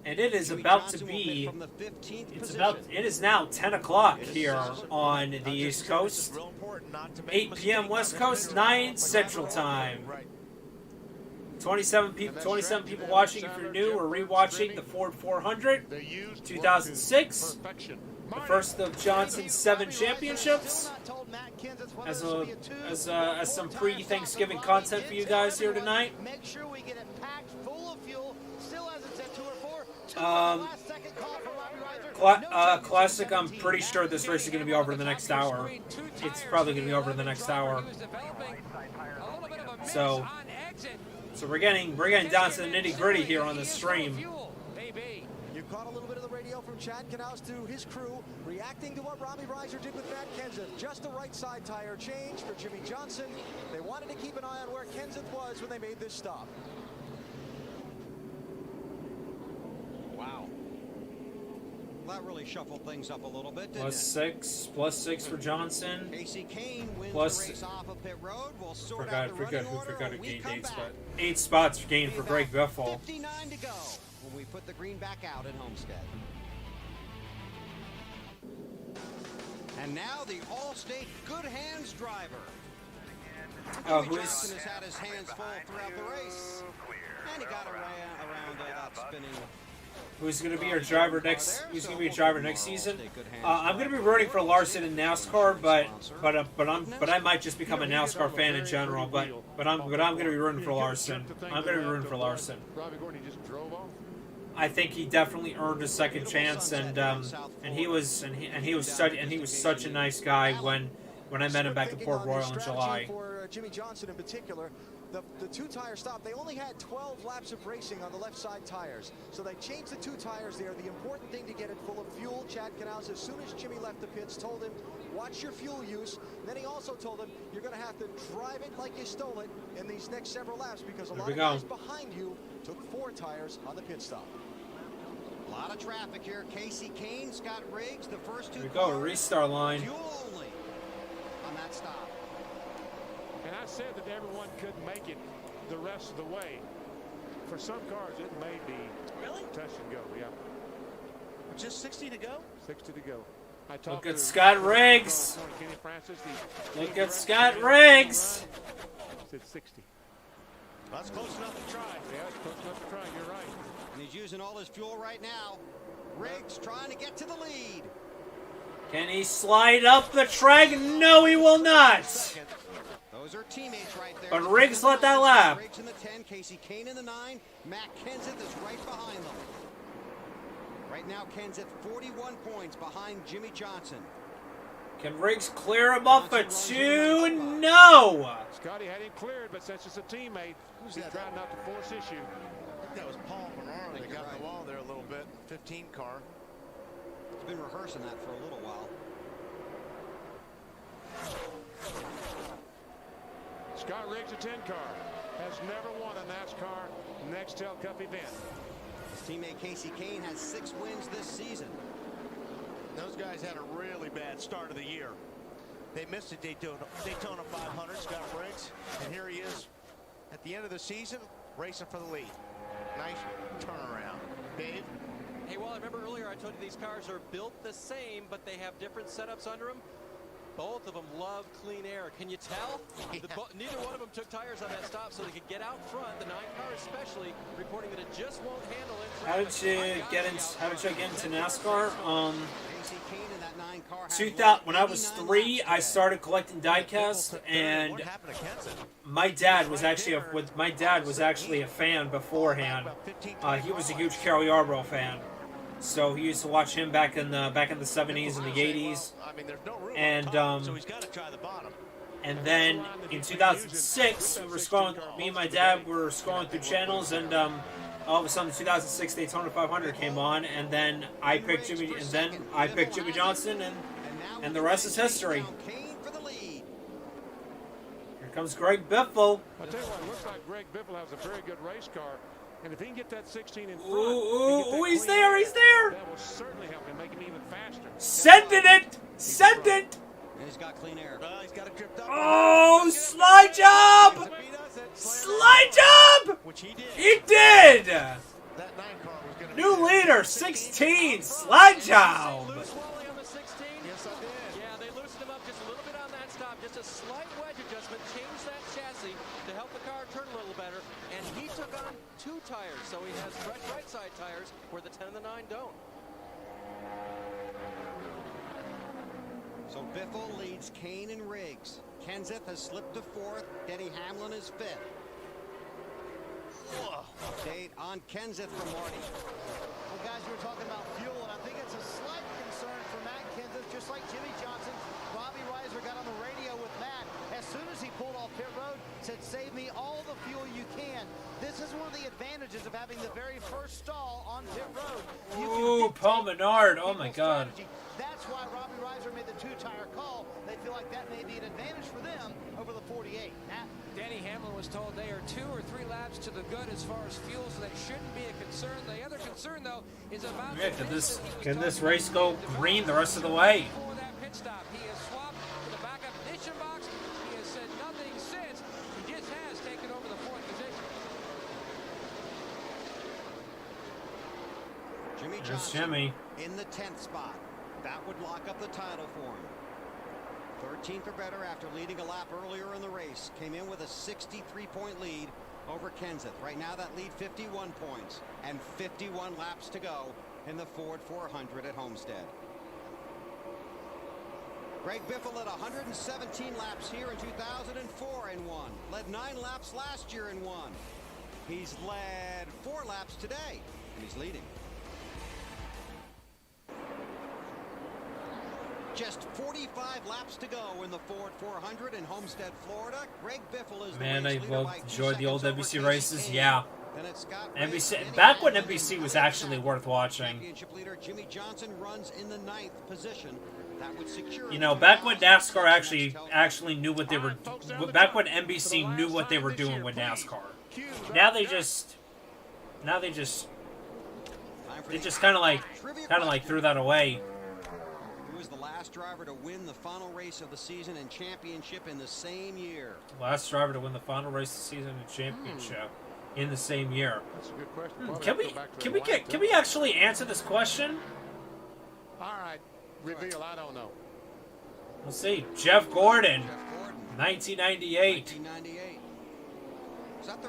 And it is Jimmy about Johnson to will pit be. from the 15th It's position. about. It is now 10 o'clock here on the East Coast. 8 p.m. West Coast, 9 Central Time. 27 people watching if you're new or rewatching the Ford 400, 2006, the first of Johnson's 7 championships. As some pre-Thanksgiving content for you guys here tonight. Make sure we get it packed full of fuel. Still hasn't said 2 or 4. Last second call for Robbie Reiser. Classic, I'm pretty sure this race is going to be over in the next hour. It's probably going to be over in the next hour. So we're getting down to the nitty-gritty here on the stream. You caught a little bit of the radio from Chad Knaus to his crew, reacting to what Robbie Reiser did with Matt Kenseth. Just a right side tire change for Jimmy Johnson. They wanted to keep an eye on where Kenseth was when they made this stop. Wow. That really shuffled things up a little bit, didn't Plus six for Johnson. Casey Kane wins Plus, the race off of pit road. We'll sort forgot out the running order to when we gain come 8 back. spots. 8 spots gained for Greg Bethel. 59 to go when we put the green back out at Homestead. And now the All-State Good Hands driver. Oh, Jimmy who is- Johnson has had his hands full throughout the race. And he got around that spinning. Who's going to be our driver next? Who's going to be a driver next season? I'm going to be rooting for Larson in NASCAR, but I might just become a NASCAR fan in general. But I'm going to be rooting for Larson. I'm going to be rooting for Larson. Robbie Gordon just drove off. I think he definitely earned a second chance, and he was such a nice guy when I met him back at Port Royal in July. For Jimmy Johnson in particular, the 2-tire stop, they only had 12 laps of racing on the left side tires. So they changed the 2 tires there. The important thing to get it full of fuel. Chad Knaus, as soon as Jimmy left the pits, told him, watch your fuel use. And then he also told him, you're going to have to drive it like you stole it in these next several laps because a lot of guys behind you took 4 tires on the pit stop. A lot of traffic here. Casey Kane, Scott Riggs, the first 2 Here we go, cars, restart line. fuel only on that stop. And I said that everyone couldn't make it the rest of the way. For some cars, it may be touch and go. Yeah. Just 60 to go? 60 to go. Look at Scott Riggs. Look at Scott Riggs. Said 60. That's close enough to try. Yeah, it's close enough to try. You're right. And he's using all his fuel right now. Riggs trying to get to the lead. Can he slide up the track? No, he will not. Those are teammates right there. But Riggs let that lap. Riggs in the 10, Casey Kane in the 9, Matt Kenseth is right behind them. Right now, Kenseth 41 points behind Jimmy Johnson. Can Riggs clear him up for 2? No. Scotty had him cleared, but since it's a teammate, he's trying not to force issue. I think that was Paul Bernard that got in the wall there a little bit. 15 car. He's been rehearsing that for a little while. Scott Riggs, a 10 car, has never won a NASCAR Nextel Cup event. His teammate Casey Kane has 6 wins this season. Those guys had a really bad start of the year. They missed a Daytona 500, Scott Riggs, and here he is at the end of the season racing for the lead. Nice turnaround. Dave? Hey, well, I remember earlier I told you these cars are built the same, but they have different setups under them. Both of them love clean air. Can you tell? Neither one of them took tires on that stop so they could get out front. The 9 car especially reporting that it just won't handle it. How did you get into NASCAR? Casey Kane in that 9 car. 2000, when I was 3, I started collecting diecast, and my dad was actually a fan beforehand. He was a huge Carol Yarbrough fan. So he used to watch him back in the 70s and the 80s. And so he's got to try the bottom. and then in 2006, we were scrolling. Me and my dad were scrolling through channels, and all of a sudden, the 2006 Daytona 500 came on, and then I picked Jimmy Johnson, and the rest is history. Here comes Greg Biffle. I'll tell you what, it looks like Greg Biffle has a very good race car. And if he can get that 16 in front, ooh, he's there, he's there. That will certainly help him make him even faster. Sending it! Send it! And he's got clean air. He's got it tripped up. Oh, slide job! Slide job! Which he did. He did! That 9 car was going to New leader, 16, slide job! Yeah, they loosened him up just a little bit on that stop. Just a slight wedge adjustment, changed that chassis to help the car turn a little better. And he took on 2 tires, so he has fresh right side tires where the 10 and the 9 don't. So Biffle leads Kane and Riggs. Kenseth has slipped to 4th. Denny Hamlin is 5th. Update on Kenseth from Marty. Well, guys, we were talking about fuel, and I think it's a slight concern for Matt Kenseth, just like Jimmy Johnson. Robbie Reiser got on the radio with Matt as soon as he pulled off pit road, said, "Save me all the fuel you can." This is one of the advantages of having the very first stall on pit road. Ooh, Paul Menard, oh my God. That's why Robbie Reiser made the 2-tire call. They feel like that may be an advantage for them over the 48. Matt? Danny Hamlin was told they are 2 or 3 laps to the good as far as fuel, so that shouldn't be a concern. The other concern, though, is about Yeah, can this race go green the rest of the way? before that pit stop. He has swapped to the backup ignition box. He has said nothing since. He just has taken over the 4th position. Jimmy There's Johnson Jimmy. in the 10th spot. That would lock up the title for him. 13th or better after leading a lap earlier in the race. Came in with a 63-point lead over Kenseth. Right now that lead 51 points and 51 laps to go in the Ford 400 at Homestead. Greg Biffle led 117 laps here in 2004 and won. Led 9 laps last year and won. He's led 4 laps today and he's leading. Just 45 laps to go in the Ford 400 in Homestead, Florida. Greg Biffle is Man, the I race leader by 2 enjoyed the old seconds NBC over races. Casey Yeah. Then it's Scott NBC Riggs, back when Denny NBC Hamlin, was actually worth watching. Championship leader Jimmy Johnson runs in the 9th position. That would secure. You know, back when NASCAR actually knew what they were. Back when NBC knew what they were doing with NASCAR. Now they just kind of like threw that away. He was the last driver to win the final race of the season and championship in the same year. Last driver to win the final race of the season and championship in the same year. That's a good question. Can we actually answer this question? All right, reveal. I don't know. Let's see. Jeff Gordon, 1998. 1998.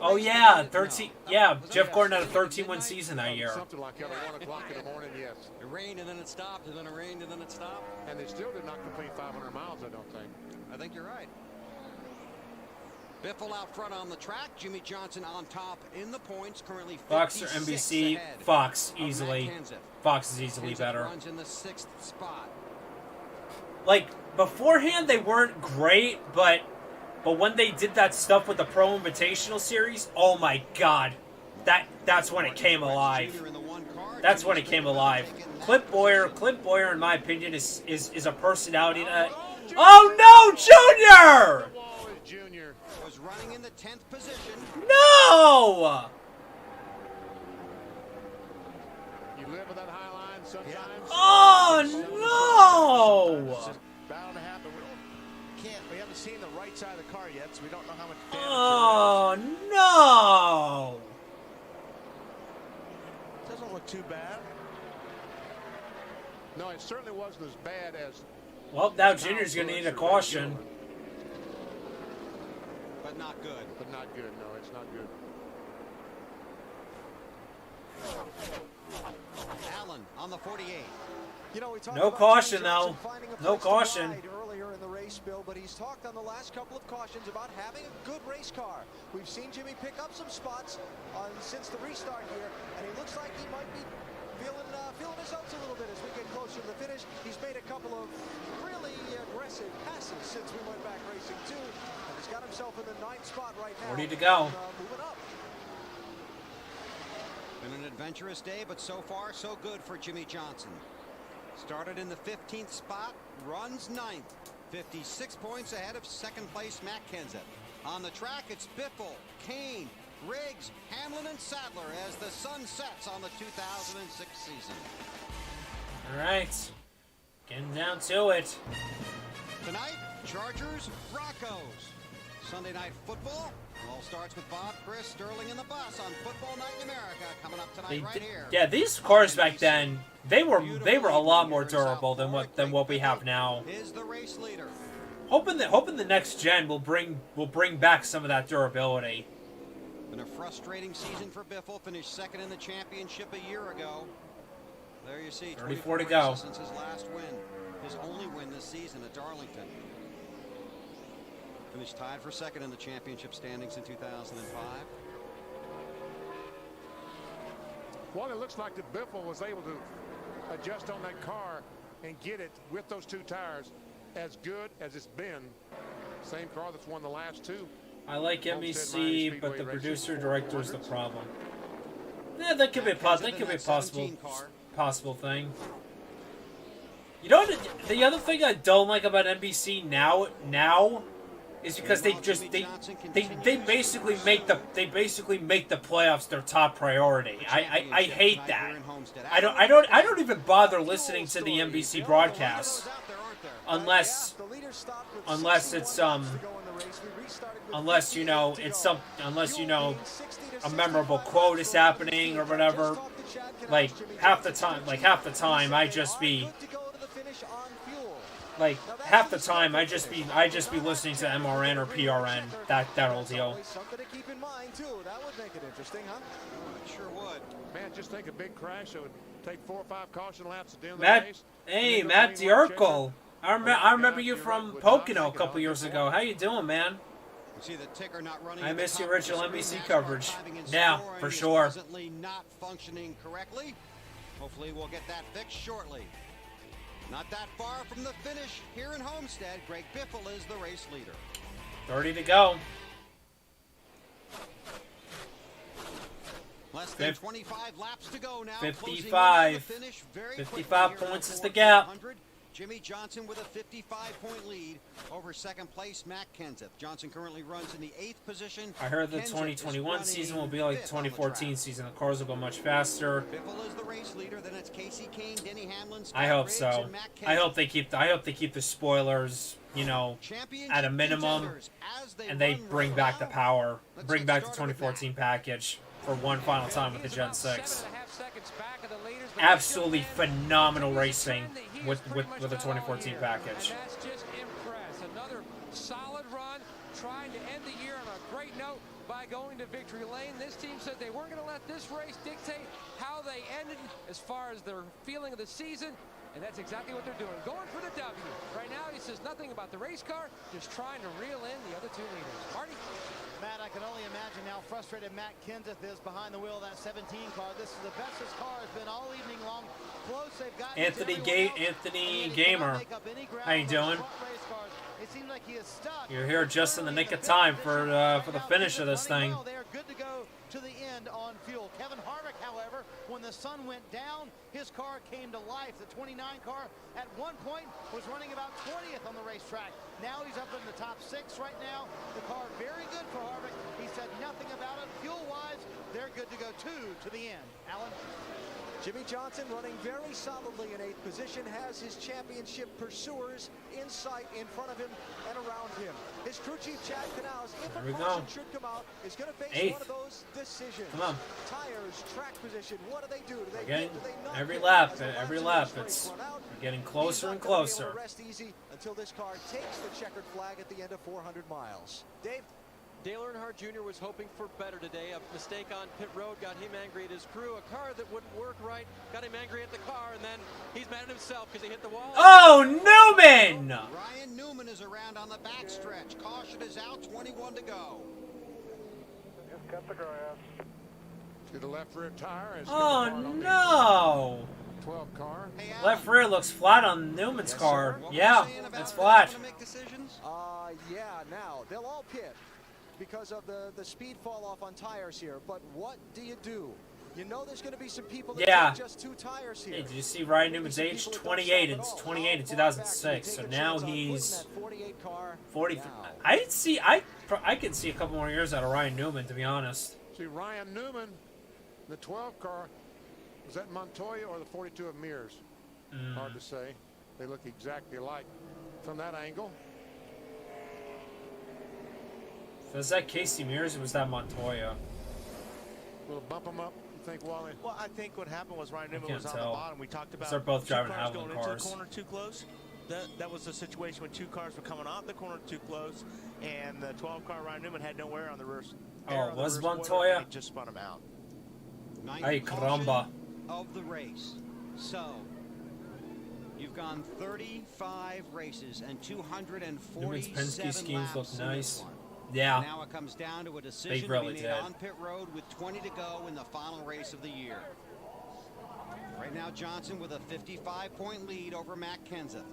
Oh yeah, 13. Yeah, Jeff Gordon had a 13-win season that year. Something like that at 1 o'clock in the morning, yes. It rained and then it stopped, and then it rained and then it stopped. And they still did not complete 500 miles, I don't think. I think you're right. Biffle out front on the track. Jimmy Johnson on top in the points. Currently Fox or 56 NBC? ahead Fox of Matt easily. Kenseth. Fox is easily Kenseth better. runs in the 6th spot. Like beforehand, they weren't great, but when they did that stuff with the Pro Invitational Series, oh my God, that's when it came alive. That's when it came alive. Clint Boyer, in my opinion, is a personality that. Oh no, Junior! Junior was running in the 10th position. No! You live with that high line sometimes. Oh no! It's just bound to happen. We haven't seen the right side of the car yet, so we don't know how much damage. Oh no! Doesn't look too bad. No, it certainly wasn't as bad as. Well, now Junior's going to need a caution. But not good. But not good. No, it's not good. Allen on the 48. You know, we talked No about caution, Jimmy Johnson though. finding a No place to caution. ride earlier in the race, Bill, but he's talked on the last couple of cautions about having a good race car. We've seen Jimmy pick up some spots since the restart here, and he looks like he might be feeling his oats a little bit as we get closer to the finish. He's made a couple of really aggressive passes since we went back racing too, and he's got himself in the 9th spot right now. 40 to go. Moving up. Been an adventurous day, but so far so good for Jimmy Johnson. Started in the 15th spot, runs 9th, 56 points ahead of second place Matt Kenseth. On the track, it's Biffle, Kane, Riggs, Hamlin, and Sadler as the sun sets on the 2006 season. All right, getting down to it. Tonight, Chargers, Broncos. Sunday Night Football all starts with Bob, Chris, Sterling, and the Bus on Football Night in America coming up tonight right here. Yeah, these cars back then, they were a lot more durable than what we have now. Is the race leader. Hoping the next gen will bring back some of that durability. Been a frustrating season for Biffle. Finished second in the championship a year ago. There you see, 34 to go. Since his last win, his only win this season at Darlington. Finished tied for second in the championship standings in 2005. Well, it looks like that Biffle was able to adjust on that car and get it with those 2 tires as good as it's been. Same car that's won the last 2. I like NBC, but the producer director is the problem. Yeah, that could be a possible thing. You know what, the other thing I don't like about NBC now is because they basically make the playoffs their top priority. I hate that. I don't even bother listening to the NBC broadcasts unless it's unless you know a memorable quote is happening or whatever. Like half the time I just be listening to MRN or PRN, that old deal. Something to keep in mind too. That would make it interesting, huh? It sure would. Man, just think a big crash that would take 4 or 5 caution laps at the end of the Matt, race. hey, Matt Diurkel. I remember you from Pocono a couple years ago. How you doing, man? See the ticker not running. I miss the original NBC coverage. Yeah, for sure. Presently not functioning correctly. Hopefully we'll get that fixed shortly. Not that far from the finish here in Homestead. Greg Biffle is the race leader. 30 to go. Less than 25 laps to go now. 55. 55 points is the gap. Jimmy Johnson with a 55-point lead over second place Matt Kenseth. Johnson currently runs in the 8th position. I heard the 2021 season will be like the 2014 season. The cars will go much faster. Biffle is the race leader. Then it's Casey Kane, Denny Hamlin, Scott I hope Riggs, so. and Matt Kenseth. I hope they keep the spoilers, at a minimum, and they bring back the power, bring back the 2014 package for one final time with the Gen 6. Absolutely phenomenal racing with the 2014 package. And that's just impressed. Another solid run, trying to end the year on a great note by going to victory lane. This team said they weren't going to let this race dictate how they ended as far as their feeling of the season. And that's exactly what they're doing. Going for the W. Right now, he says nothing about the race car, just trying to reel in the other 2 leaders. Marty? Matt, I can only imagine how frustrated Matt Kenseth is behind the wheel of that 17 car. This is the best his car has been all evening long. Close, they've got Anthony Gamer, how you doing? It seems like he is stuck. You're here just in the nick of time for the finish of this thing. They are good to go to the end on fuel. Kevin Harvick, however, when the sun went down, his car came to life. The 29 car at one point was running about 20th on the racetrack. Now he's up in the top 6 right now. The car very good for Harvick. He said nothing about it. Fuel-wise, they're good to go to the end. Alan? Jimmy Johnson running very solidly in 8th position, has his championship pursuers in sight in front of him and around him. His crew chief Chad Canals, if a caution should come out, is going to face one of those decisions. Come on. Tires, track position, what do they do? Do they Getting, do they not every get lap, it? every lap, it's getting closer and closer. Rest easy until this car takes the checkered flag at the end of 400 miles. Dave? Dale Earnhardt Jr. was hoping for better today. A mistake on pit road got him angry at his crew. A car that wouldn't work right got him angry at the car, and then he's mad at himself because he hit the wall. Oh, Newman! Ryan Newman is around on the backstretch. Caution is out, 21 to go. Just cut the grass. To the left rear tire. Oh no! 12 car. Left rear looks flat on Newman's car. Yeah, it's flat. Yeah, now, they'll all pit because of the speed fall off on tires here. But what do? You know there's going to be some people that take just 2 tires here. Hey, did you see Ryan Newman's age? 28. It's 28 in 2006. So now he's 40. I could see a couple more years out of Ryan Newman, to be honest. See, Ryan Newman, the 12 car, was that Montoya or the 42 of Mears? Hard to say. They look exactly alike from that angle. Was that Casey Mears or was that Montoya? We'll bump them up. You think, Wally? Well, I think what happened was Ryan Newman was on the bottom. We talked about they're both driving cars Havoc going cars. into the corner too close. That was the situation when 2 cars were coming off the corner too close, and the 12 car Ryan Newman had nowhere on the reverse. Oh, was Montoya? It just spun him out. Ay, caramba. Of the race. So, you've gone 35 races and 247 Newman's Penske schemes look laps nice. in this one. Yeah. Now it comes down to a decision really to be made on pit road with 20 to go in the final race of the year. Right now, Johnson with a 55-point lead over Matt Kenseth.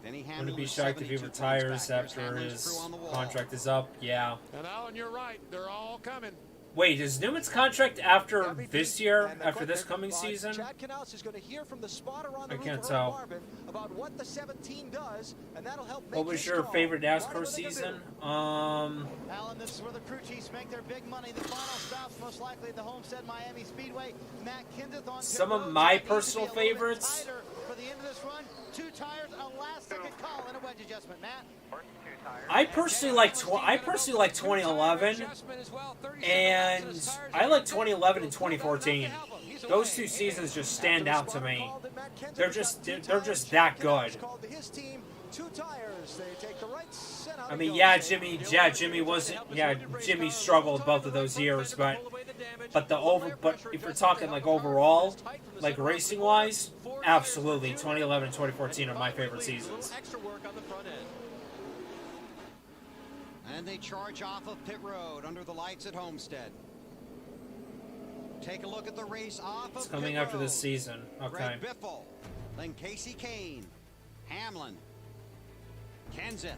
Denny Hamlin Wouldn't be with shocked if he 72 points retires back. after Hamlin's his crew on the wall. contract is up. Yeah. And Alan, you're right. They're all coming. Wait, is Newman's contract after this year? After this coming season? Chad Knaus is going to hear from the spotter on the I roof can't of tell. Marvin about what the 17 does, and that'll help make What was his your call favorite right NASCAR over the season? Alan, this is where the crew chiefs make their big money. The final stops most likely at the Homestead Miami Speedway. Matt Kenseth on Some pit of road. my Needs to be personal a little bit favorites. tighter for the end of this run. 2 tires, a last-second call, and a wedge adjustment. Matt. I personally like 2011, and I like 2011 and 2014. Those 2 seasons just stand out to me. They're just that good. I mean, Jimmy struggled both of those years, but if you're talking like overall, like racing wise, absolutely 2011 and 2014 are my favorite seasons. And they charge off of pit road under the lights at Homestead. Take a look at the race off of It's coming pit after road. this season. Okay. Greg Biffle, then Casey Kane, Hamlin, Kenseth.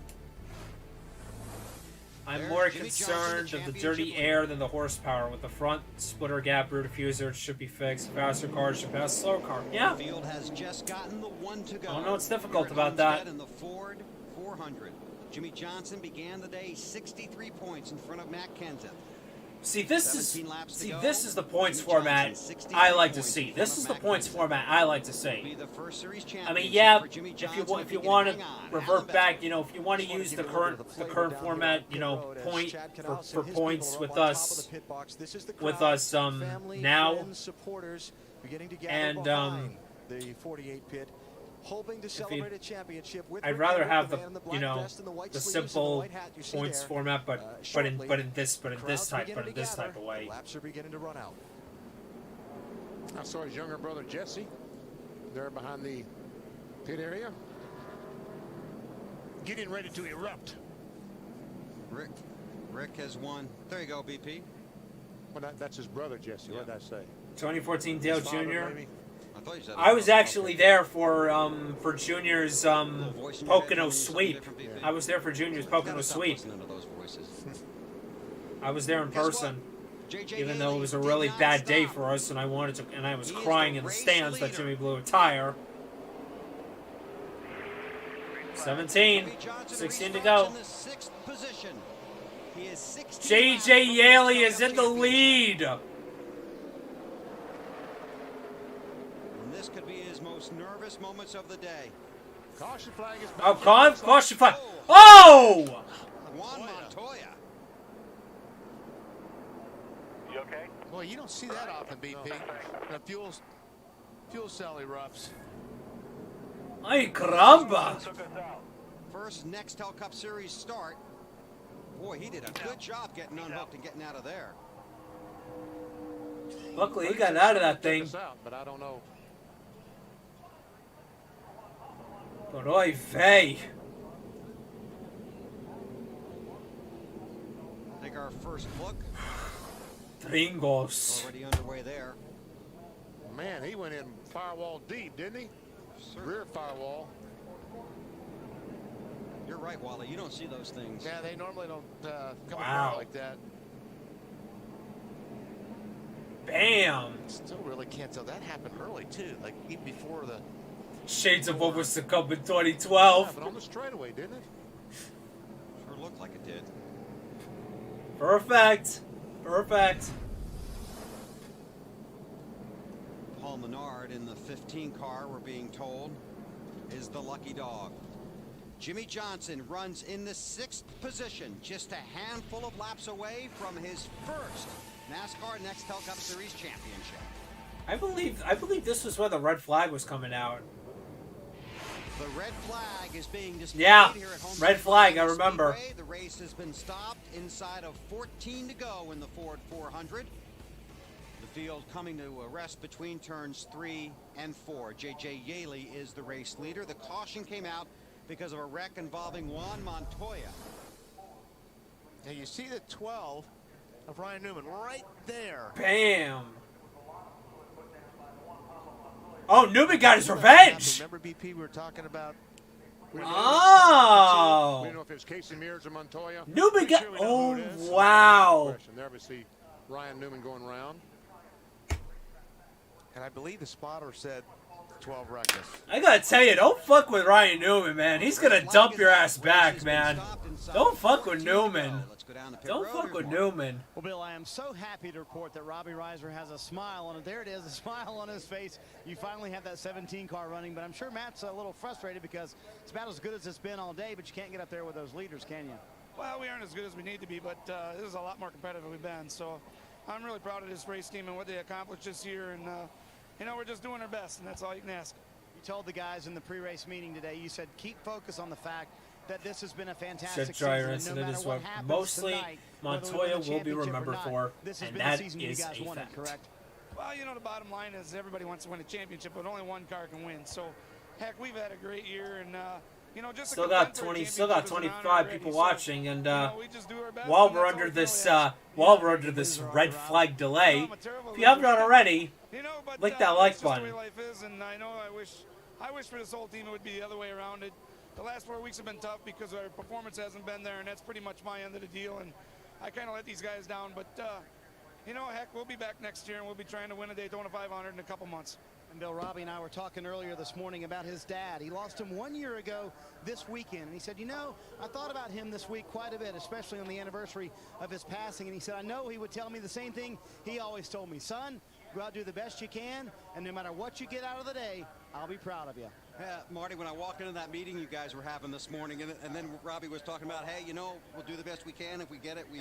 I'm more concerned of the dirty air than the horsepower. With the front splitter gap rear diffuser, it should be fixed. Faster cars should pass slower car. Yeah. The field has just gotten the 1 to go. I don't know what's difficult Here at about that. Homestead in the Ford 400. Jimmy Johnson began the day 63 points in front of Matt Kenseth. See, this is the points format I like to see. This is the points format I like to see. I mean, yeah, if you want to revert back, if you want to use the current format, point for points with us now, and the 48 pit. Hoping to celebrate a championship with I'd rather have the simple points format, but in this type of way. Laps are beginning to run out. I saw his younger brother Jesse there behind the pit area, getting ready to erupt. Rick has won. There you go, BP. Well, that's his brother Jesse. Yeah. What did I say? 2014 Dale His father, Jr. maybe? I was actually there for Junior's Pocono sweep. I was there for Junior's Pocono sweep. I was there in person, even though it was a really bad day for us, and I was crying in the stands that Jimmy blew a tire. 17, 16 to go. JJ Yaley is in the lead. This could be his most nervous moments of the day. Caution flag is back. Oh, caution flag. Oh! Juan Montoya. You okay? Well, you don't see that often, BP. The fuel cell erupts. Ay, caramba. First Nextel Cup Series start. Boy, he did a good job getting unhooked and getting out of there. Luckily, he got out of that thing. But I don't know. But oy vey. Take our first look Gringos. Already underway there. Man, he went in firewall deep, didn't he? Rear firewall. You're right, Wally. You don't see those things. Yeah, they normally don't come Wow. apart like that. Bam! Still really can't tell. That happened early, too. Like, even before the... Shades of what was to come in Yeah, 2012. but on the straightaway, didn't it? Sure looked like it did. Perfect. Perfect. Paul Menard in the 15 car, we're being told, is the lucky dog. Jimmy Johnson runs in the 6th position, just a handful of laps away from his first NASCAR Nextel Cup Series championship. I believe this was where the red flag was coming out. The red flag is being displayed Yeah, here at home. red flag, I remember. Speedway. The race has been stopped inside of 14 to go in the Ford 400. The field coming to a rest between turns 3 and 4. J.J. Yaley is the race leader. The caution came out because of a wreck involving Juan Montoya. Now, you see the 12 of Ryan Newman right there. Bam! Oh, Newman got his revenge! Remember, BP, we were talking about... Oh! We don't know if it's Casey Mears or Montoya. Newman got... Sure we know Oh, who it is. wow! There we see Ryan Newman going around. And I believe the spotter said 12 reckless. I gotta tell you, don't fuck with Ryan Newman, man. He's gonna dump your ass back, man. Don't fuck with Newman. Don't fuck with Newman. Well, Bill, I am so happy to report that Robbie Reiser has a smile on it. There it is, a smile on his face. You finally have that 17 car running, but I'm sure Matt's a little frustrated because it's about as good as it's been all day, but you can't get up there with those leaders, can you? Well, we aren't as good as we need to be, but this is a lot more competitive than we've been. So I'm really proud of this race team and what they accomplished this year. And, you know, we're just doing our best, and that's all you can ask. You told the guys in the pre-race meeting today, you said keep focus on the fact that this has been a fantastic Said Dryer season. No incident matter is what what happens mostly tonight, Montoya whether we will win the be championship or remembered not, for, this has and been that the season you is guys a wanted, fact. correct? Well, you know, the bottom line is everybody wants to win a championship, but only one car can win. So, heck, we've had a great year, and you know, just Still got 25 people watching, and while we're under this red flag delay, if you haven't already, click that like button. That's the way life is, and I know I wish for this whole team it would be the other way around. The last 4 weeks have been tough because our performance hasn't been there, and that's pretty much my end of the deal. And I kind of let these guys down, but you know, heck, we'll be back next year, and we'll be trying to win a Daytona 500 in a couple months. And Bill, Robbie and I were talking earlier this morning about his dad. He lost him 1 year ago this weekend. And he said, you know, I thought about him this week quite a bit, especially on the anniversary of his passing. And he said, I know he would tell me the same thing he always told me. Son, go out, do the best you can, and no matter what you get out of the day, I'll be proud of you. Marty, when I walked into that meeting you guys were having this morning, and then Robbie was talking about, hey, you know, we'll do the best we can. If we get it, we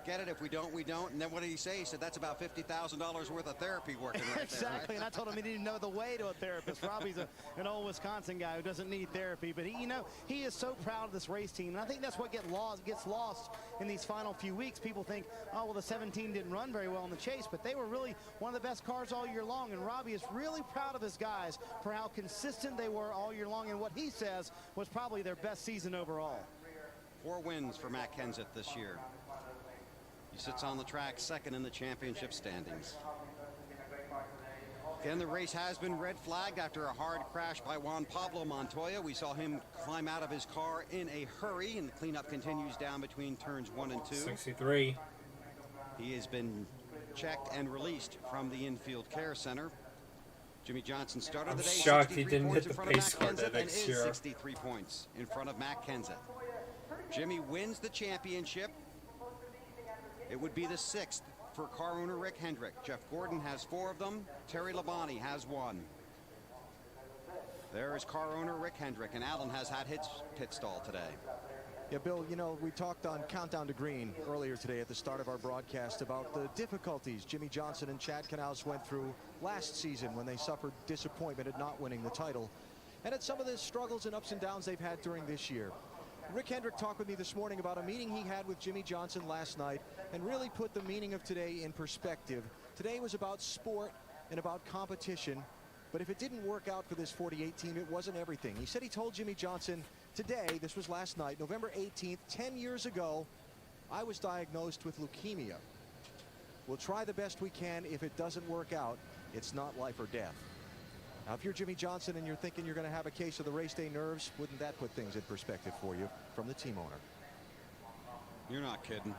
get it. If we don't, we don't. And then what did he say? He said that's about $50,000 worth of therapy working right Exactly, there, right? and I told him he didn't know the way to a therapist. Robbie's an old Wisconsin guy who doesn't need therapy, but he, you know, he is so proud of this race team, and I think that's what gets lost in these final few weeks. People think, oh, well, the 17 didn't run very well in the chase, but they were really one of the best cars all year long, and Robbie is really proud of his guys for how consistent they were all year long, and what he says was probably their best season overall. 4 wins for Matt Kenseth this year. He sits on the track second in the championship standings. Again, the race has been red flagged after a hard crash by Juan Pablo Montoya. We saw him climb out of his car in a hurry, and the cleanup continues down between turns 1 and 2. 63. He has been checked and released from the infield care center. Jimmy Johnson started the day. I'm shocked he didn't hit the pace car that and next is year. 63 points in front of Matt Kenseth. Jimmy wins the championship. It would be the 6th for car owner Rick Hendrick. Jeff Gordon has 4 of them. Terry Labonte has 1. There is car owner Rick Hendrick, and Allen has had his pit stall today. Yeah, Bill, you know, we talked on Countdown to Green earlier today at the start of our broadcast about the difficulties Jimmy Johnson and Chad Knaus went through last season when they suffered disappointment at not winning the title, and at some of the struggles and ups and downs they've had during this year. Rick Hendrick talked with me this morning about a meeting he had with Jimmy Johnson last night and really put the meaning of today in perspective. Today was about sport and about competition, but if it didn't work out for this 48 team, it wasn't everything. He said he told Jimmy Johnson today, this was last night, November 18th, 10 years ago, I was diagnosed with leukemia. We'll try the best we can. If it doesn't work out, it's not life or death. Now, if you're Jimmy Johnson and you're thinking you're going to have a case of the race day nerves, wouldn't that put things in perspective for you from the team owner? You're not kidding.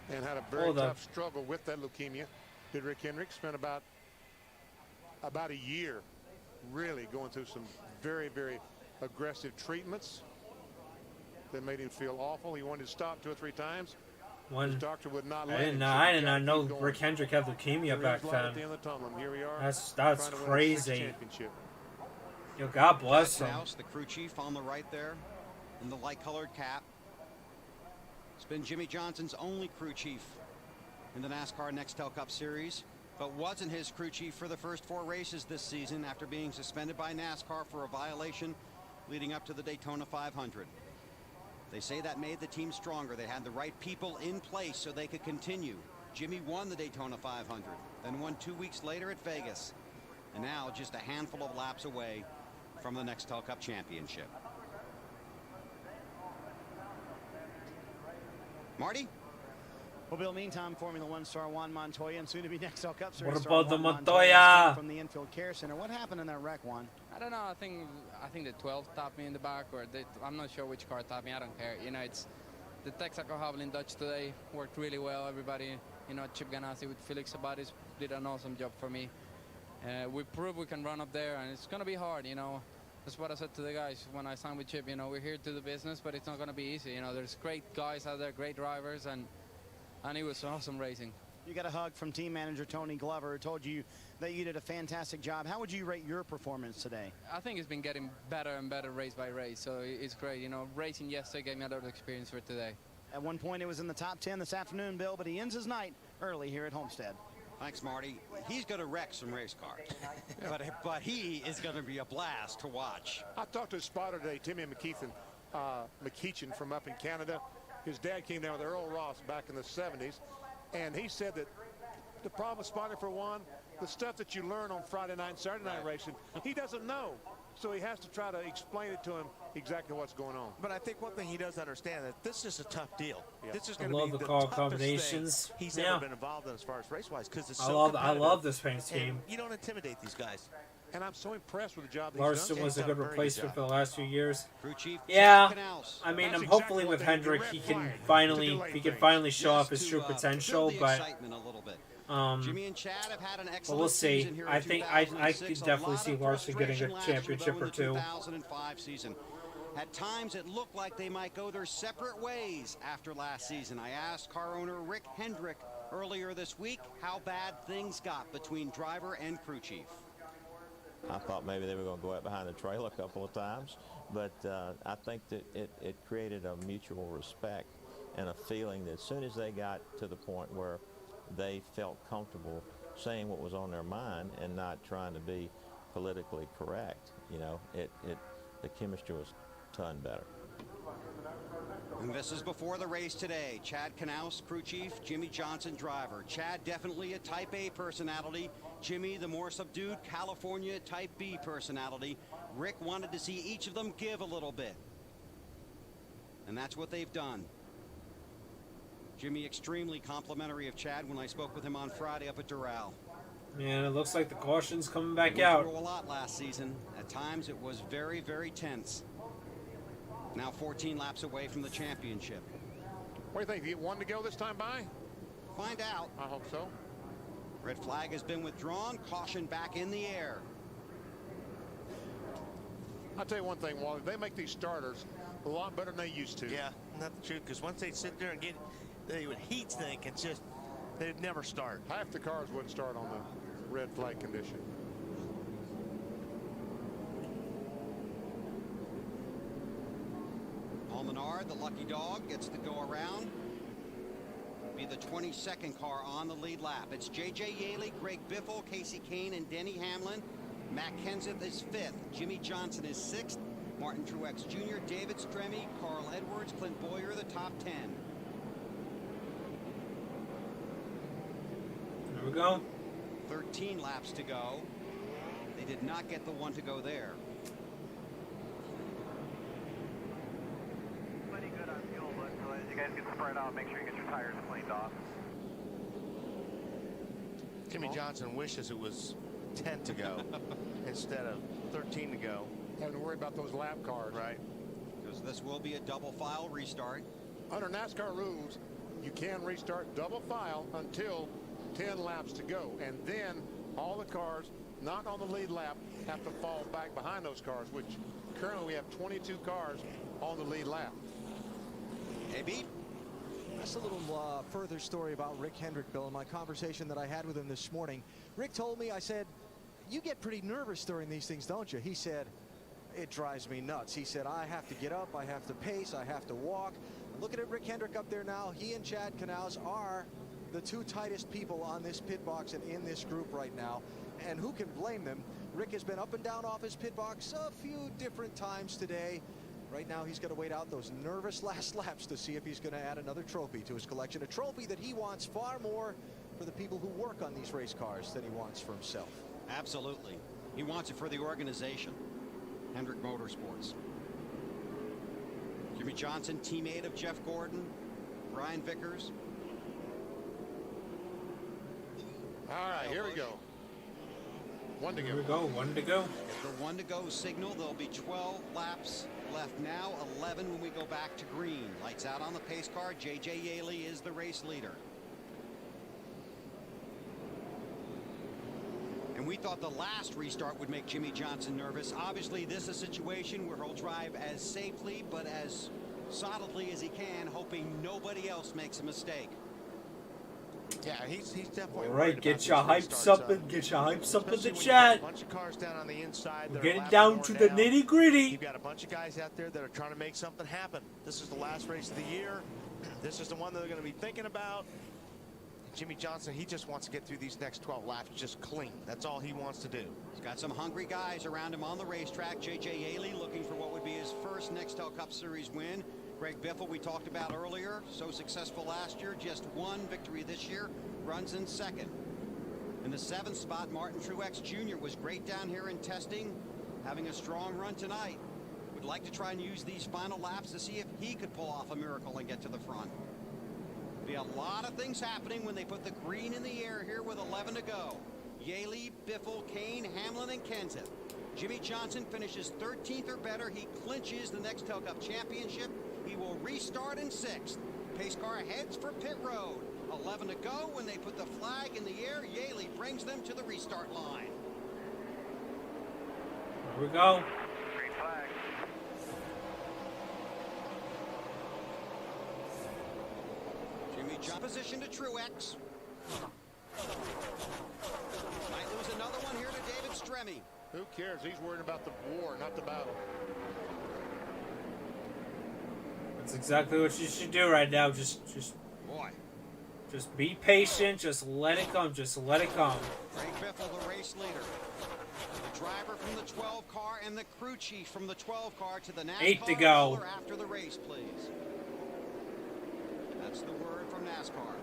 And had a very tough struggle with that leukemia. Did Rick Hendrick. Spent about a year really going through some very, very aggressive treatments that made him feel awful. He wanted to stop 2 or 3 times. His doctor would not let him. I did not know Rick Hendrick had leukemia back then. That's crazy. Yo, God bless him. The crew chief on the right there in the light-colored cap. It's been Jimmy Johnson's only crew chief in the NASCAR Nextel Cup Series, but wasn't his crew chief for the first 4 races this season after being suspended by NASCAR for a violation leading up to the Daytona 500. They say that made the team stronger. They had the right people in place so they could continue. Jimmy won the Daytona 500, then won 2 weeks later at Vegas, and now just a handful of laps away from the Nextel Cup championship. Marty? Well, Bill, meantime, Formula One star Juan Montoya and soon to be Nextel Cup Series What star about the Juan Montoya? from the infield care center. What happened in that wreck, Juan? I don't know. I think the 12 tapped me in the back, or I'm not sure which car tapped me. I don't care. You know, it's the Texaco Hubble in Dutch today worked really well. Everybody, you know, Chip Ganassi with Felix Sabatis did an awesome job for me. We proved we can run up there, and it's gonna be hard. You know, that's what I said to the guys when I signed with Chip. You know, we're here to do business, but it's not gonna be easy. You know, there's great guys out there, great drivers, and it was awesome racing. You got a hug from team manager Tony Glover, who told you that you did a fantastic job. How would you rate your performance today? I think it's been getting better and better race by race, so it's great. You know, racing yesterday gave me a lot of experience for today. At one point, it was in the top 10 this afternoon, Bill, but he ends his night early here at Homestead. Thanks, Marty. He's going to wreck some race cars, but he is going to be a blast to watch. I talked to a spotter today, Timmy McKeechan from up in Canada. His dad came down with Earl Ross back in the 70s, and he said that the problem with spotting for one, the stuff that you learn on Friday night and Saturday night racing, he doesn't know. So he has to try to explain it to him exactly what's going on. But I think one thing he does understand that this is a tough deal. Yeah. This is I going to love be the the call toughest combinations. thing he's Yeah. ever been involved in as far as race-wise, because it's I so love competitive. this paint scheme. And you don't intimidate these guys. And I'm so impressed with the job that Larson he's done. was a good replacement for the last few years. Crew chief Yeah, Canals. I mean, That's hopefully exactly with what Hendrick, the he red can flag finally show off his Just true to, potential. build the But excitement a little bit. um, Jimmy and Chad have had an but excellent we'll see. season here I in think I 2006. could definitely A lot see of Larson getting a frustration last year, championship though, or in the two. 2005 season. At times, it looked like they might go their separate ways after last season. I asked car owner Rick Hendrick earlier this week how bad things got between driver and crew chief. I thought maybe they were going to go out behind the trailer a couple of times, but I think that it created a mutual respect and a feeling that as soon as they got to the point where they felt comfortable saying what was on their mind and not trying to be politically correct, you know, the chemistry was a ton better. And this is before the race today. Chad Knaus, crew chief, Jimmy Johnson, driver. Chad definitely a Type A personality. Jimmy, the more subdued California Type B personality. Rick wanted to see each of them give a little bit. And that's what they've done. Jimmy extremely complimentary of Chad when I spoke with him on Friday up at Doral. Man, it looks like the caution's coming back They went out. through a lot last season. At times it was very, very tense. Now 14 laps away from the championship. What do you think? You get one to go this time by? Find out. I hope so. Red flag has been withdrawn. Caution back in the air. I'll tell you one thing, Wally. They make these starters a lot better than they used to. Yeah, not the truth, because once they sit there and they would heat sink, it's just, they'd never start. Half the cars wouldn't start on the red flag condition. Paul Menard, the lucky dog, gets to go around. Be the 22nd car on the lead lap. It's J.J. Yaley, Greg Biffle, Casey Kane, and Denny Hamlin. Matt Kenseth is 5th. Jimmy Johnson is 6th. Martin Truex Jr., David Stremme, Carl Edwards, Clint Boyer, the top 10. There we go. 13 laps to go. They did not get the one to go there. Plenty good on fuel, but as you guys get spread out, make sure you get your tires cleaned off. Jimmy Johnson wishes it was 10 to go instead of 13 to go. Having to worry about those lap cars. Right. Because this will be a double file restart. Under NASCAR rules, you can restart double file until 10 laps to go. And then all the cars not on the lead lap have to fall back behind those cars, which currently we have 22 cars on the lead lap. AB? That's a little further story about Rick Hendrick, Bill, in my conversation that I had with him this morning. Rick told me, I said, you get pretty nervous during these things, don't you? He said, it drives me nuts. He said, I have to get up, I have to pace, I have to walk. Looking at Rick Hendrick up there now, he and Chad Knaus are the two tightest people on this pit box and in this group right now. And who can blame them? Rick has been up and down off his pit box a few different times today. Right now, he's going to wait out those nervous last laps to see if he's going to add another trophy to his collection. A trophy that he wants far more for the people who work on these race cars than he wants for himself. Absolutely. He wants it for the organization. Hendrick Motorsports. Jimmy Johnson, teammate of Jeff Gordon, Brian Vickers. All right, here we go. One to go. Here we go. One to go. The one to go signal. There'll be 12 laps left now. 11 when we go back to green. Lights out on the pace car. J.J. Yaley is the race leader. And we thought the last restart would make Jimmy Johnson nervous. Obviously, this is a situation where he'll drive as safely but as solidly as he can, hoping nobody else makes a mistake. Yeah, he's definitely all right. Get your hype something. Get your hype something to chat. A bunch of cars down on the inside. We're getting down to the nitty gritty. You've got a bunch of guys out there that are trying to make something happen. This is the last race of the year. This is the one that they're going to be thinking about. Jimmy Johnson, he just wants to get through these next 12 laps just clean. That's all he wants to do. He's got some hungry guys around him on the racetrack. J.J. Yaley looking for what would be his first Nextel Cup Series win. Greg Bethel, we talked about earlier, so successful last year, just one victory this year, runs in second. In the 7th spot, Martin Truex Jr. was great down here in testing, having a strong run tonight. Would like to try and use these final laps to see if he could pull off a miracle and get to the front. Be a lot of things happening when they put the green in the air here with 11 to go. Yaley, Biffle, Kane, Hamlin, and Kenseth. Jimmy Johnson finishes 13th or better. He clinches the Nextel Cup Championship. He will restart in 6th. Pace car heads for pit road. 11 to go when they put the flag in the air. Yaley brings them to the restart line. Here we go. Green flag. Jimmy Johnson position to Truex. Might lose another one here to David Stremme. Who cares? He's worried about the war, not the battle. That's exactly what you should do right now. Just be patient. Just let it come. Just let it come. Greg Biffle, the race leader. The driver from the 12 car and the crew chief from the 12 car to the NASCAR 8 to go. After the race, please. That's the word from NASCAR.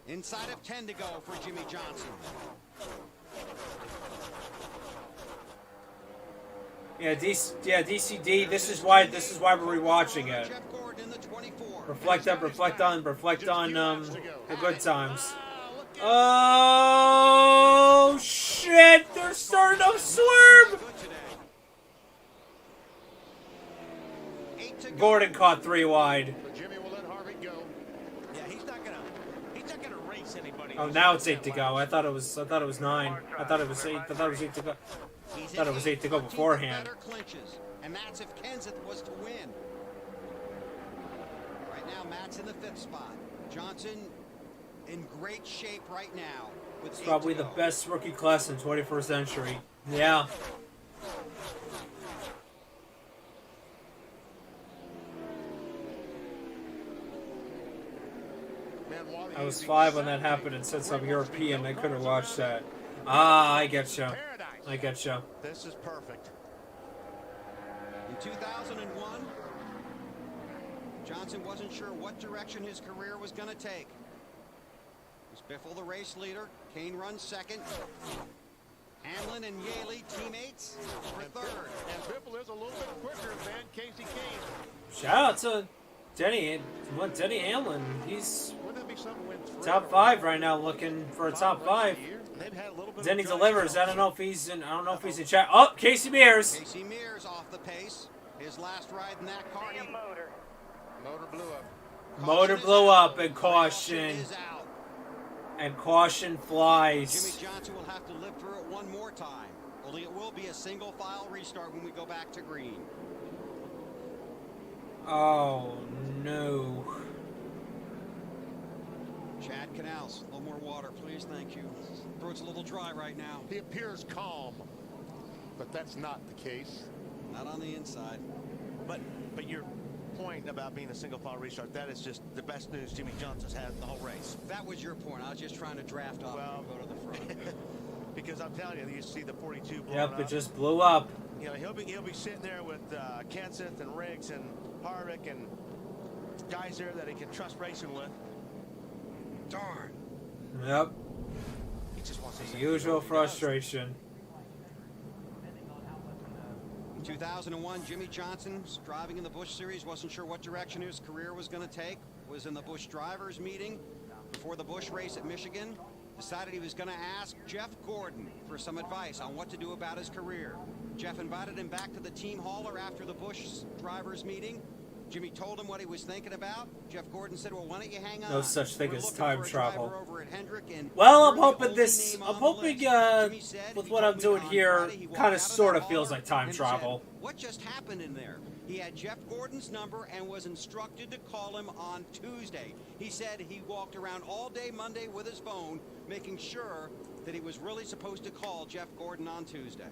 Inside of 10 to go for Jimmy Johnson. Yeah, DCD. This is why we're rewatching it. Reflect on the good times. Oh shit! They're starting to swerve. Gordon caught 3 wide. Jimmy will let Harvick go. Yeah, he's not gonna race anybody. Oh, now it's 8 to go. I thought it was 9. I thought it was 8. I thought it was 8 to go. I thought it was 8 to go beforehand. And that's if Kenseth was to win. Right now, Matt's in the 5th spot. Johnson in great shape right now. It's probably the best rookie class in 21st century. Yeah. I was 5 when that happened, and since I'm European, I couldn't watch that. Ah, I get you. I get you. This is perfect. In 2001, Johnson wasn't sure what direction his career was going to take. Was Biffle the race leader? Kane runs 2nd. Hamlin and Yaley teammates for 3rd. And Biffle is a little bit quicker than Casey Kane. Shout out to Denny Hamlin. He's Wouldn't that be something when Top 5 right now, looking for a top 5. Then he delivers. I don't know if he's in chat. Oh, Casey Mears. Casey Mears off the pace. His last ride in that car. Motor blew up. Motor blew up, and caution. And caution flies. Jimmy Johnson will have to live through it one more time. Only it will be a single file restart when we go back to green. Oh, no. Chad Canals, a little more water, please. Thank you. Throat's a little dry right now. He appears calm, but that's not the case. Not on the inside. But your point about being a single file restart, that is just the best news Jimmy Johnson's had the whole race. That was your point. I was just trying to draft off and go to the front. Because I'm telling you, you see the 42 blown Yep, up. it just blew up. You know, he'll be sitting there with Kenseth and Riggs and Harvick and guys there that he can trust racing with. Darn. Yep. He just wants the usual frustration. In 2001, Jimmy Johnson was driving in the Busch Series, wasn't sure what direction his career was going to take, was in the Busch drivers meeting before the Busch race at Michigan, decided he was going to ask Jeff Gordon for some advice on what to do about his career. Jeff invited him back to the team hauler after the Busch drivers meeting. Jimmy told him what he was thinking about. Jeff Gordon said, well, why don't you hang on? No such thing as time travel. And well, I'm hoping with what I'm doing here, kind of sort of feels like time travel. Said, what just happened in there? He had Jeff Gordon's number and was instructed to call him on Tuesday. He said he walked around all day Monday with his phone, making sure that he was really supposed to call Jeff Gordon on Tuesday.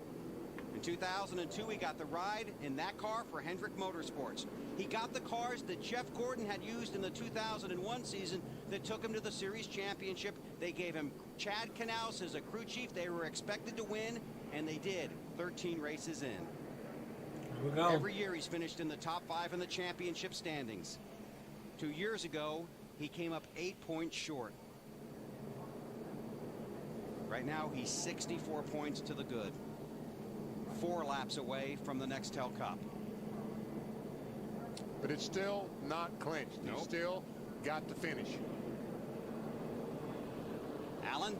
In 2002, he got the ride in that car for Hendrick Motorsports. He got the cars that Jeff Gordon had used in the 2001 season that took him to the series championship. They gave him Chad Knaus as a crew chief. They were expected to win, and they did. 13 races in. Here we go. Every year he's finished in the top 5 in the championship standings. 2 years ago, he came up 8 points short. Right now, he's 64 points to the good. 4 laps away from the Nextel Cup. But it's still not clinched. Nope. He's still got to finish. Alan?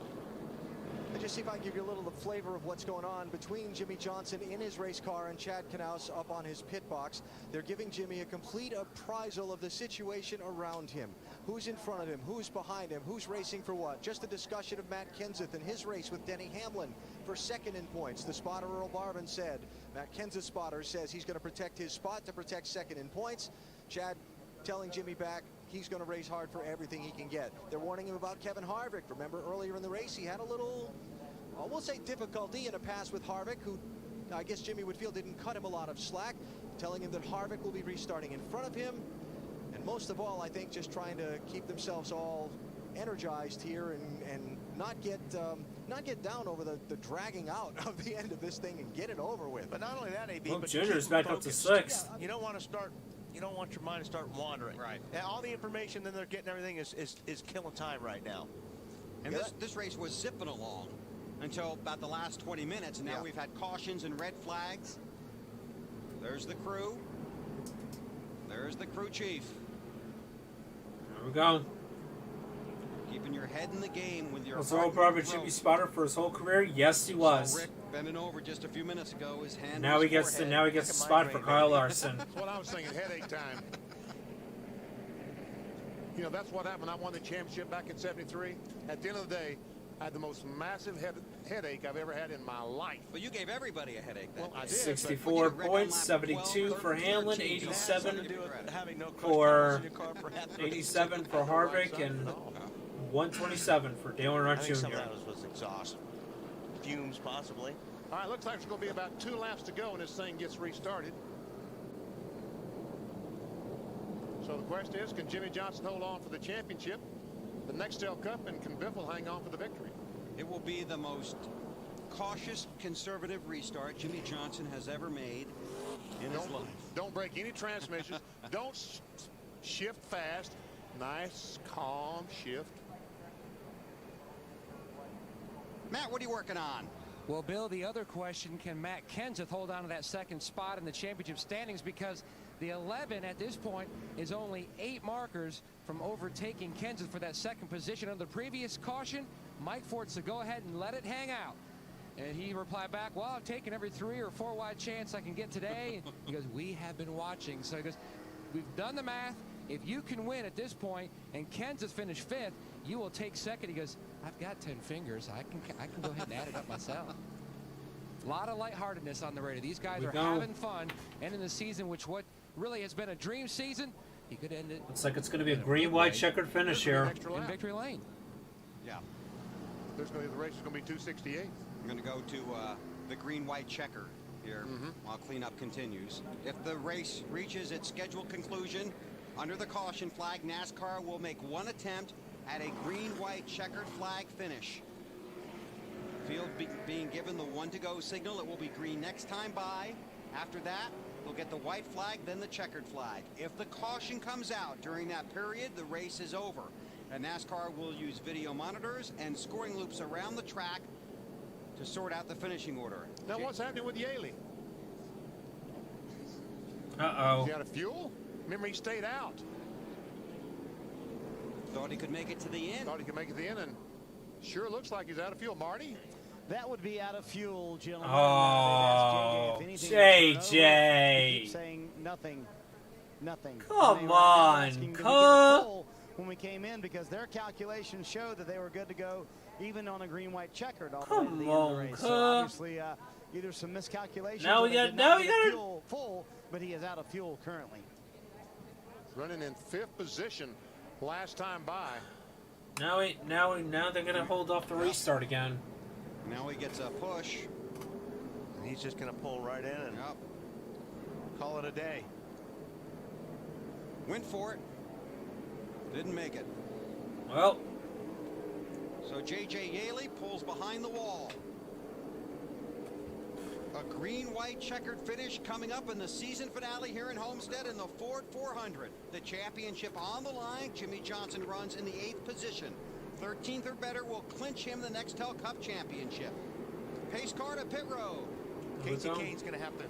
I just see if I can give you a little flavor of what's going on between Jimmy Johnson in his race car and Chad Knaus up on his pit box. They're giving Jimmy a complete appraisal of the situation around him. Who's in front of him? Who's behind him? Who's racing for what? Just a discussion of Matt Kenseth and his race with Denny Hamlin for second in points. The spotter Earl Barvin said. Matt Kenseth's spotter says he's going to protect his spot to protect second in points. Chad telling Jimmy back he's going to race hard for everything he can get. They're warning him about Kevin Harvick. Remember earlier in the race he had a little, I won't say difficulty in a pass with Harvick, who I guess Jimmy would feel didn't cut him a lot of slack, telling him that Harvick will be restarting in front of him. And most of all, I think just trying to keep themselves all energized here and not get down over the dragging out of the end of this thing and get it over with. But not only that, AB, well, but Junior's back up to 6th. You don't want to start. You don't want your mind to start wandering. Right. And all the information that they're getting, everything is killing time right now. And this race was zipping along until about the last 20 minutes. And now we've had cautions and red flags. There's the crew. There's the crew chief. There we go. Keeping your head in the game with your. Was Earl Barber Jimmy spotter for his whole career? Yes, he was. Rick bending over just a few minutes ago. His hand. Now he gets a spot for Kyle Larson. That's what I was thinking. Headache time. You know, that's what happened. I won the championship back in '73. At the end of the day, I had the most massive headache I've ever had in my life. Well, you gave everybody a headache. That I did. 64 points, 72 for Hamlin, 87 for Harvick, and 127 for Dale Earnhardt Jr. Some of that was exhaust. Fumes, possibly. All right, looks like there's going to be about 2 laps to go, and this thing gets restarted. So the question is, can Jimmy Johnson hold on for the championship, the Nextel Cup, and can Bethel hang on for the victory? It will be the most cautious, conservative restart Jimmy Johnson has ever made in his life. Don't break any transmissions. Don't shift fast. Nice, calm shift. Matt, what are you working on? Well, Bill, the other question, can Matt Kenseth hold on to that second spot in the championship standings? Because the 11 at this point is only 8 markers from overtaking Kenseth for that second position. Under the previous caution, Mike Ford said, go ahead and let it hang out. And he replied back, well, I've taken every 3 or 4 wide chance I can get today. And he goes, we have been watching. So he goes, we've done the math. If you can win at this point and Kenseth finished 5th, you will take second. He goes, I've got 10 fingers. I can go ahead and add it up myself. A lot of lightheartedness on the radio. These guys are having fun. Ending the season, which what really has been a dream season, he could end it. Looks like it's going to be a green, white, checkered finish here. In victory lane. Yeah. The race is going to be 268. I'm going to go to the green, white checker here while cleanup continues. If the race reaches its scheduled conclusion, under the caution flag, NASCAR will make one attempt at a green, white, checkered flag finish. Field being given the 1 to go signal. It will be green next time by. After that, they'll get the white flag, then the checkered flag. If the caution comes out during that period, the race is over. And NASCAR will use video monitors and scoring loops around the track to sort out the finishing order. Now, what's happening with Yaley? Uh-oh. Is he out of fuel? Remember, he stayed out. Thought he could make it to the end. Thought he could make it to the end, and sure looks like he's out of fuel. Marty? That would be out of fuel, gentlemen. Oh, JJ. Keep saying nothing. Come on, when we came in, because their calculations showed that they were good to go even on a green, white, checkered all the way to the end of the race. So obviously, either some miscalculations. Now we got fuel full, but he is out of fuel currently. Running in 5th position last time by. Now they're gonna hold off the restart again. Now he gets a push. And he's just going to pull right in and call it a day. Went for it. Didn't make it. Well. So J.J. Yaley pulls behind the wall. A green, white, checkered finish coming up in the season finale here in Homestead in the Ford 400. The championship on the line. Jimmy Johnson runs in the 8th position. 13th or better will clinch him the Nextel Cup championship. Pace car to pit road. Casey Kane's going to have to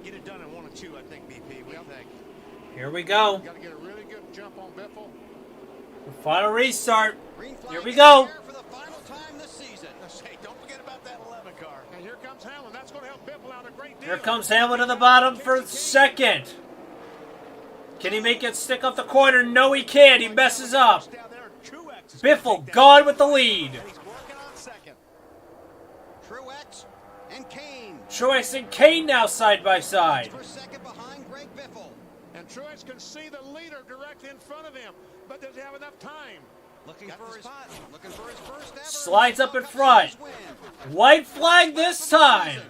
get it done in 1 or 2, I think, BP. What do you think? Here we go. Got to get a really good jump on Bethel. The final restart. Here we go. For the final time this season. Hey, don't forget about that 11 car. And here comes Hamlin. That's going to help Bethel out a great deal. Here comes Hamlin to the bottom for second. Can he make it stick up the corner? No, he can't. He messes up. Biffle gone with the lead. He's working on second. Truex and Kane. Truex and Kane now side by side. For second behind Greg Biffle. And Truex can see the leader directly in front of him, but does he have enough time? Looking for his first ever. Slides up in front. White flag this time.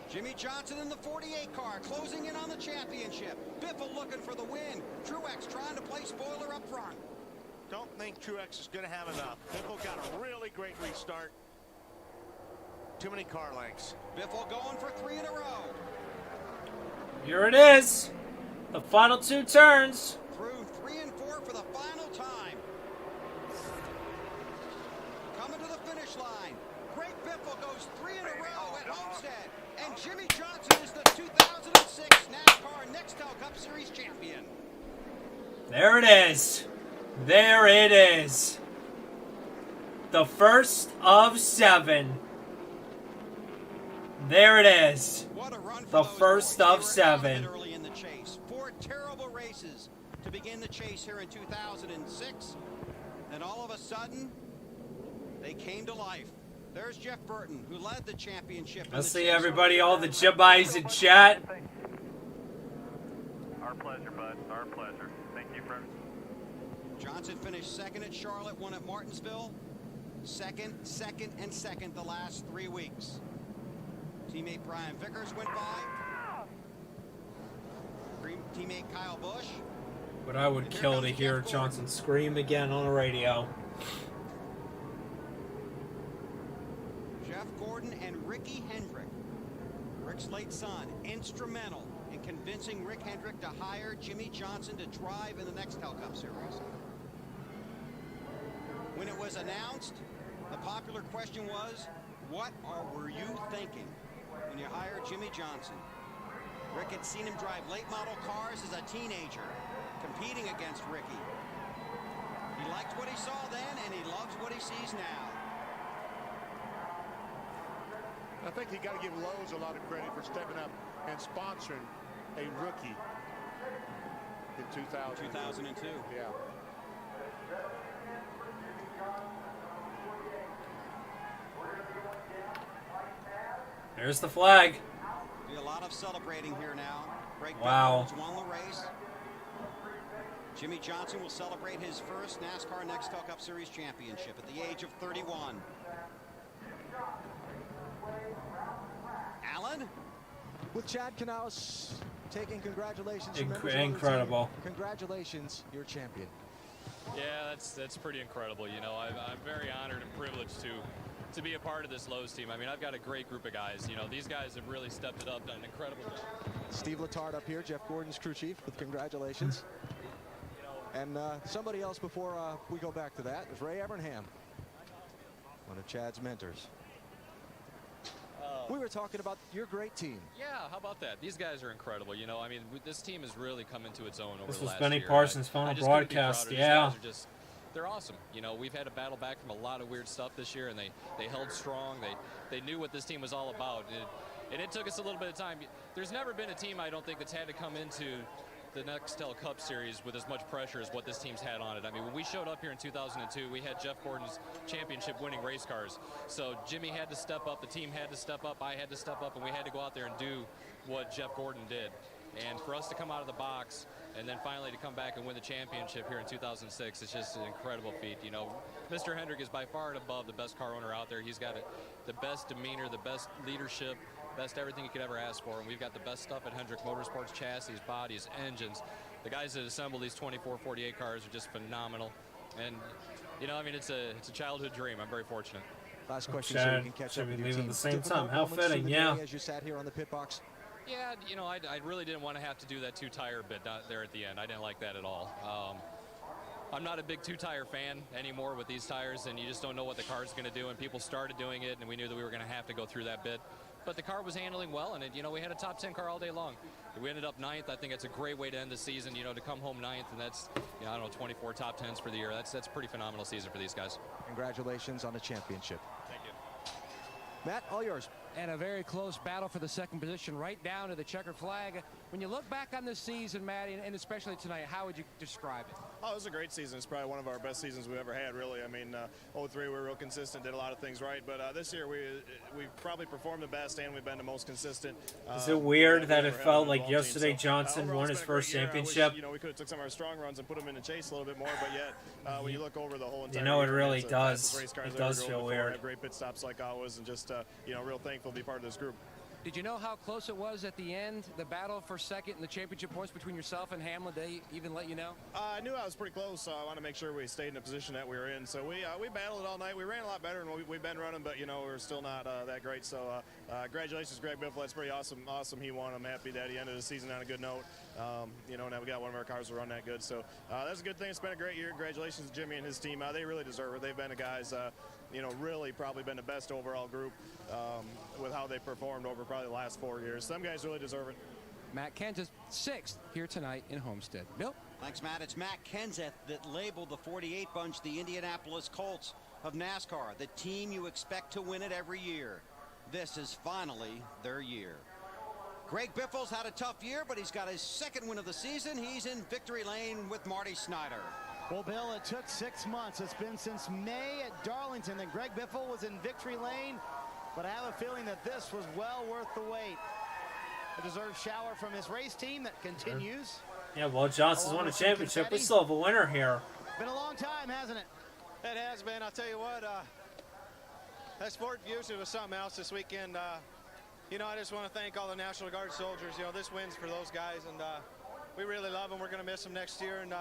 Jimmy Johnson in the 48 car, closing in on the championship. Biffle looking for the win. Truex trying to play spoiler up front. Don't think Truex is going to have enough. Biffle got a really great restart. Too many car lengths. Biffle going for 3 in a row. Here it is. The final 2 turns. Through 3 and 4 for the final time. Coming to the finish line. Greg Biffle goes 3 in a row at Homestead. And Jimmy Johnson is the 2006 NASCAR Nextel Cup Series champion. There it is. There it is. The first of 7. There it is. What a run for the those first boys. of 7. Early in the chase. 4 terrible races to begin the chase here in 2006. And all of a sudden, they came to life. There's Jeff Burton, who led the championship. Let's see everybody, all the Jebis in chat. Our pleasure, bud. Our pleasure. Thank you, friend. Johnson finished second at Charlotte, 1 at Martinsville. Second, and second the last 3 weeks. Teammate Brian Vickers went by. Teammate Kyle Busch. But I would kill to hear Johnson scream again on the radio. Jeff Gordon and Ricky Hendrick. Rick's late son, instrumental in convincing Rick Hendrick to hire Jimmy Johnson to drive in the Nextel Cup Series. When it was announced, the popular question was, What were you thinking when you hired Jimmy Johnson? Rick had seen him drive late model cars as a teenager, competing against Ricky. He liked what he saw then, and he loves what he sees now. I think you got to give Lowe's a lot of credit for stepping up and sponsoring a rookie in 2002. Yeah. There's the flag. Be a lot of celebrating here now. Greg Wow. Bethel won the race. Jimmy Johnson will celebrate his first NASCAR Nextel Cup Series championship at the age of 31. Allen? With Chad Canales taking congratulations. Incredible. Congratulations, you're champion. Yeah, that's pretty incredible. You know, I'm very honored and privileged to be a part of this Lowe's team. I mean, I've got a great group of guys. You know, these guys have really stepped it up, done an incredible job. Steve Letard up here, Jeff Gordon's crew chief, with congratulations. And somebody else before we go back to that is Ray Evernham, one of Chad's mentors. We were talking about your great team. Yeah, how about that? These guys are incredible. You know, I mean, this team has really come into its own over This the was last Benny year. Parsons' final broadcast. Yeah. These guys are just, they're awesome. You know, we've had to battle back from a lot of weird stuff this year, and they held strong. They knew what this team was all about. And it took us a little bit of time. There's never been a team, I don't think, that's had to come into the Nextel Cup Series with as much pressure as what this team's had on it. I mean, when we showed up here in 2002, we had Jeff Gordon's championship-winning race cars. So Jimmy had to step up, the team had to step up, I had to step up, and we had to go out there and do what Jeff Gordon did. And for us to come out of the box and then finally to come back and win the championship here in 2006, it's just an incredible feat. You know, Mr. Hendrick is by far and above the best car owner out there. He's got the best demeanor, the best leadership, best everything you could ever ask for, and we've got the best stuff at Hendrick Motorsports: chassis, bodies, engines. The guys that assemble these 24-48 cars are just phenomenal, and you know, I mean, it's a childhood dream. I'm very fortunate. Last question, Chad, so we can catch up with your team. at the same time. Difficult How moments fitting, through the yeah. day as you sat here on the pit box. Yeah, you know, I really didn't want to have to do that two-tire bit there at the end. I didn't like that at all. I'm not a big two-tire fan anymore with these tires, and you just don't know what the car's going to do, and people started doing it, and we knew that we were going to have to go through that bit. But the car was handling well, and, you know, we had a top 10 car all day long. We ended up 9th. I think it's a great way to end the season, you know, to come home 9th, and that's, you know, I don't know, 24 top 10s for the year. That's a pretty phenomenal season for these guys. Congratulations on the championship. Thank you. Matt, all yours. And a very close battle for the second position, right down to the checkered flag. When you look back on this season, Matt, and especially tonight, how would you describe it? Oh, it was a great season. It's probably one of our best seasons we've ever had, really. I mean, 03 we were real consistent, did a lot of things right, but this year we probably performed the best and we've been the most consistent. Is it weird that it felt like yesterday Johnson won his first championship? Wish, you know, we could have took some of our strong runs and put them in the chase a little bit more, but yet when you look over the whole entire You know, it year, really it's does. race cars It I've ever does drove feel before, weird. have great pit stops like always, and just you know, real thankful to be part of this group. Did you know how close it was at the end, the battle for second and the championship points between yourself and Hamlin? They even let you know? I knew I was pretty close, so I want to make sure we stayed in the position that we were in. So we battled it all night. We ran a lot better than we've been running, but, you know, we're still not that great. So congratulations, Greg Bethel. That's pretty awesome. He won. I'm happy that he ended the season on a good note. You know, now we got one of our cars to run that good. So that's a good thing. It's been a great year. Congratulations to Jimmy and his team. They really deserve it. They've been the guys, you know, really probably been the best overall group with how they performed over probably the last 4 years. Some guys really deserve it. Matt Kenseth, 6th here tonight in Homestead. Bill? Thanks, Matt. It's Matt Kenseth that labeled the 48 bunch the Indianapolis Colts of NASCAR, the team you expect to win it every year. This is finally their year. Greg Biffle's had a tough year, but he's got his second win of the season. He's in victory lane with Marty Snyder. Well, Bill, it took 6 months. It's been since May at Darlington that Greg Biffle was in victory lane, but I have a feeling that this was well worth the wait. A deserved shower from his race team that continues. Yeah, well, Johnson's won a championship. We still have a winner here. Been a long time, hasn't it? It has been. I'll tell you what, that sport usually was something else this weekend. You know, I just want to thank all the National Guard soldiers. You know, this win's for those guys, and we really love them. We're going to miss them next year, and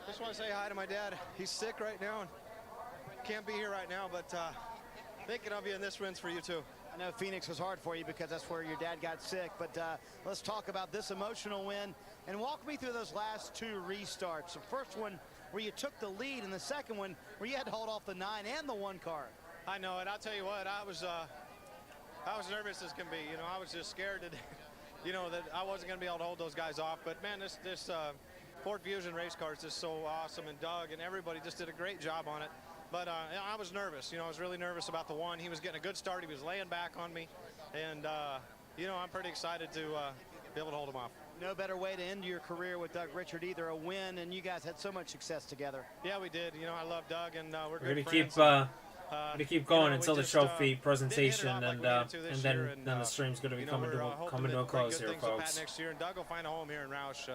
just want to say hi to my dad. He's sick right now and can't be here right now, but thinking of you, and this win's for you too. I know Phoenix was hard for you because that's where your dad got sick, but let's talk about this emotional win and walk me through those last 2 restarts. The first one where you took the lead, and the second one where you had to hold off the 9 and the 1 car. I know it. I'll tell you what, I was nervous as can be. You know, I was just scared that, you know, that I wasn't going to be able to hold those guys off. But man, this Ford Fusion race car is just so awesome, and Doug and everybody just did a great job on it. But I was nervous. You know, I was really nervous about the one. He was getting a good start. He was laying back on me, and you know, I'm pretty excited to be able to hold him off. No better way to end your career with Doug Richard either, a win, and you guys had so much success together. Yeah, we did. You know, I love Doug, and we're We're good gonna friends. keep going you know, until the just, trophy didn't presentation, hit it off like and we needed to this then year, the stream's gonna be you know, coming we're, to hoping coming to a to bring close good here, things to Pat folks. next year, and Doug will find a home here in Roush.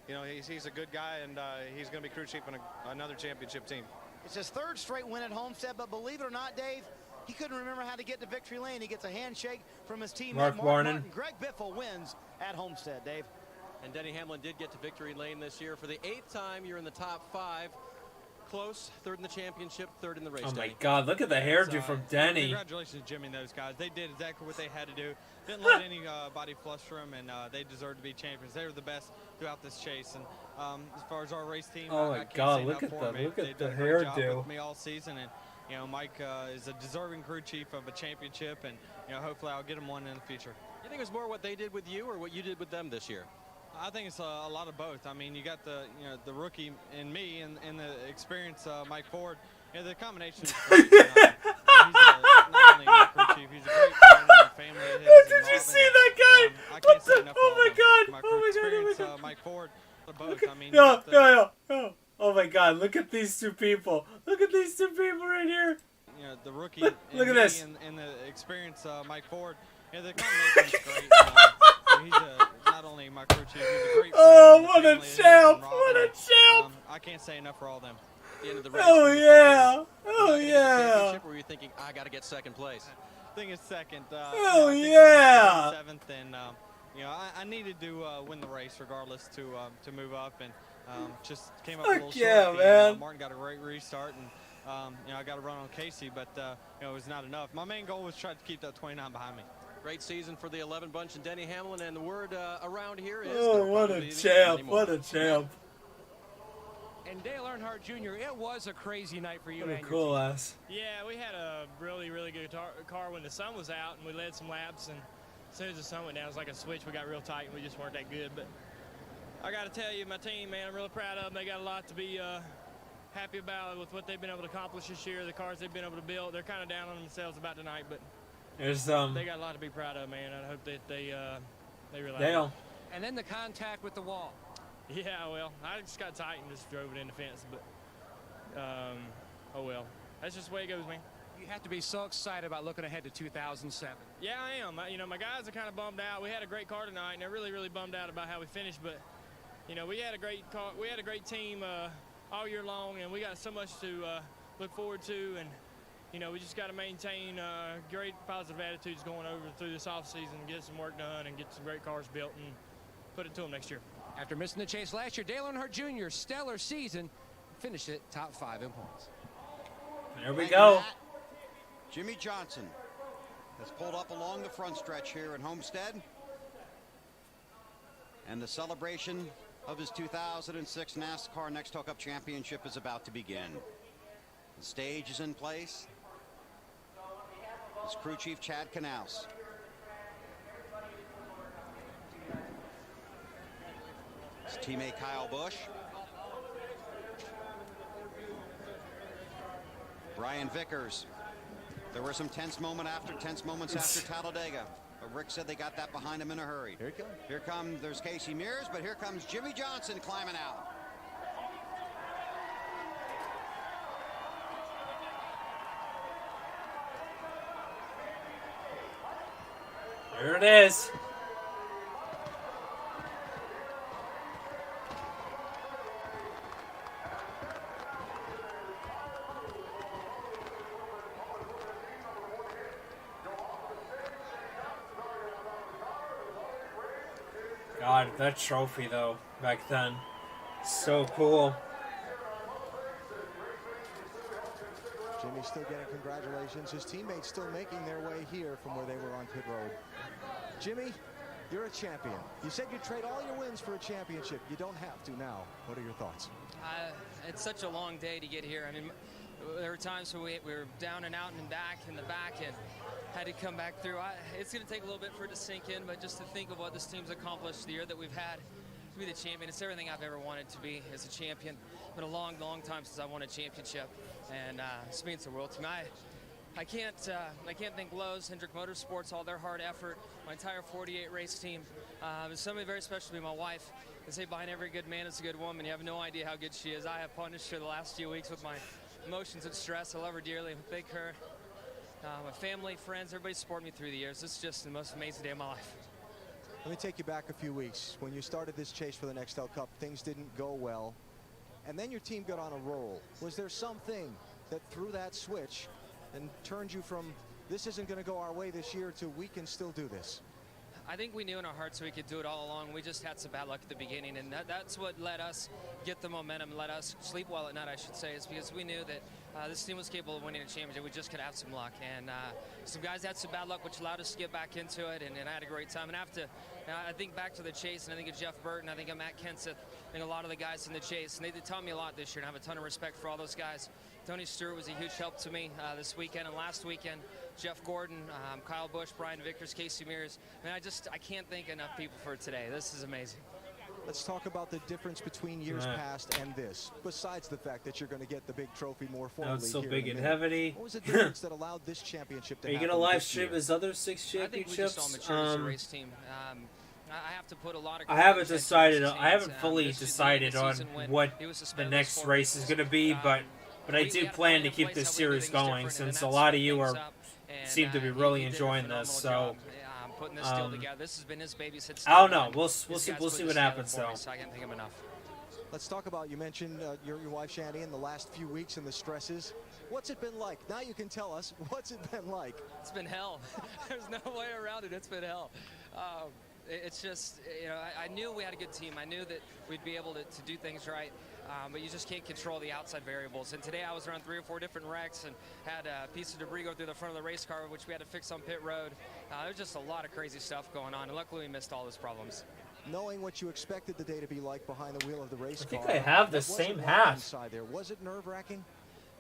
You know, he's a good guy, and he's going to be crew chief on another championship team. It's his third straight win at Homestead, but believe it or not, Dave, he couldn't remember how to get to victory lane. He gets a handshake from his teammate Mark Warren. Greg Biffle wins at Homestead, Dave. And Denny Hamlin did get to victory lane this year. For the 8th time, you're in the top 5. Close, 3rd in the championship, 3rd in the race. Oh my Denny. God! Look at the hairdo from Denny. Congratulations, Jimmy, and those guys. They did exactly what they had to do. Didn't let anybody fluster them, and they deserve to be champions. They were the best throughout this chase. And as far as our race team, Oh my I can't God, say look enough at for the- them. look at They've the done a great job hairdo. with me all season, and you know, Mike is a deserving crew chief of a championship, and you know, hopefully I'll get him one in the future. You think it was more what they did with you or what you did with them this year? I think it's a lot of both. I mean, you got the rookie in me and the experienced Mike Ford. You know, the combination is great. He's not only a crew chief, he's a great friend and family of his. Did you see that guy? I can't say enough Oh my God! my Oh crew my God! Oh my experience, God! Mike Ford. Both. I mean, No. Oh my God! Look at these two people. Look at these two people right here. You know, the rookie. Look at this. And the experienced Mike Ford. You know, the combination is great. He's not only my crew chief, he's a great friend. Oh, what a champ! What a champ! I can't say enough for all of them. At the end of the race, Oh yeah! Oh yeah! championship, or were you thinking, I got to get 2nd place? I think it's 2nd. Oh, I think yeah. 7th, and you know, I needed to win the race regardless to move up, and just came up a little Fuck yeah, short. man. Martin got a great restart, and you know, I got a run on Casey, but you know, it was not enough. My main goal was try to keep that 29 behind me. Great season for the 11 bunch and Denny Hamlin, and the word around here is Oh, what a champ! What a champ! And Dale Earnhardt Jr., it was a crazy night for you What a and your cool team. ass. Yeah, we had a really good car when the sun was out, and we led some laps, and as soon as the sun went down, it was like a switch. We got real tight, and we just weren't that good. But I got to tell you, my team, man, I'm really proud of them. They got a lot to be happy about with what they've been able to accomplish this year, the cars they've been able to build. They're kind of down on themselves about tonight, but There's they got a lot to be proud of, man. I hope that they realize Dale. And then the contact with the wall. Yeah, well, I just got tight and just drove it in the fence, but oh well. That's just the way it goes, man. You have to be so excited about looking ahead to 2007. Yeah, I am. You know, my guys are kind of bummed out. We had a great car tonight, and they're really bummed out about how we finished. But you know, we had a great car. We had a great team all year long, and we got so much to look forward to. And you know, we just got to maintain great positive attitudes going over through this off season, get some work done, and get some great cars built, and put it to them next year. After missing the chase last year, Dale Earnhardt Jr., stellar season, finished it top 5 in points. There we Thank go. you, Matt. Jimmy Johnson has pulled up along the front stretch here at Homestead. And the celebration of his 2006 NASCAR Next Hookup Championship is about to begin. The stage is in place. His crew chief, Chad Knaus. His teammate, Kyle Busch. Brian Vickers. There were some tense moments after Talladega. But Rick said they got that behind him in a hurry. Here it comes. Here comes, there's Casey Mears, but here comes Jimmy Johnson climbing out. There it is. God, that trophy though, back then, so cool. Jimmy's still getting congratulations. His teammates still making their way here from where they were on pit road. Jimmy, you're a champion. You said you'd trade all your wins for a championship. You don't have to now. What are your thoughts? It's such a long day to get here. I mean, there were times when we were down and out and back in the back and had to come back through. It's going to take a little bit for it to sink in, but just to think of what this team's accomplished the year that we've had to be the champion, it's everything I've ever wanted to be as a champion. It's been a long, long time since I won a championship, and this means the world to me. I can't thank Lowe's, Hendrick Motorsports, all their hard effort, my entire 48 race team. It's somebody very special to me, my wife. They say behind every good man is a good woman. You have no idea how good she is. I have punished her the last few weeks with my emotions and stress. I love her dearly. Thank her. My family, friends, everybody supported me through the years. This is just the most amazing day of my life. Let me take you back a few weeks. When you started this chase for the Nextel Cup, things didn't go well. And then your team got on a roll. Was there something that threw that switch and turned you from this isn't going to go our way this year to we can still do this? I think we knew in our hearts we could do it all along. We just had some bad luck at the beginning, and that's what let us get the momentum, let us sleep well at night, I should say, is because we knew that this team was capable of winning a championship. We just could have some luck, and some guys had some bad luck, which allowed us to get back into it, and I had a great time. And I think back to the chase, and I think of Jeff Burton, I think of Matt Kenseth, I think a lot of the guys in the chase, and they taught me a lot this year, and I have a ton of respect for all those guys. Tony Stewart was a huge help to me this weekend and last weekend. Jeff Gordon, Kyle Busch, Brian Vickers, Casey Mears. I mean, I can't thank enough people for today. This is amazing. Let's talk about the difference between years past and this. Besides the fact that you're going to get the big trophy more formally. It's so here big in a and minute. heavy. What was the difference that allowed this championship to Are you happen gonna live this stream year? his other 6 championships? I think we just all matured as a race team. I have to put a lot of. I haven't decided. I haven't fully decided on what the next race is going to be, but I do plan to keep this series going since a lot of you seem to be really enjoying this. So putting this deal together. This has been his baby since. I don't know. We'll see what happens though. So I can't think of enough. Let's talk about, you mentioned your wife Shandy in the last few weeks and the stresses. What's it been like? Now you can tell us. What's it been like? It's been hell. There's no way around it. It's been hell. It's just, you know, I knew we had a good team. I knew that we'd be able to do things right, but you just can't control the outside variables. And today I was around 3 or 4 different wrecks and had a piece of debris go through the front of the race car, which we had to fix on pit road. There was just a lot of crazy stuff going on, and luckily we missed all those problems. Knowing what you expected the day to be like behind the wheel of the race car. I think I have the same hat. Inside there. Was it nerve-wracking?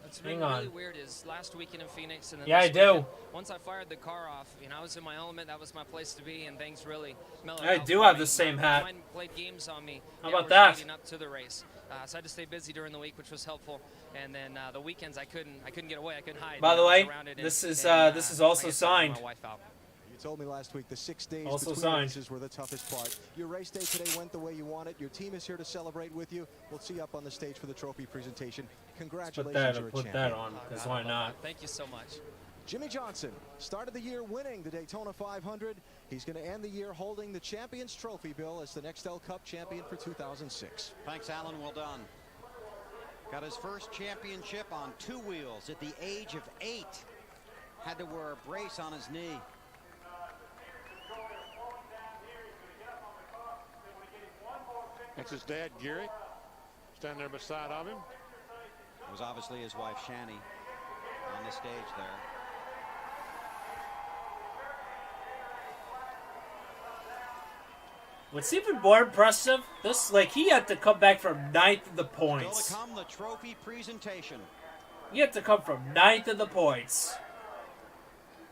What's been really weird is last weekend in Phoenix and then yeah, I do. Weekend, once I fired the car off, you know, I was in my element. That was my place to be, and things really mellowed out. I do have the same hat. Mine played games on me. How about that? Leading up to the race, so I had to stay busy during the week, which was helpful. And then the weekends, I couldn't get away. I couldn't hide. By the way, this is also signed. My wife out. You told me last week the 6 days also between signed. races were the toughest part. Your race day today went the way you wanted. Your team is here to celebrate with you. We'll see you up on the stage for the trophy presentation. Congratulations, you're a put that on, because why not? Thank you so much. Jimmy Johnson started the year winning the Daytona 500. He's going to end the year holding the Champions Trophy, Bill, as the Nextel Cup champion for 2006. Thanks, Alan. Well done. Got his first championship on 2 wheels at the age of 8. Had to wear a brace on his knee. That's his dad, Gary, standing there beside of him. It was obviously his wife, Shanny, on the stage there. What's even more impressive, he had to come back from 9th in the points. Still to come, the trophy presentation. He had to come from 9th in the points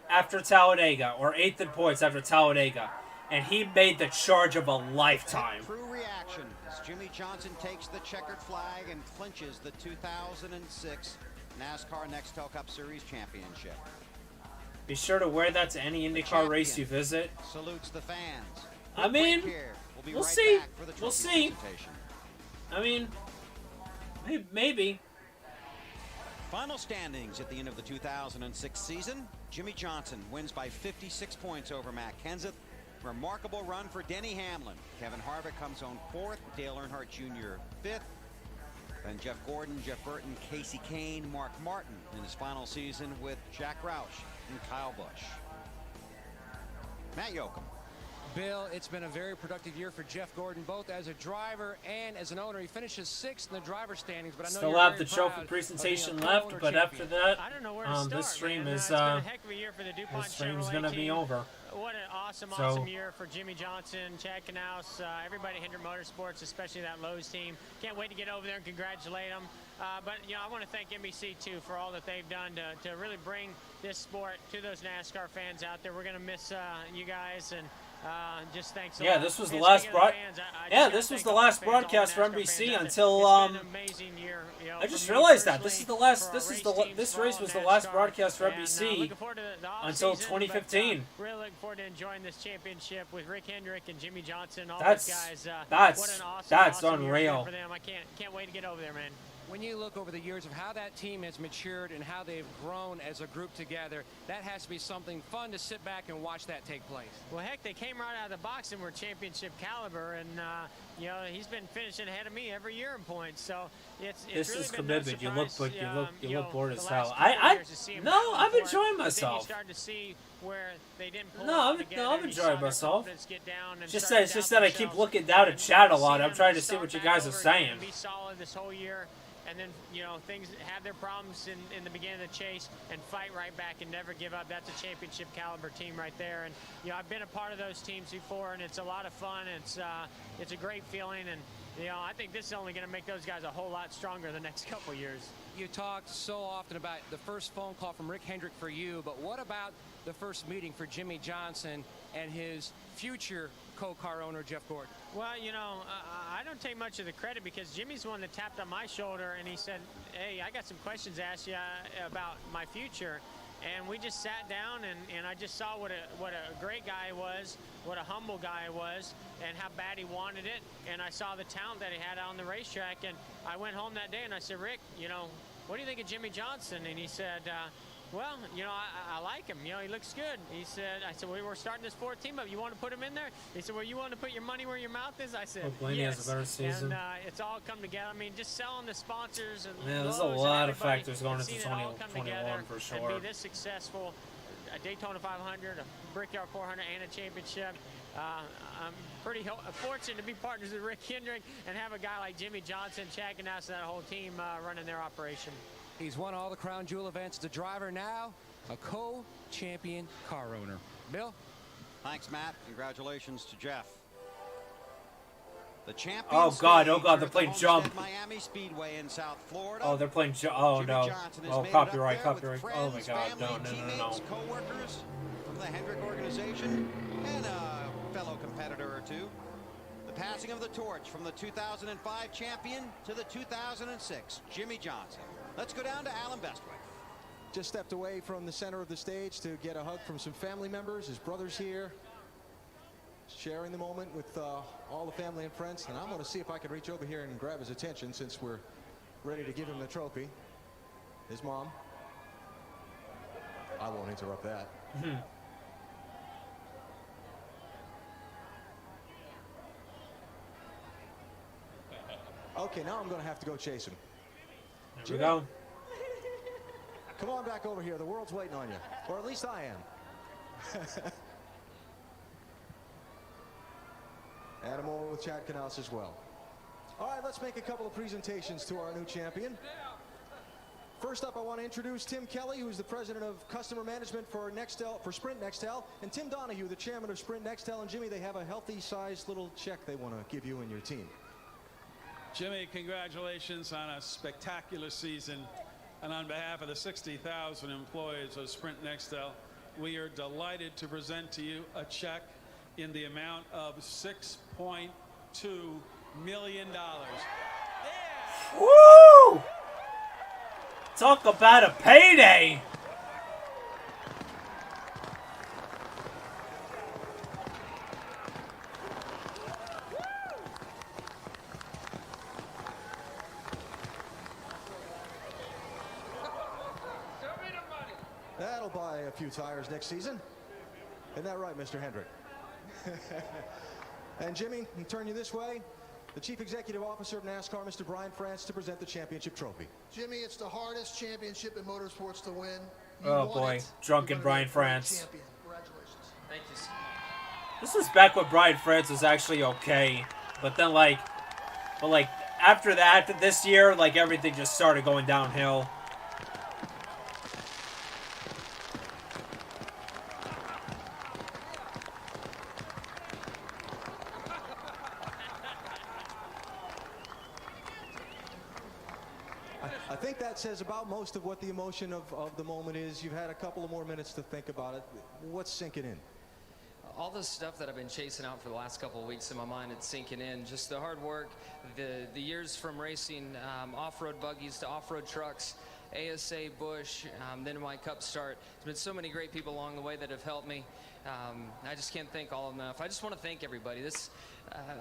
after Talladega, or 8th in points after Talladega. And he made the charge of a lifetime. True reaction as Jimmy Johnson takes the checkered flag and clinches the 2006 NASCAR Nextel Cup Series championship. Be sure to wear that to any IndyCar race you visit. Salutes the fans. I mean, we'll see. We'll see. I mean, maybe. Final standings at the end of the 2006 season. Jimmy Johnson wins by 56 points over Matt Kenseth. Remarkable run for Denny Hamlin. Kevin Harvick comes home 4th. Dale Earnhardt Jr. 5th. Then Jeff Gordon, Jeff Burton, Casey Kane, Mark Martin in his final season with Jack Roush and Kyle Busch. Matt Yoakum. Bill, it's been a very productive year for Jeff Gordon, both as a driver and as an owner. He finishes 6th in the driver standings, but I know still you're have very the trophy proud presentation of being a left, co-owner but champion. after that, I don't know where to start, this stream man. is It's been a heck of a year for the DuPont this stream's Chevrolet gonna team. be over. What an awesome year for Jimmy Johnson, Chad Knaus, everybody at Hendrick Motorsports, especially that Lowe's team. Can't wait to get over there and congratulate them. But, you know, I want to thank NBC, too, for all that they've done to really bring this sport to those NASCAR fans out there. We're going to miss you guys, and just thanks a lot. This was the And last speaking of the fans, this was the last broadcast for NBC until It's been an amazing year, you know, I just for me realized that this is the personally, last. for This our is the race teams, this for race all was the NASCAR, last broadcast for and, NBC looking forward to the until off-season, 2015. But, really looking forward to enjoying this championship with Rick Hendrick and Jimmy Johnson. All That's- those guys. that's- what an awesome, that's awesome year unreal. for them. I can't wait to get over there, man. When you look over the years of how that team has matured and how they've grown as a group together, that has to be something fun to sit back and watch that take place. Well, heck, they came right out of the box and were championship caliber, and you know, he's been finishing ahead of me every year in points. So it's This really is been commitment. No You look, surprise, but you look bored the as last hell. couple I years to see him no, battling I'm for it, enjoying but then you myself. start to see where they didn't pull No, it all I'm together, I'm and you saw enjoying their myself. confidence get down and Just start that, to it's just doubt that I keep themselves. looking down at chat a lot. See I'm them trying to see start what you back guys are over again saying. and be solid this whole year, and then, you know, things have their problems in the beginning of the chase and fight right back and never give up. That's a championship caliber team right there. And, you know, I've been a part of those teams before, and it's a lot of fun. It's a great feeling, and, you know, I think this is only going to make those guys a whole lot stronger the next couple years. You talked so often about the first phone call from Rick Hendrick for you, but what about the first meeting for Jimmy Johnson and his future co-car owner, Jeff Gordon? Well, you know, I don't take much of the credit because Jimmy's the one that tapped on my shoulder and he said, hey, I got some questions to ask you about my future. And we just sat down and I just saw what a great guy was, what a humble guy was, and how bad he wanted it. And I saw the talent that he had on the racetrack. And I went home that day and I said, Rick, you know, what do you think of Jimmy Johnson? And he said, well, you know, I like him. You know, he looks good. He said, I said, well, we're starting this fourth team up. You want to put him in there? He said, well, you want to put your money where your mouth is? I said, Hopefully he yes. has a better season. And it's all come together. I mean, just selling the sponsors and Yeah, there's a logos lot and of everybody, factors going and into seeing it all come 2021 together for sure. and be this successful. A Daytona 500, a Brickyard 400, and a championship. I'm pretty fortunate to be partners with Rick Hendrick and have a guy like Jimmy Johnson, Chad Ganassi, that whole team running their operation. He's won all the Crown Jewel events. The driver now, a co-champion car owner. Bill? Thanks, Matt. Congratulations to Jeff. The champion. Oh God! Oh God! They're stage playing at the jump. Homestead Miami Speedway in South Florida. Oh, they're playing oh Jimmy no! Johnson has Oh, made it copyright! up there with Copyright! Oh my friends, God! family, No! No! No! teammates, No! co-workers from the Hendrick organization and a fellow competitor or two. The passing of the torch from the 2005 champion to the 2006 Jimmy Johnson. Let's go down to Alan Bestwick. Just stepped away from the center of the stage to get a hug from some family members. His brother's here, sharing the moment with all the family and friends. And I'm going to see if I can reach over here and grab his attention since we're ready to give him the trophy. His mom. I won't interrupt that. Okay, now I'm going to have to go chase him. There we go. Come on back over here. The world's waiting on you. Or at least I am. Adam over with Chad Canals as well. All right, let's make a couple of presentations to our new champion. First up, I want to introduce Tim Kelly, who's the president of customer management for Sprint Nextel, and Tim Donahue, the chairman of Sprint Nextel. And Jimmy, they have a healthy-sized little check they want to give you and your team. Jimmy, congratulations on a spectacular season. And on behalf of the 60,000 employees of Sprint Nextel, we are delighted to present to you a check in the amount of $6.2 million. Woo! Talk about a payday! That'll buy a few tires next season. Isn't that right, Mr. Hendrick? And Jimmy, I'll turn you this way. The Chief Executive Officer of NASCAR, Mr. Brian France, to present the championship trophy. Jimmy, it's the hardest championship in motorsports to win. Oh boy, drunken Brian France. Champion. Congratulations. Thank you so much. This was back when Brian France was actually okay, but then after that, after this year, like everything just started going downhill. I think that says about most of what the emotion of the moment is. You've had a couple of more minutes to think about it. What's sinking in? All the stuff that I've been chasing out for the last couple of weeks in my mind, it's sinking in. Just the hard work, the years from racing off-road buggies to off-road trucks, ASA, Busch, then my Cup start. There's been so many great people along the way that have helped me. I just can't thank all of them enough. I just want to thank everybody.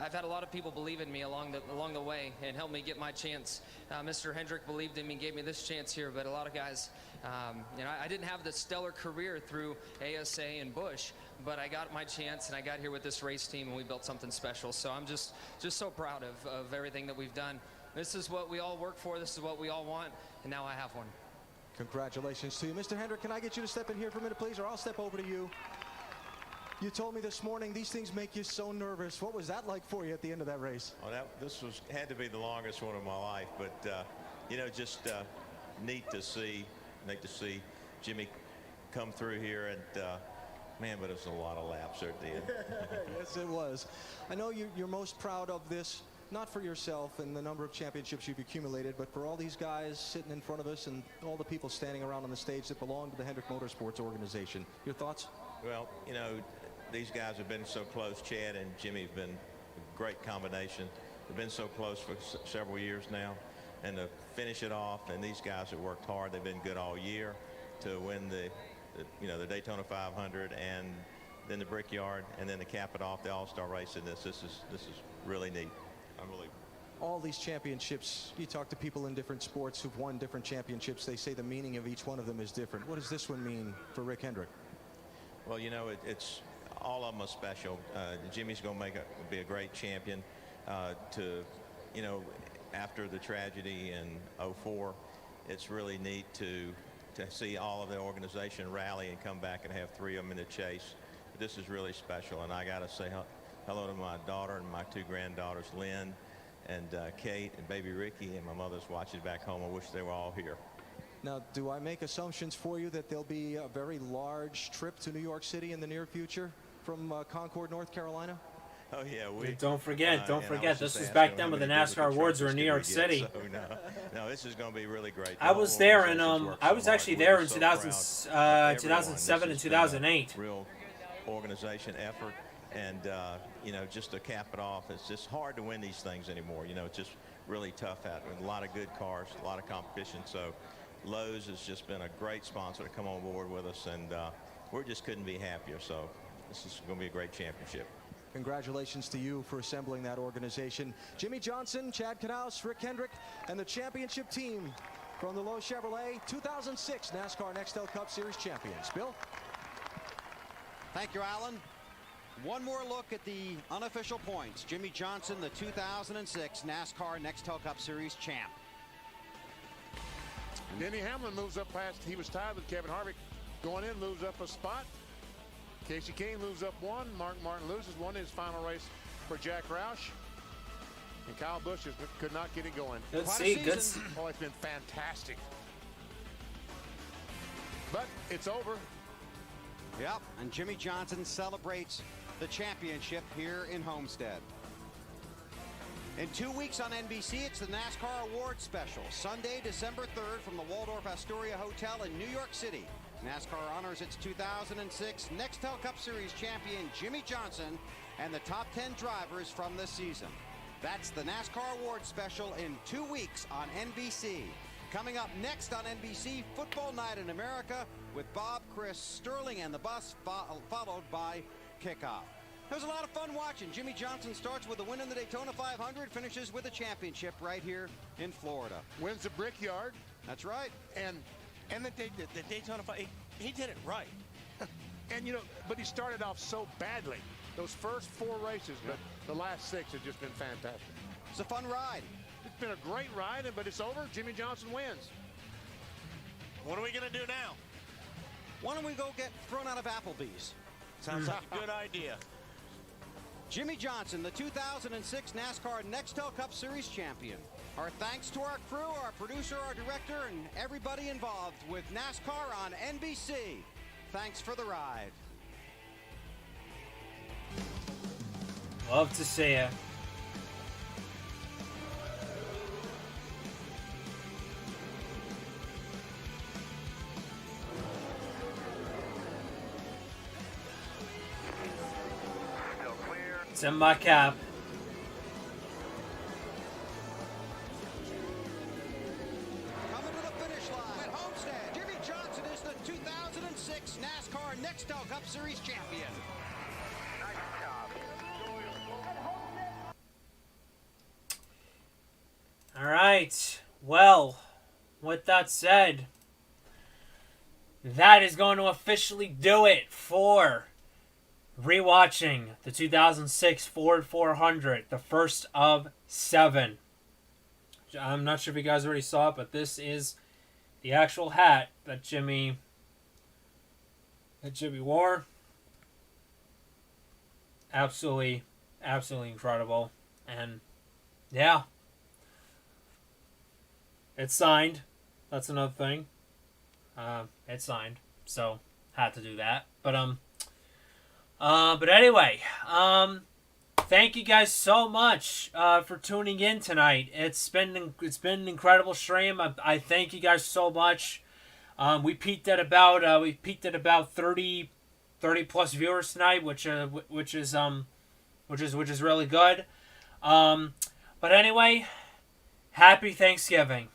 I've had a lot of people believe in me along the way and helped me get my chance. Mr. Hendrick believed in me, gave me this chance here, but a lot of guys, I didn't have the stellar career through ASA and Busch, but I got my chance and I got here with this race team and we built something special. So I'm just so proud of everything that we've done. This is what we all work for. This is what we all want, and now I have one. Congratulations to you. Mr. Hendrick, can I get you to step in here for a minute, please, or I'll step over to you. You told me this morning these things make you so nervous. What was that like for you at the end of that race? Well, this had to be the longest one of my life, but just neat to see Jimmy come through here, and man, but it was a lot of laps there at the end. Yes, it was. I know you're most proud of this, not for yourself and the number of championships you've accumulated, but for all these guys sitting in front of us and all the people standing around on the stage that belong to the Hendrick Motorsports organization. Your thoughts? Well, these guys have been so close. Chad and Jimmy have been a great combination. They've been so close for several years now, and to finish it off, and these guys have worked hard. They've been good all year to win the Daytona 500 and then the Brickyard, and then to cap it off, the All-Star race in this is really neat. Unbelievable. All these championships, you talk to people in different sports who've won different championships, they say the meaning of each one of them is different. What does this one mean for Rick Hendrick? Well, it's all of them are special. Jimmy's going to be a great champion. After the tragedy in '04, it's really neat to see all of the organization rally and come back and have three of them in the chase. This is really special, and I got to say hello to my daughter and my two granddaughters, Lynn and Kate and baby Ricky, and my mother's watching back home. I wish they were all here. Now, do I make assumptions for you that there'll be a very large trip to New York City in the near future from Concord, North Carolina? Oh yeah, don't forget. This was back then when the NASCAR awards were in New York City. So, no, this is going to be really great. I was there, and I was actually there in 2007 and 2008. Real organization effort, and just to cap it off, it's just hard to win these things anymore. It's just really tough out there. A lot of good cars, a lot of competition. So Lowe's has just been a great sponsor to come on board with us, and we just couldn't be happier. So this is going to be a great championship. Congratulations to you for assembling that organization. Jimmy Johnson, Chad Knaus, Rick Hendrick, and the championship team from the Lowe's Chevrolet 2006 NASCAR Nextel Cup Series champions. Bill? Thank you, Alan. One more look at the unofficial points. Jimmy Johnson, the 2006 NASCAR Nextel Cup Series champ. Denny Hamlin moves up past. He was tied with Kevin Harvick. Going in, moves up a spot. Casey Kane moves up one. Mark Martin loses one in his final race for Jack Roush. And Kyle Busch could not get it going. Good Quite see, a good. season. Oh, it's been fantastic. But it's over. Yep, and Jimmy Johnson celebrates the championship here in Homestead. In 2 weeks on NBC, it's the NASCAR Awards Special. Sunday, December 3rd from the Waldorf Astoria Hotel in New York City. NASCAR honors its 2006 Nextel Cup Series champion Jimmy Johnson and the top 10 drivers from this season. That's the NASCAR Awards Special in 2 weeks on NBC. Coming up next on NBC, Football Night in America with Bob, Chris, Sterling, and the Bus, followed by Kickoff. It was a lot of fun watching. Jimmy Johnson starts with a win in the Daytona 500, finishes with a championship right here in Florida. Wins the Brickyard. That's right. And the Daytona 500, he did it right. And, but he started off so badly. Those first 4 races, but the last 6 have just been fantastic. It's a fun ride. It's been a great ride, but it's over. Jimmy Johnson wins. What are we going to do now? Why don't we go get thrown out of Applebee's? Sounds like a good idea. Jimmy Johnson, the 2006 NASCAR Nextel Cup Series champion. Our thanks to our crew, our producer, our director, and everybody involved with NASCAR on NBC. Thanks for the ride. Love to see it. Send my cap. Coming to the finish line at Homestead, Jimmy Johnson is the 2006 NASCAR Nextel Cup Series champion. All right. Well, with that said, that is going to officially do it for rewatching the 2006 Ford 400, the first of 7. I'm not sure if you guys already saw it, but this is the actual hat that Jimmy wore. Absolutely incredible. And yeah, it's signed. That's another thing. It's signed, so had to do that. But anyway, thank you guys so much for tuning in tonight. It's been an incredible stream. I thank you guys so much. We peaked at about 30 plus viewers tonight, which is really good. But anyway, happy Thanksgiving.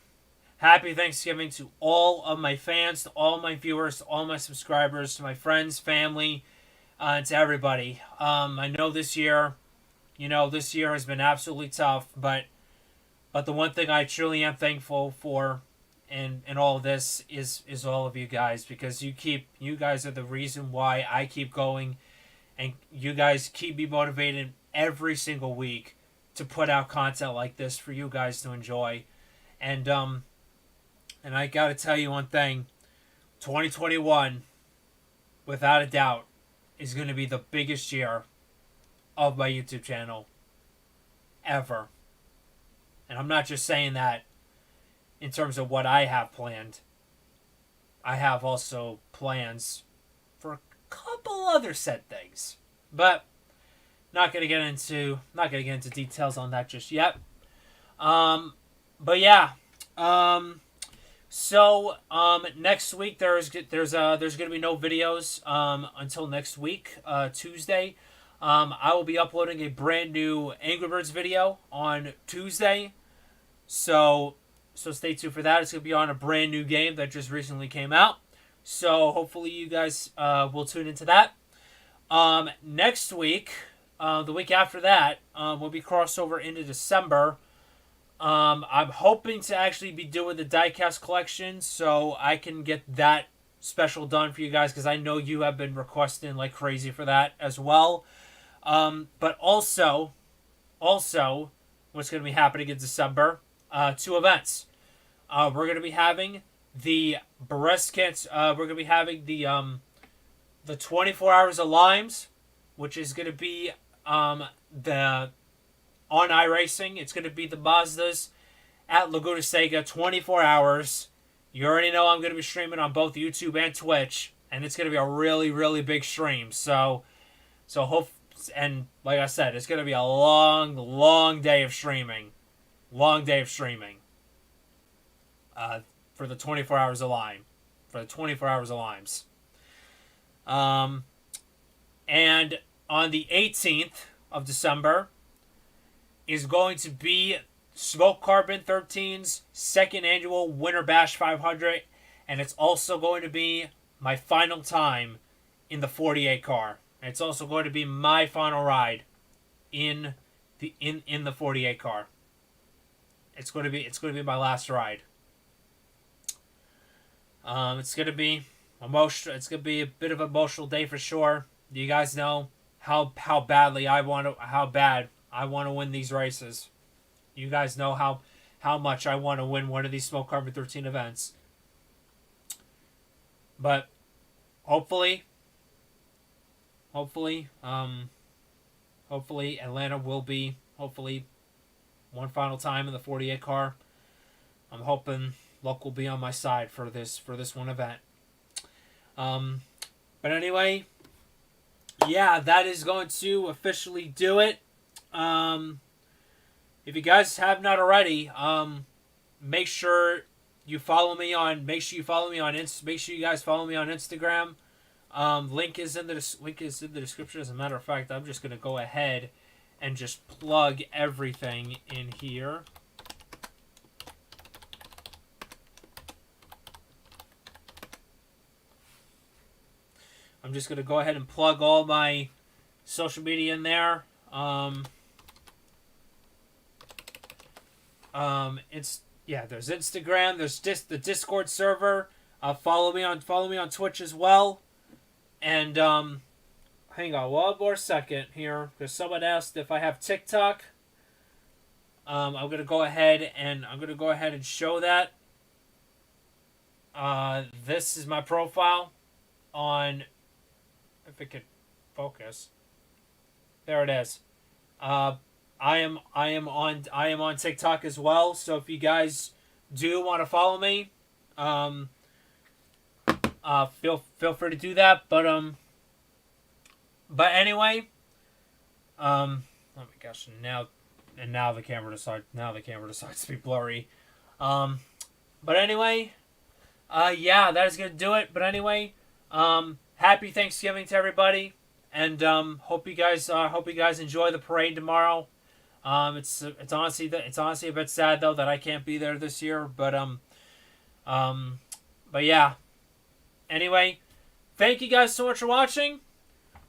Happy Thanksgiving to all of my fans, to all my viewers, to all my subscribers, to my friends, family, and to everybody. I know this year has been absolutely tough, but the one thing I truly am thankful for in all of this is all of you guys, because you guys are the reason why I keep going, and you guys keep me motivated every single week to put out content like this for you guys to enjoy. And I gotta tell you one thing, 2021, without a doubt, is going to be the biggest year of my YouTube channel ever. And I'm not just saying that in terms of what I have planned. I have also plans for a couple other set things, but not gonna get into details on that just yet. But yeah. So next week there's gonna be no videos until next week, Tuesday. I will be uploading a brand new Angry Birds video on Tuesday, so stay tuned for that. It's gonna be on a brand new game that just recently came out, so hopefully you guys will tune into that. Next week, the week after that, will be crossover into December. I'm hoping to actually be doing the diecast collection so I can get that special done for you guys, because I know you have been requesting like crazy for that as well. But also, what's going to be happening in December? 2 events. We're going to be having the breast cancer. We're going to be having the 24 Hours of Limes, which is going to be the on iRacing. It's going to be the Mazdas at Laguna Seca, 24 hours. You already know I'm going to be streaming on both YouTube and Twitch, and it's going to be a really, really big stream. So and like I said, it's going to be a long day of streaming. For the 24 Hours of Lime. For the 24 Hours of Limes. And on the 18th of December is going to be Smoke Carbon 13's second annual Winter Bash 500, and it's also going to be my final time in the 48 car. And it's also going to be my final ride in the 48 car. It's going to be my last ride. It's going to be emotional. It's going to be a bit of an emotional day for sure. You guys know how bad I want to win these races. You guys know how much I want to win one of these Smoke Carbon 13 events. But hopefully Atlanta will be one final time in the 48 car. I'm hoping luck will be on my side for this one event. But anyway, yeah, that is going to officially do it. If you guys have not already, make sure you guys follow me on Instagram. Link is in the description. As a matter of fact, I'm just gonna go ahead and just plug everything in here. I'm just going to go ahead and plug all my social media in there. There's Instagram, there's the Discord server. Follow me on Twitch as well. And hang on one more second here, because someone asked if I have TikTok. I'm gonna go ahead and show that. This is my profile on, if it could focus. There it is. I am on TikTok as well. So if you guys do want to follow me, feel free to do that. But anyway, oh my gosh, now the camera decides to be blurry. But anyway, yeah, that is gonna do it. But anyway, happy Thanksgiving to everybody, and hope you guys enjoy the parade tomorrow. It's honestly a bit sad though that I can't be there this year, but yeah. Anyway, thank you guys so much for watching.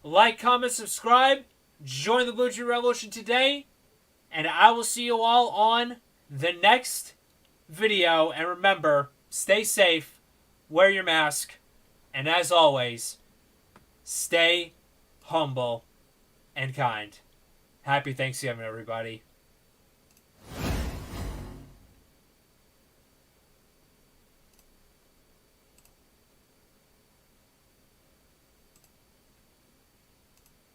Like, comment, subscribe, join the Blue Jean Revolution today, and I will see you all on the next video. And remember, stay safe, wear your mask, and as always, stay humble and kind. Happy Thanksgiving, everybody.